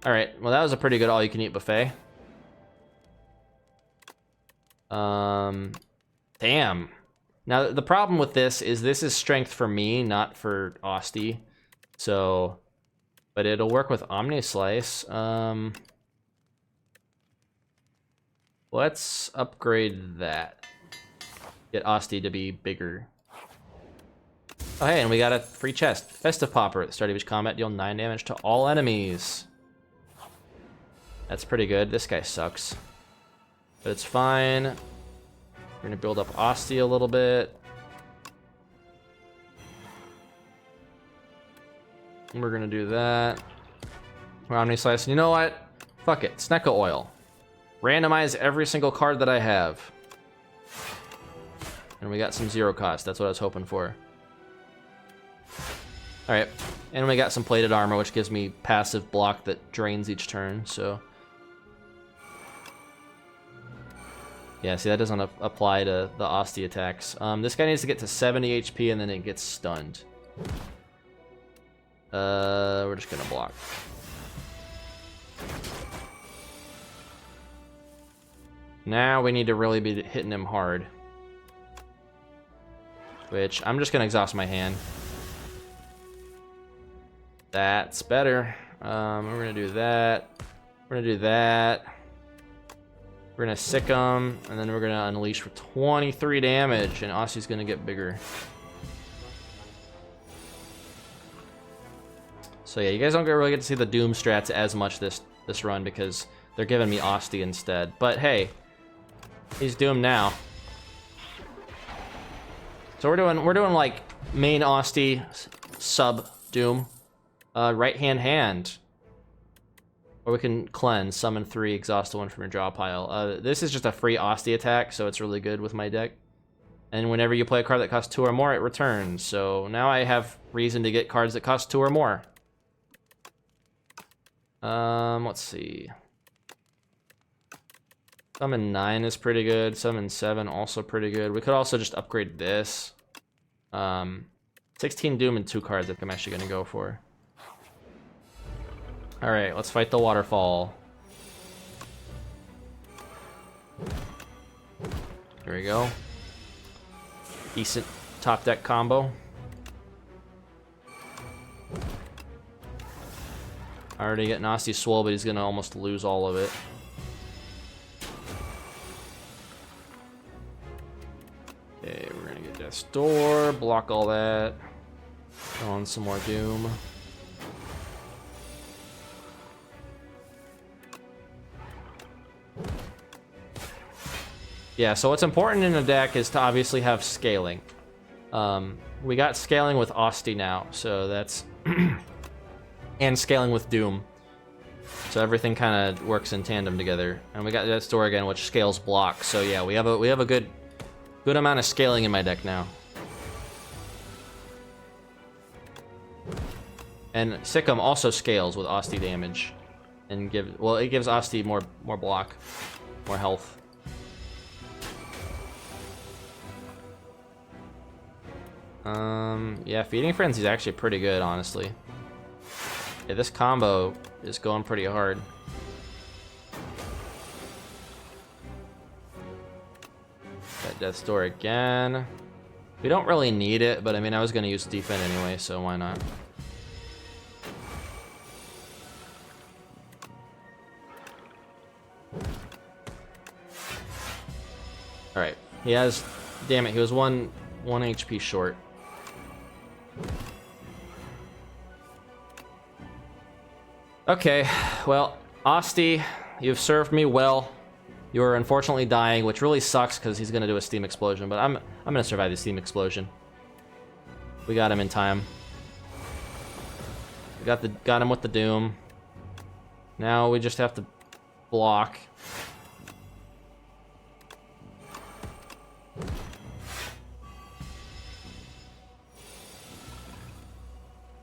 Alright. Well, that was a pretty good all-you-can-eat buffet. Damn. Now, the problem with this is strength for me, not for Osti. So, but it'll work with Omni Slice. Let's upgrade that. Get Osti to be bigger. Oh, hey, and we got a free chest. Festive Popper. At the start of each combat, deal 9 damage to all enemies. That's pretty good. This guy sucks. But it's fine. We're gonna build up Osti a little bit. And we're gonna do that. We're Omni Slice. You know what? Fuck it. Snecko oil. Randomize every single card that I have. And we got some 0 cost. That's what I was hoping for. Alright. And we got some plated armor, which gives me passive block that drains each turn, so. Yeah, see, that doesn't apply to the Osti attacks. This guy needs to get to 70 HP and then it gets stunned. We're just gonna block. Now we need to really be hitting him hard. Which, I'm just gonna exhaust my hand. That's better. We're gonna do that. We're gonna do that. We're gonna sick him, and then we're gonna unleash for 23 damage, and Osti's gonna get bigger. So yeah, you guys don't really get to see the Doom strats as much this run because they're giving me Osti instead. But hey, he's doomed now. So we're doing like main Osti, sub Doom, right hand. Or we can cleanse, summon 3, exhaust 1 from your draw pile. This is just a free Osti attack, so it's really good with my deck. And whenever you play a card that costs 2 or more, it returns. So now I have reason to get cards that cost 2 or more. Let's see. Summon 9 is pretty good. Summon 7 also pretty good. We could also just upgrade this. 16 Doom and 2 cards I think I'm actually gonna go for. Alright, let's fight the waterfall. Here we go. Decent top deck combo. Already getting Osti swole, but he's gonna almost lose all of it. Okay, we're gonna get Death's Door, block all that. Throw on some more Doom. Yeah, so what's important in a deck is to obviously have scaling. We got scaling with Osti now, so that's... and scaling with Doom. So everything kind of works in tandem together. And we got Death's Door again, which scales block. So yeah, we have a good amount of scaling in my deck now. And Sikkim also scales with Osti damage. And it gives Osti more block, more health. Yeah, Feeding Frenzy is actually pretty good, honestly. Yeah, this combo is going pretty hard. Got Death's Door again. We don't really need it, but I mean, I was gonna use defend anyway, so why not? Alright, he has... Damn it, he was one HP short. Okay, well, Osti, you've served me well. You're unfortunately dying, which really sucks because he's gonna do a steam explosion, but I'm gonna survive the steam explosion. We got him in time. We got him with the Doom. Now we just have to block.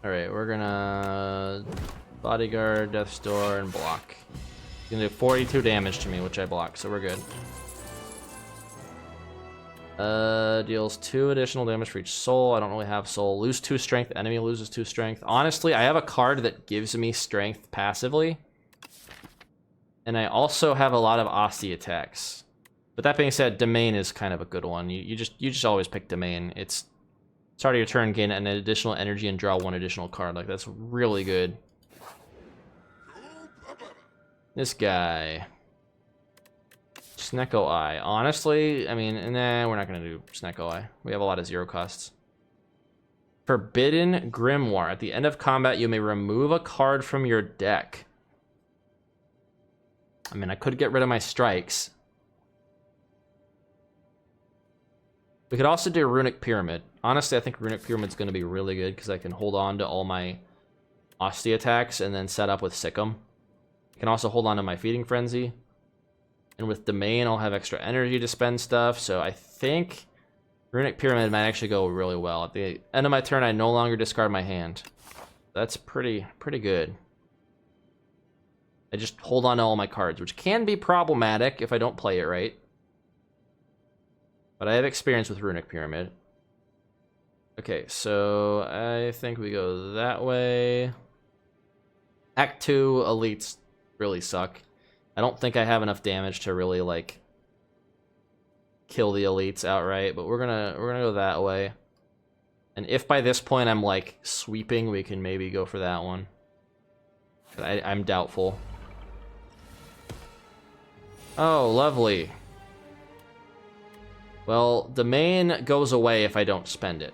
Alright, we're gonna bodyguard, death's door, and block. He's gonna do 42 damage to me, which I block, so we're good. Deals 2 additional damage for each soul. I don't really have soul. Lose 2 strength. Enemy loses 2 strength. Honestly, I have a card that gives me strength passively. And I also have a lot of Asti attacks. But that being said, Domain is kind of a good one. You just always pick Domain. It's start of your turn, gain an additional energy and draw 1 additional card. Like, that's really good. This guy. Snecko Eye. Honestly, I mean, nah, we're not gonna do Snecko Eye. We have a lot of 0 costs. Forbidden Grimoire. At the end of combat, you may remove a card from your deck. I mean, I could get rid of my strikes. We could also do Runic Pyramid. Honestly, I think Runic Pyramid's gonna be really good because I can hold on to all my Asti attacks and then set up with Sikkim. I can also hold on to my Feeding Frenzy. And with Domain, I'll have extra energy to spend stuff, so I think Runic Pyramid might actually go really well. At the end of my turn, I no longer discard my hand. That's pretty good. I just hold on to all my cards, which can be problematic if I don't play it right. But I have experience with Runic Pyramid. Okay, so I think we go that way. Act 2, Elites really suck. I don't think I have enough damage to really, like, kill the elites outright, but we're gonna go that way. And if by this point I'm, like, sweeping, we can maybe go for that one. But I'm doubtful. Oh, lovely. Well, Domain goes away if I don't spend it.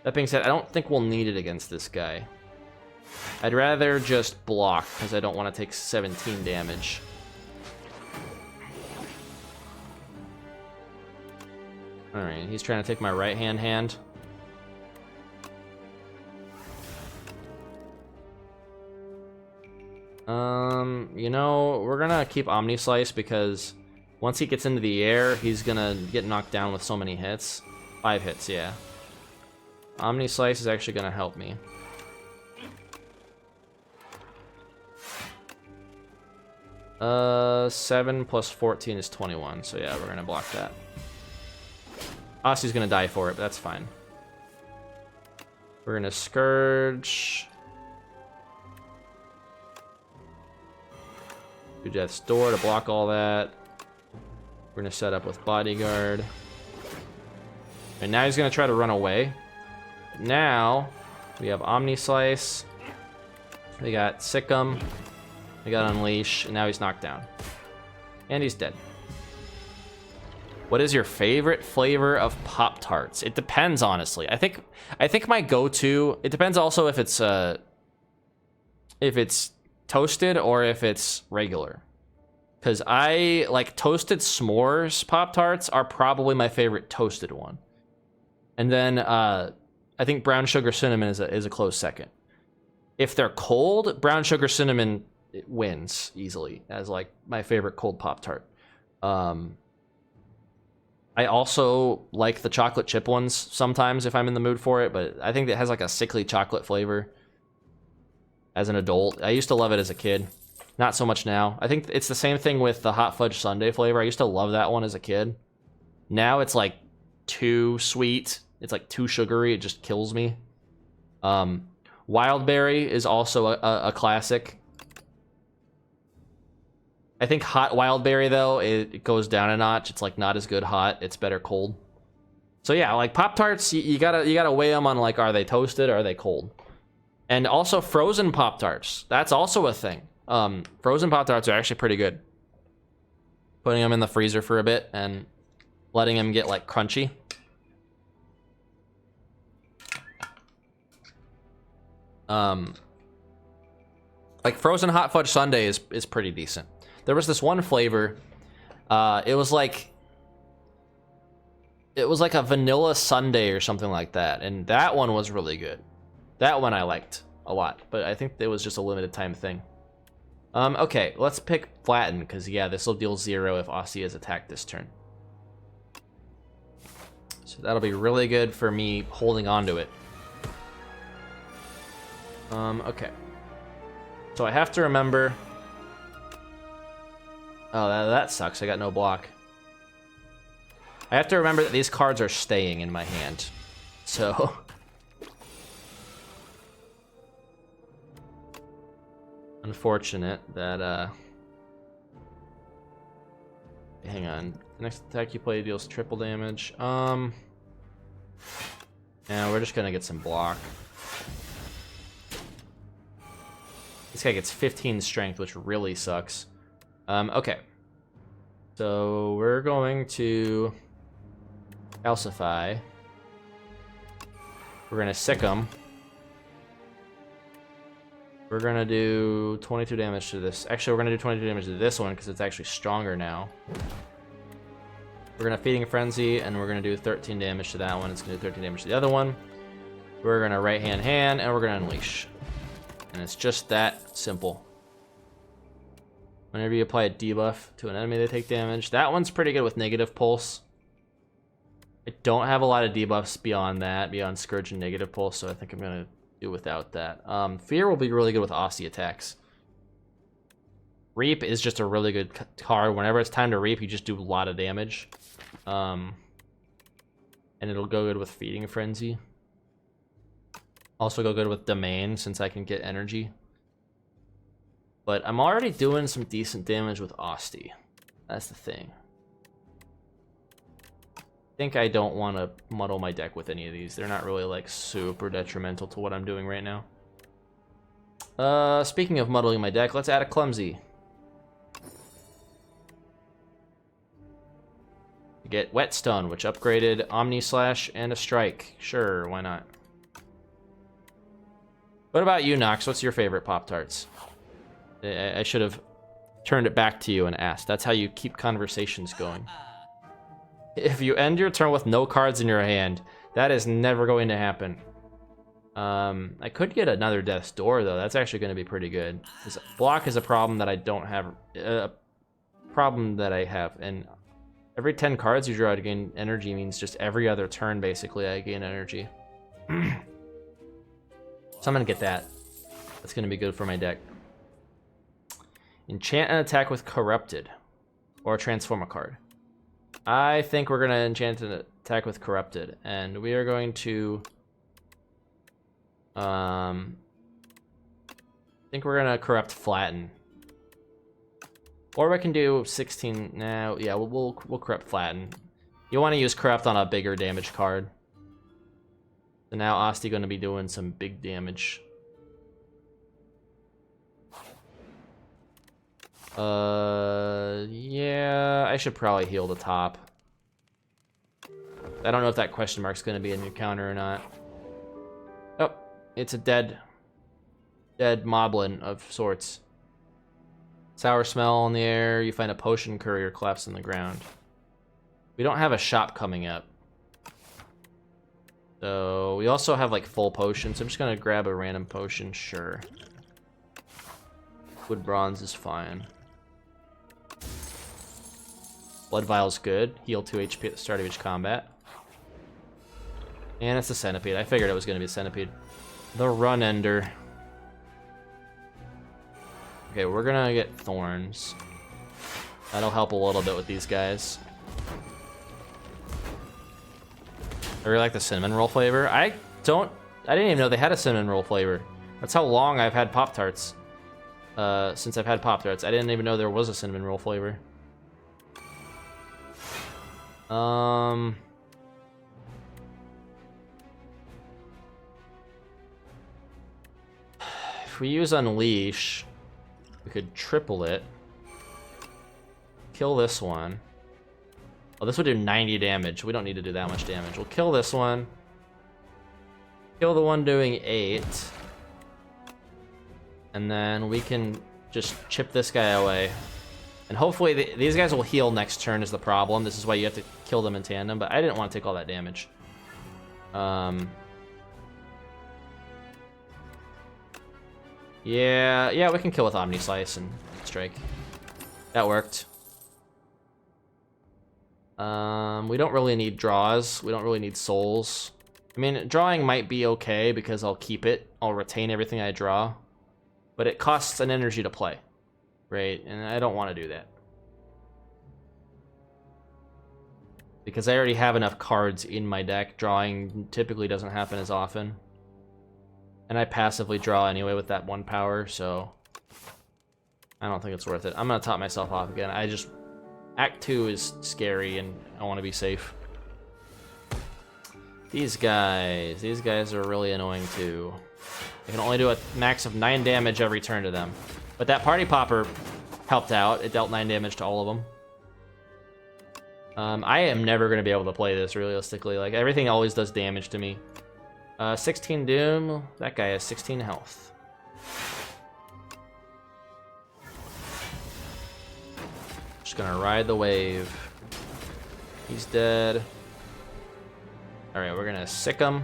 That being said, I don't think we'll need it against this guy. I'd rather just block, because I don't want to take 17 damage. Alright, he's trying to take my right-hand hand. You know, we're gonna keep Omni Slice, because once he gets into the air, he's gonna get knocked down with so many hits. 5 hits, yeah. Omni Slice is actually gonna help me. 7 plus 14 is 21, so yeah, we're gonna block that. Osty's gonna die for it, but that's fine. We're gonna Scourge. Do Death's Door to block all that. We're gonna set up with Bodyguard. And now he's gonna try to run away. Now, we have Omni Slice. We got Sikkim. We got Unleash, and now he's knocked down. And he's dead. What is your favorite flavor of Pop-Tarts? It depends, honestly. I think my go-to, it depends also if it's toasted or if it's regular. Because I like toasted s'mores Pop-Tarts are probably my favorite toasted one. And then I think brown sugar cinnamon is a close second. If they're cold, brown sugar cinnamon wins easily as like my favorite cold Pop-Tart. I also like the chocolate chip ones sometimes if I'm in the mood for it, but I think it has like a sickly chocolate flavor as an adult. I used to love it as a kid. Not so much now. I think it's the same thing with the hot fudge sundae flavor. I used to love that one as a kid. Now it's like too sweet. It's like too sugary. It just kills me. Wild berry is also a classic. I think hot wild berry though, it goes down a notch. It's like not as good hot. It's better cold. So yeah, like Pop-Tarts, you gotta weigh them on like, are they toasted or are they cold? And also frozen Pop-Tarts. That's also a thing. Frozen Pop-Tarts are actually pretty good. Putting them in the freezer for a bit and letting them get like crunchy. Like frozen hot fudge sundae is pretty decent. There was this one flavor. It was like a vanilla sundae or something like that, and that one was really good. That one I liked a lot, but I think it was just a limited time thing. Okay, let's pick Flatten, because yeah, this will deal 0 if Aussie is attacked this turn. So that'll be really good for me holding on to it. Okay. So I have to remember... Oh, that sucks. I got no block. I have to remember that these cards are staying in my hand. So... Unfortunate that, Hang on. The next attack you play deals triple damage. Yeah, we're just gonna get some block. This guy gets 15 strength, which really sucks. Okay. So we're going to calcify. We're gonna sick him. We're gonna do 22 damage to this. Actually, we're gonna do 22 damage to this one because it's actually stronger now. We're gonna Feeding Frenzy, and we're gonna do 13 damage to that one. It's gonna do 13 damage to the other one. We're gonna right hand, and we're gonna Unleash. And it's just that simple. Whenever you apply a debuff to an enemy, they take damage. That one's pretty good with negative pulse. I don't have a lot of debuffs beyond that, beyond Scourge and negative pulse, so I think I'm gonna do without that. Fear will be really good with Aussie attacks. Reap is just a really good card. Whenever it's time to Reap, you just do a lot of damage. And it'll go good with Feeding Frenzy. Also go good with Domain, since I can get energy. But I'm already doing some decent damage with Austie. That's the thing. I think I don't want to muddle my deck with any of these. They're not really like super detrimental to what I'm doing right now. Speaking of muddling my deck, let's add a Clumsy. You get Whetstone, which upgraded Omni Slash and a Strike. Sure, why not? What about you, Nox? What's your favorite Pop-Tarts? I should have turned it back to you and asked. That's how you keep conversations going. If you end your turn with no cards in your hand, that is never going to happen. I could get another Death's Door, though. That's actually going to be pretty good. This block is a problem that I don't have. A problem that I have. And every 10 cards you draw to gain energy means just every other turn, basically, I gain energy. So I'm going to get that. That's going to be good for my deck. Enchant an attack with Corrupted. Or transform a card. I think we're going to enchant an attack with Corrupted. And we are going to... I think we're going to Corrupt Flatten. Or we can do 16 now. Yeah, we'll Corrupt Flatten. You want to use Corrupt on a bigger damage card. So now Asti going to be doing some big damage. Yeah, I should probably heal the top. I don't know if that question mark's going to be a new counter or not. Oh, it's a dead moblin of sorts. Sour smell in the air. You find a potion courier collapsed on the ground. We don't have a shop coming up. So we also have like full potions. I'm just going to grab a random potion. Sure. Wood bronze is fine. Blood Vial's good. Heal 2 HP at the start of each combat. And it's a Centipede. I figured it was going to be a Centipede. The Run Ender. Okay, we're going to get Thorns. That'll help a little bit with these guys. I really like the cinnamon roll flavor. I didn't even know they had a cinnamon roll flavor. That's how long I've had Pop-Tarts. Since I've had Pop-Tarts. I didn't even know there was a cinnamon roll flavor. If we use Unleash, we could triple it. Kill this one. Oh, this would do 90 damage. We don't need to do that much damage. We'll kill this one. Kill the one doing 8. And then we can just chip this guy away. And hopefully these guys will heal next turn is the problem. This is why you have to kill them in tandem, but I didn't want to take all that damage. Yeah, we can kill with Omni Slice and Strike. That worked. We don't really need draws. We don't really need souls. I mean, drawing might be okay because I'll keep it I'll retain everything I draw. But it costs an energy to play, right? And I don't want to do that. Because I already have enough cards in my deck. Drawing typically doesn't happen as often. And I passively draw anyway with that 1 power, so I don't think it's worth it. I'm going to top myself off again. Act 2 is scary, and I want to be safe. These guys are really annoying too. I can only do a max of 9 damage every turn to them. But that Party Popper helped out. It dealt 9 damage to all of them. I am never going to be able to play this realistically. Like, everything always does damage to me. 16 Doom. That guy has 16 health. Just gonna ride the wave. He's dead. Alright, we're gonna sick him.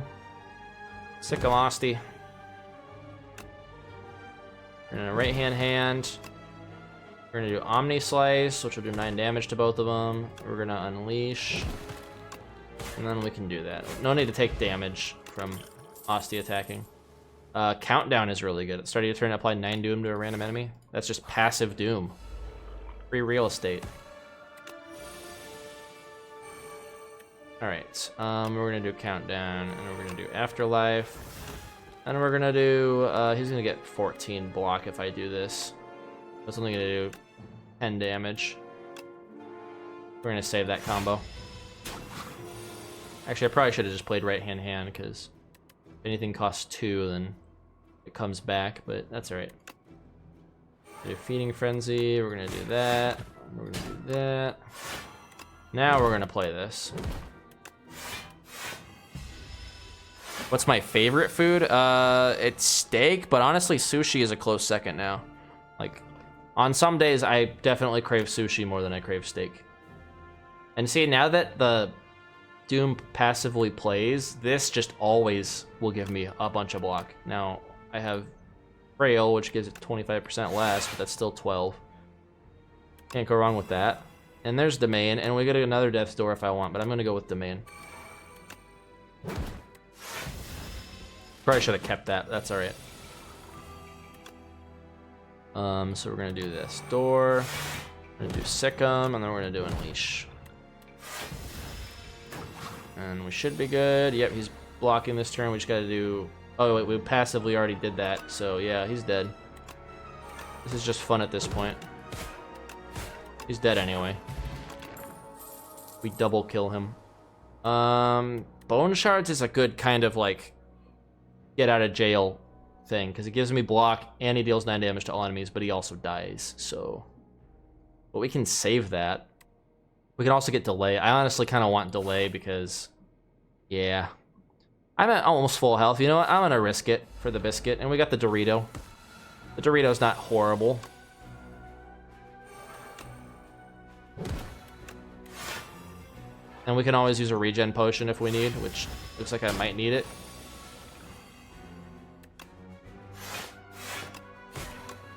Sick him, Osty. We're gonna right hand. We're gonna do Omni Slice, which will do 9 damage to both of them. We're gonna Unleash. And then we can do that. No need to take damage from Osty attacking. Countdown is really good. At the start of your turn, apply 9 Doom to a random enemy. That's just passive Doom. Free real estate. Alright, we're gonna do Countdown, and we're gonna do Afterlife. And we're gonna do, he's gonna get 14 block if I do this. That's only gonna do 10 damage. We're gonna save that combo. Actually, I probably should have just played right hand, because if anything costs 2, then it comes back, but that's alright. Do Feeding Frenzy, we're gonna do that. We're gonna do that. Now we're gonna play this. What's my favorite food? It's steak, but honestly, sushi is a close second now. Like, on some days, I definitely crave sushi more than I crave steak. And see, now that the Doom passively plays, this just always will give me a bunch of block. Now, I have Frail, which gives it 25% less, but that's still 12. Can't go wrong with that. And there's Domain, and we get another Death's Door if I want, but I'm gonna go with Domain. Probably should have kept that. That's alright. So we're gonna do this. Door. We're gonna do Sick'em, and then we're gonna do Unleash. And we should be good. Yep, he's blocking this turn. We just gotta do... Oh, wait, we passively already did that. So, yeah, he's dead. This is just fun at this point. He's dead anyway. We double kill him. Bone Shards is a good kind of, like, get out of jail thing, because it gives me block, and he deals 9 damage to all enemies, but he also dies, so... But we can save that. We can also get Delay. I honestly kind of want Delay, because... Yeah. I'm at almost full health. You know what? I'm gonna risk it for the biscuit. And we got the Dorito. The Dorito's not horrible. And we can always use a regen potion if we need, which looks like I might need it.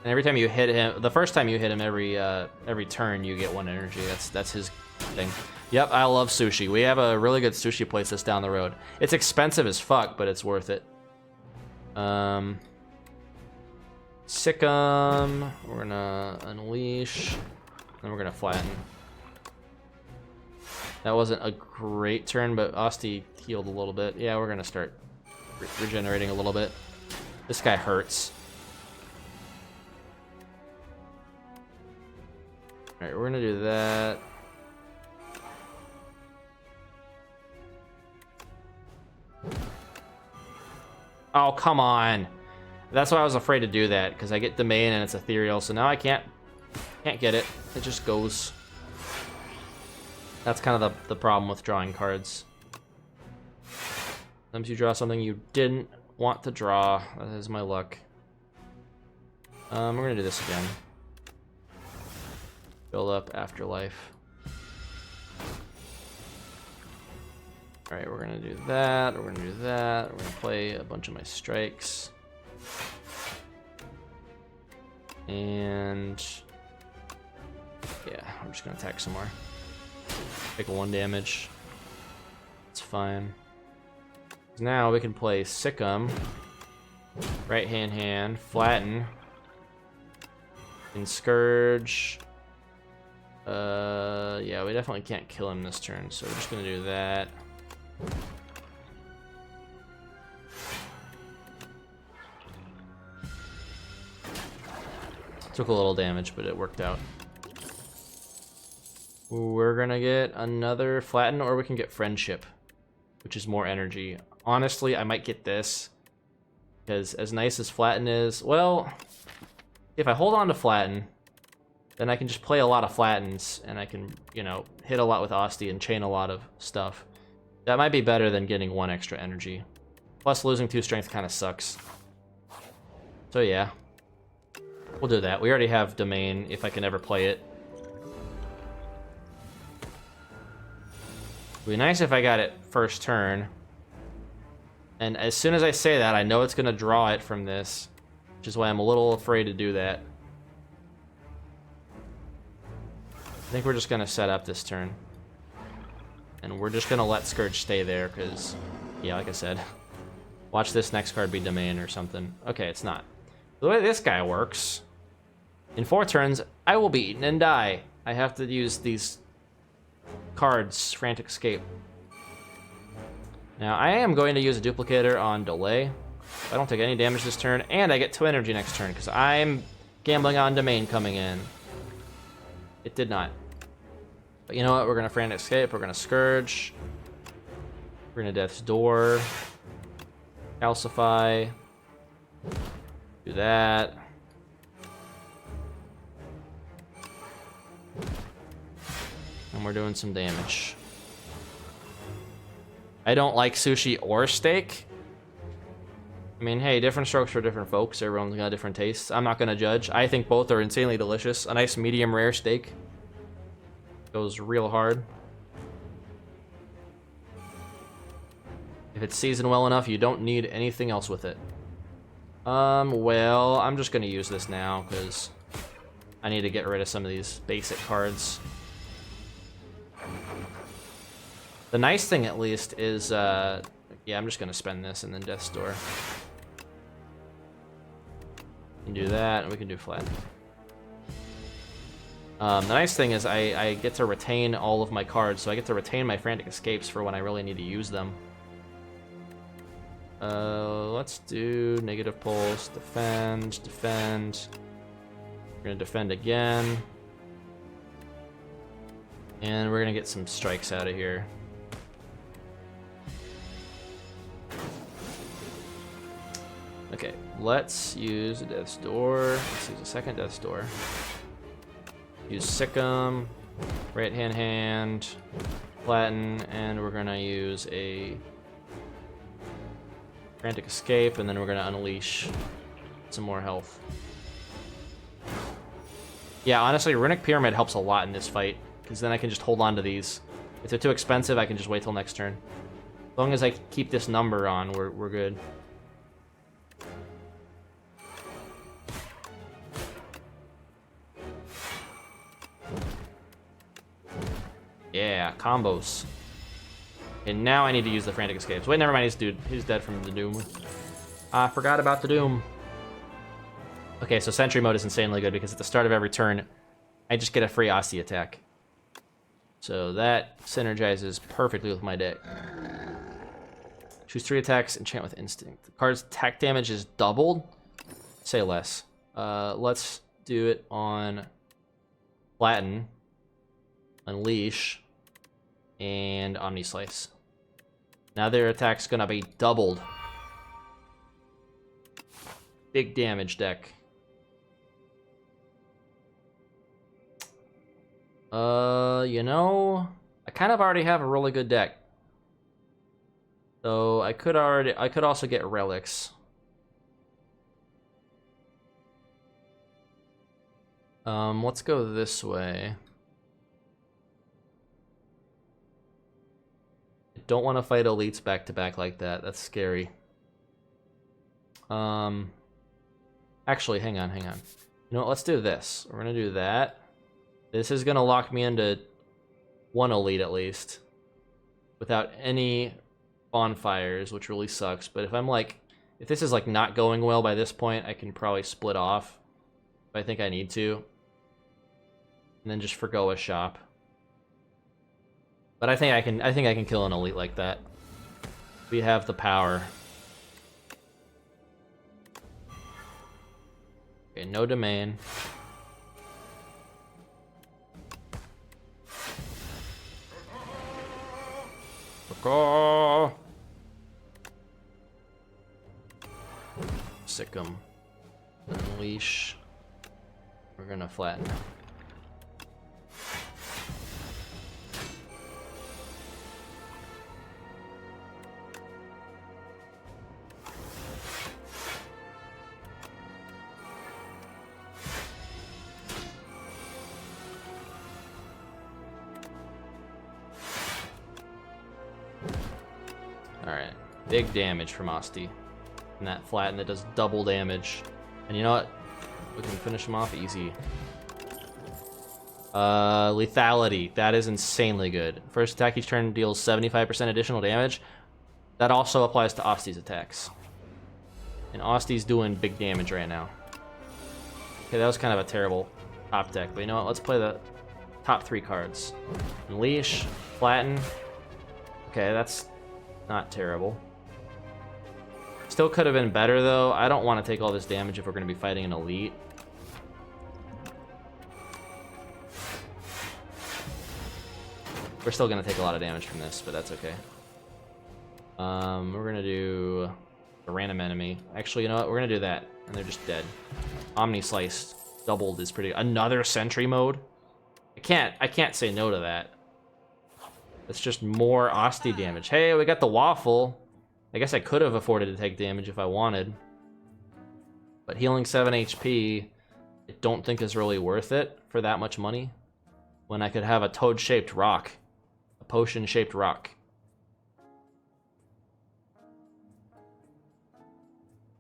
And every time you hit him, the first time you hit him, every turn you get 1 energy. That's his thing. Yep, I love sushi. We have a really good sushi place that's down the road. It's expensive as fuck, but it's worth it. Sick'em. We're gonna Unleash. And we're gonna Flatten. That wasn't a great turn, but Osty healed a little bit. Yeah, we're gonna start regenerating a little bit. This guy hurts. Alright, we're gonna do that. Oh, come on. That's why I was afraid to do that, because I get Domain and it's ethereal, so now I can't get it. It just goes. That's kind of the problem with drawing cards. Sometimes you draw something you didn't want to draw. That is my luck. We're gonna do this again. Build up Afterlife. Alright, we're gonna do that, we're gonna do that, we're gonna play a bunch of my strikes. And... yeah, I'm just gonna attack some more. Take 1 damage. It's fine. Now we can play Sick'em. Right hand, flatten. And Scourge. Yeah, we definitely can't kill him this turn, so we're just gonna do that. Took a little damage, but it worked out. We're gonna get another flatten, or we can get friendship, which is more energy. Honestly, I might get this, because as nice as flatten is, well, if I hold on to flatten, then I can just play a lot of flattens, and I can, you know, hit a lot with Asti and chain a lot of stuff. That might be better than getting 1 extra energy. Plus, losing 2 strength kind of sucks. So yeah, we'll do that. We already have Domain, if I can ever play it. It'd be nice if I got it first turn. And as soon as I say that, I know it's going to draw it from this, which is why I'm a little afraid to do that. I think we're just going to set up this turn. And we're just going to let Scourge stay there, because, yeah, like I said, watch this next card be Domain or something. Okay, it's not. The way this guy works, in 4 turns, I will be eaten and die. I have to use these cards, Frantic Escape. Now, I am going to use a duplicator on delay. I don't take any damage this turn, and I get 2 energy next turn, because I'm gambling on Domain coming in. It did not. But you know what? We're going to Frantic Escape. We're going to Scourge. We're going to Death's Door. Calcify. Do that. And we're doing some damage. I don't like sushi or steak. I mean, hey, different strokes for different folks. Everyone's got different tastes. I'm not going to judge. I think both are insanely delicious. A nice medium rare steak goes real hard. If it's seasoned well enough, you don't need anything else with it. Well, I'm just going to use this now because I need to get rid of some of these basic cards. The nice thing, at least, is, yeah, I'm just going to spend this and then Death's Door. We can do that, and we can do flat. The nice thing is I get to retain all of my cards, so I get to retain my Frantic Escapes for when I really need to use them. Let's do negative pulse, defend, defend. We're going to defend again. And we're going to get some strikes out of here. Okay, let's use a Death's Door. Let's use a second Death's Door. Use Sick'em, right hand, flatten, and we're gonna use a Frantic Escape, and then we're gonna unleash some more health. Yeah, honestly, Runic Pyramid helps a lot in this fight, because then I can just hold on to these. If they're too expensive, I can just wait till next turn. As long as I keep this number on, we're good. Yeah, combos. And now I need to use the Frantic Escapes. Wait, never mind, he's dead from the Doom. I forgot about the Doom. Okay, so Sentry Mode is insanely good because at the start of every turn, I just get a free Asti attack. So that synergizes perfectly with my deck. Choose 3 attacks, enchant with Instinct. The card's attack damage is doubled. Say less. Let's do it on Flatten, Unleash, and Omni Slice. Now their attack's gonna be doubled. Big damage deck. You know, I kind of already have a really good deck. So I could also get relics. Let's go this way. I don't want to fight elites back to back like that. That's scary. Actually, hang on. You know what? Let's do this. We're gonna do that. This is gonna lock me into 1 elite at least, without any bonfires, which really sucks. But if I'm like If this is like not going well by this point, I can probably split off. If I think I need to. And then just forgo a shop. But I think I can kill an elite like that. We have the power. Okay, no domain. Sick 'em. Unleash. We're gonna flatten. Alright, big damage from Asti. And that flatten that does double damage. And you know what? We can finish him off easy. Lethality. That is insanely good. First attack each turn deals 75% additional damage. That also applies to Asti's attacks. And Asti's doing big damage right now. Okay, that was kind of a terrible top deck. But you know what? Let's play the top 3 cards. Unleash, flatten. Okay, that's not terrible. Still could have been better, though. I don't want to take all this damage if we're going to be fighting an elite. We're still going to take a lot of damage from this, but that's okay. We're going to do a random enemy. Actually, you know what? We're going to do that, and they're just dead. Omni Slice doubled is pretty... Another Sentry mode? I can't say no to that. It's just more Asti damage. Hey, we got the Waffle. I guess I could have afforded to take damage if I wanted. But healing 7 HP, I don't think is really worth it for that much money. When I could have a toad-shaped rock. A potion-shaped rock.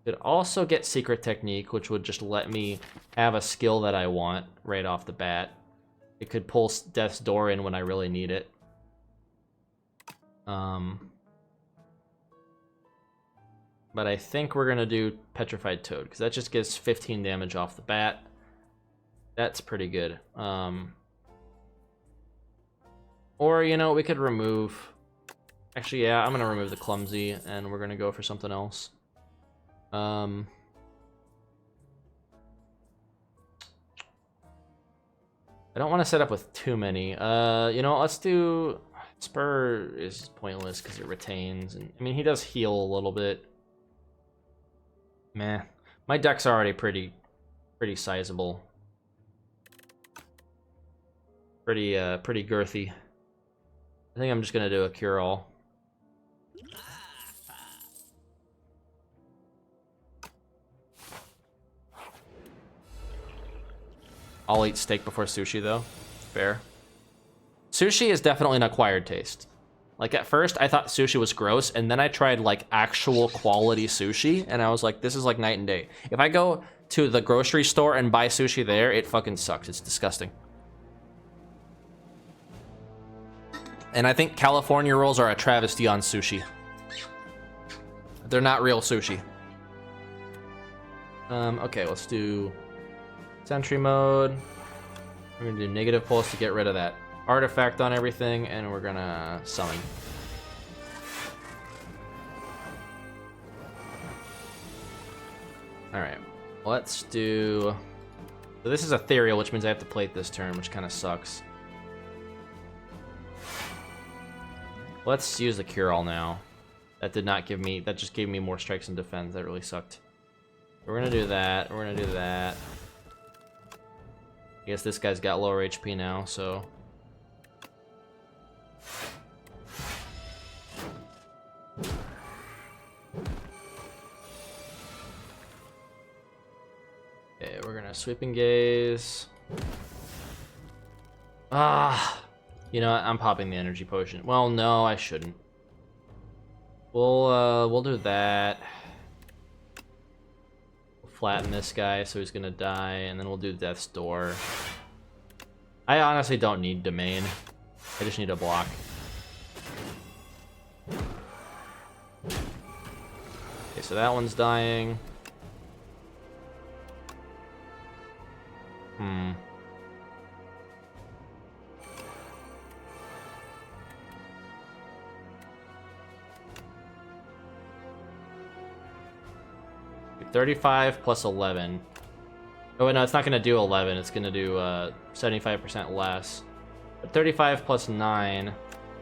Could also get Secret Technique, which would just let me have a skill that I want right off the bat. It could pull Death's Door in when I really need it. But I think we're gonna do Petrified Toad, because that just gives 15 damage off the bat. That's pretty good. Or, you know, we could remove... Actually, yeah, I'm gonna remove the Clumsy, and we're gonna go for something else. I don't want to set up with too many. You know, let's do... Spur is pointless because it retains, and I mean, he does heal a little bit. Meh. My deck's already pretty sizable. Pretty girthy. I think I'm just gonna do a cure-all. I'll eat steak before sushi, though. Fair. Sushi is definitely an acquired taste. Like, at first, I thought sushi was gross, and then I tried, like, actual quality sushi, and I was like, this is like night and day. If I go to the grocery store and buy sushi there, it fucking sucks. It's disgusting. And I think California rolls are a travesty on sushi. They're not real sushi. Okay, let's do Sentry mode. We're gonna do negative pulse to get rid of that artifact on everything, and we're gonna summon. Alright, let's do... So this is ethereal, which means I have to play it this turn, which kind of sucks. Let's use the cure-all now. That did not give me... That just gave me more strikes and defense. That really sucked. We're gonna do that. We're gonna do that. I guess this guy's got lower HP now, so... Okay, we're gonna Sweeping Gaze. Ah! You know what? I'm popping the energy potion. Well, no, I shouldn't. We'll do that. We'll flatten this guy, so he's gonna die, and then we'll do Death's Door. I honestly don't need Domain. I just need a block. Okay, so that one's dying. Hmm. $35 plus 11. Oh wait, no, it's not gonna do 11. It's gonna do 75% less. But 35 plus 9. You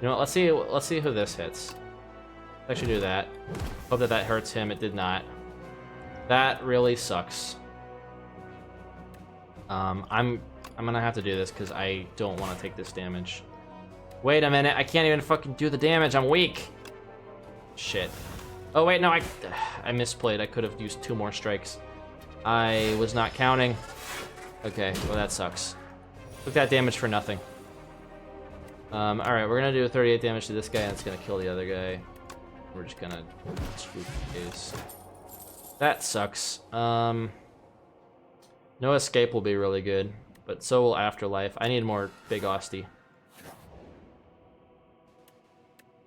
know what? Let's see. Let's see who this hits. Let's actually do that. Hope that that hurts him. It did not. That really sucks. I'm gonna have to do this because I don't want to take this damage. Wait a minute. I can't even fucking do the damage. I'm weak. Shit. Oh wait, no, I misplayed. I could have used 2 more strikes. I was not counting. Okay, well that sucks. Took that damage for nothing. Alright, we're gonna do 38 damage to this guy, and it's gonna kill the other guy. We're just gonna swoop the case. That sucks. No escape will be really good, but so will afterlife. I need more big Osty.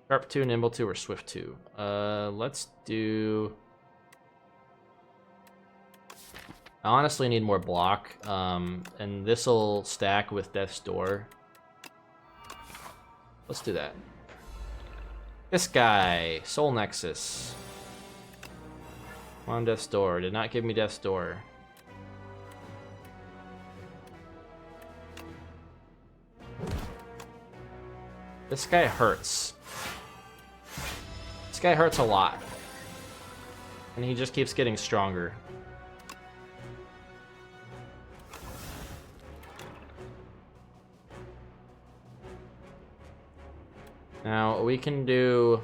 Sharp 2, Nimble 2, or Swift 2? Let's do... I honestly need more block, and this'll stack with Death's Door. Let's do that. This guy, Soul Nexus. Come on, Death's Door. Did not give me Death's Door. This guy hurts. This guy hurts a lot. And he just keeps getting stronger. Now, we can do...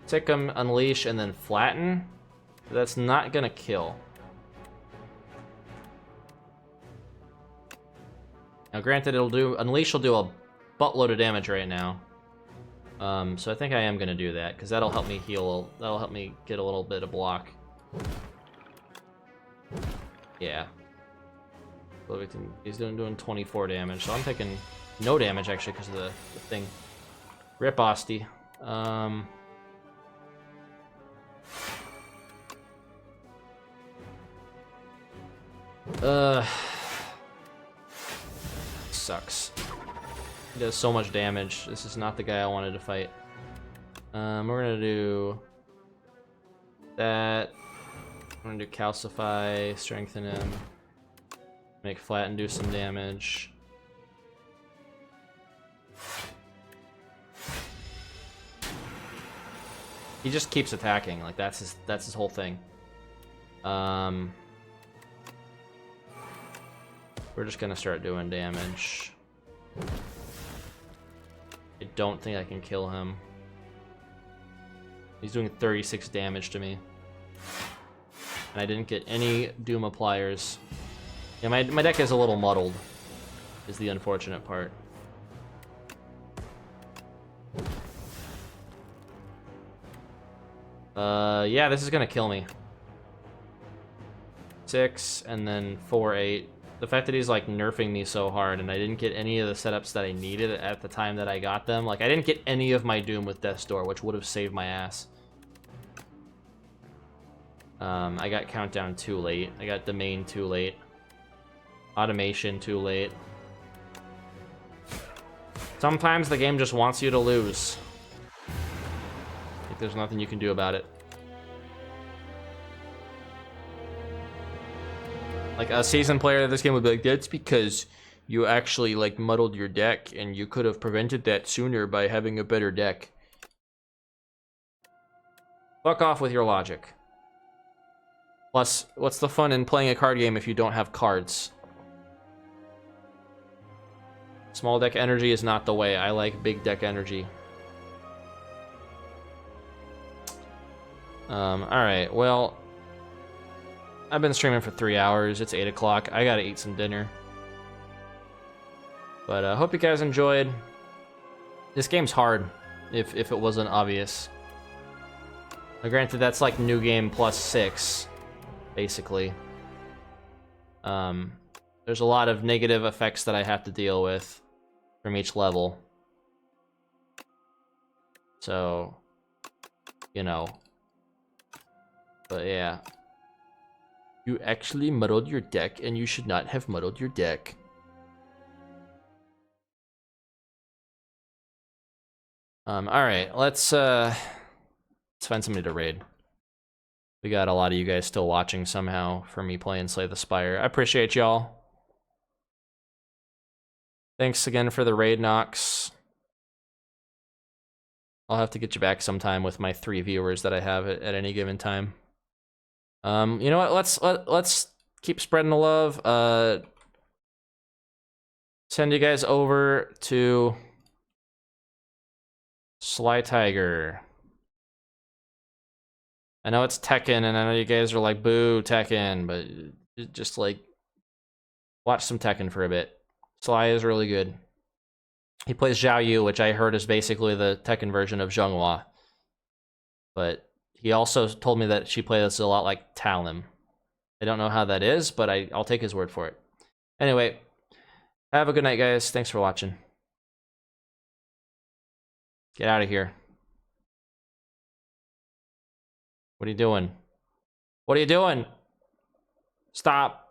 Tick him, Unleash, and then Flatten. That's not gonna kill. Now, granted, it'll do... Unleash will do a buttload of damage right now. So I think I am gonna do that, because that'll help me heal. That'll help me get a little bit of block. Yeah. He's doing 24 damage, so I'm taking no damage, actually, because of the thing. Rip Osty. Sucks. He does so much damage. This is not the guy I wanted to fight. We're gonna do that. We're gonna do Calcify, strengthen him, make Flatten do some damage. He just keeps attacking. Like that's his whole thing. We're just gonna start doing damage. I don't think I can kill him. He's doing 36 damage to me. And I didn't get any Doom Appliers. Yeah, my deck is a little muddled, is the unfortunate part. Yeah, this is gonna kill me. 6, and then 4, 8. The fact that he's like nerfing me so hard and I didn't get any of the setups that I needed at the time that I got them. Like I didn't get any of my Doom with Death's Door, which would have saved my ass. I got Countdown too late. I got Domain too late. Automation too late. Sometimes the game just wants you to lose. Like there's nothing you can do about it. Like a seasoned player of this game would be like, that's because you actually like muddled your deck and you could have prevented that sooner by having a better deck. Fuck off with your logic. Plus, what's the fun in playing a card game if you don't have cards? Small deck energy is not the way. I like big deck energy. Alright, well... I've been streaming for 3 hours. It's 8 o'clock. I gotta eat some dinner. But I hope you guys enjoyed. This game's hard, if it wasn't obvious. Now, granted, that's like new game plus 6, basically. There's a lot of negative effects that I have to deal with from each level. So, you know, But yeah. You actually muddled your deck, and you should not have muddled your deck. Alright, let's find somebody to raid. We got a lot of you guys still watching somehow for me playing Slay the Spire. I appreciate y'all. Thanks again for the raid, Nox. I'll have to get you back sometime with my 3 viewers that I have at any given time. You know what? Let's keep spreading the love. Send you guys over to Sly Tiger. I know it's Tekken, and I know you guys are like, boo, Tekken, but just like, watch some Tekken for a bit. Sly is really good. He plays Zhao Yu, which I heard is basically the Tekken version of Zhonghua. But he also told me that she plays a lot like Talim. I don't know how that is, but I'll take his word for it. Anyway, have a good night, guys. Thanks for watching. Get out of here. What are you doing? What are you doing? Stop.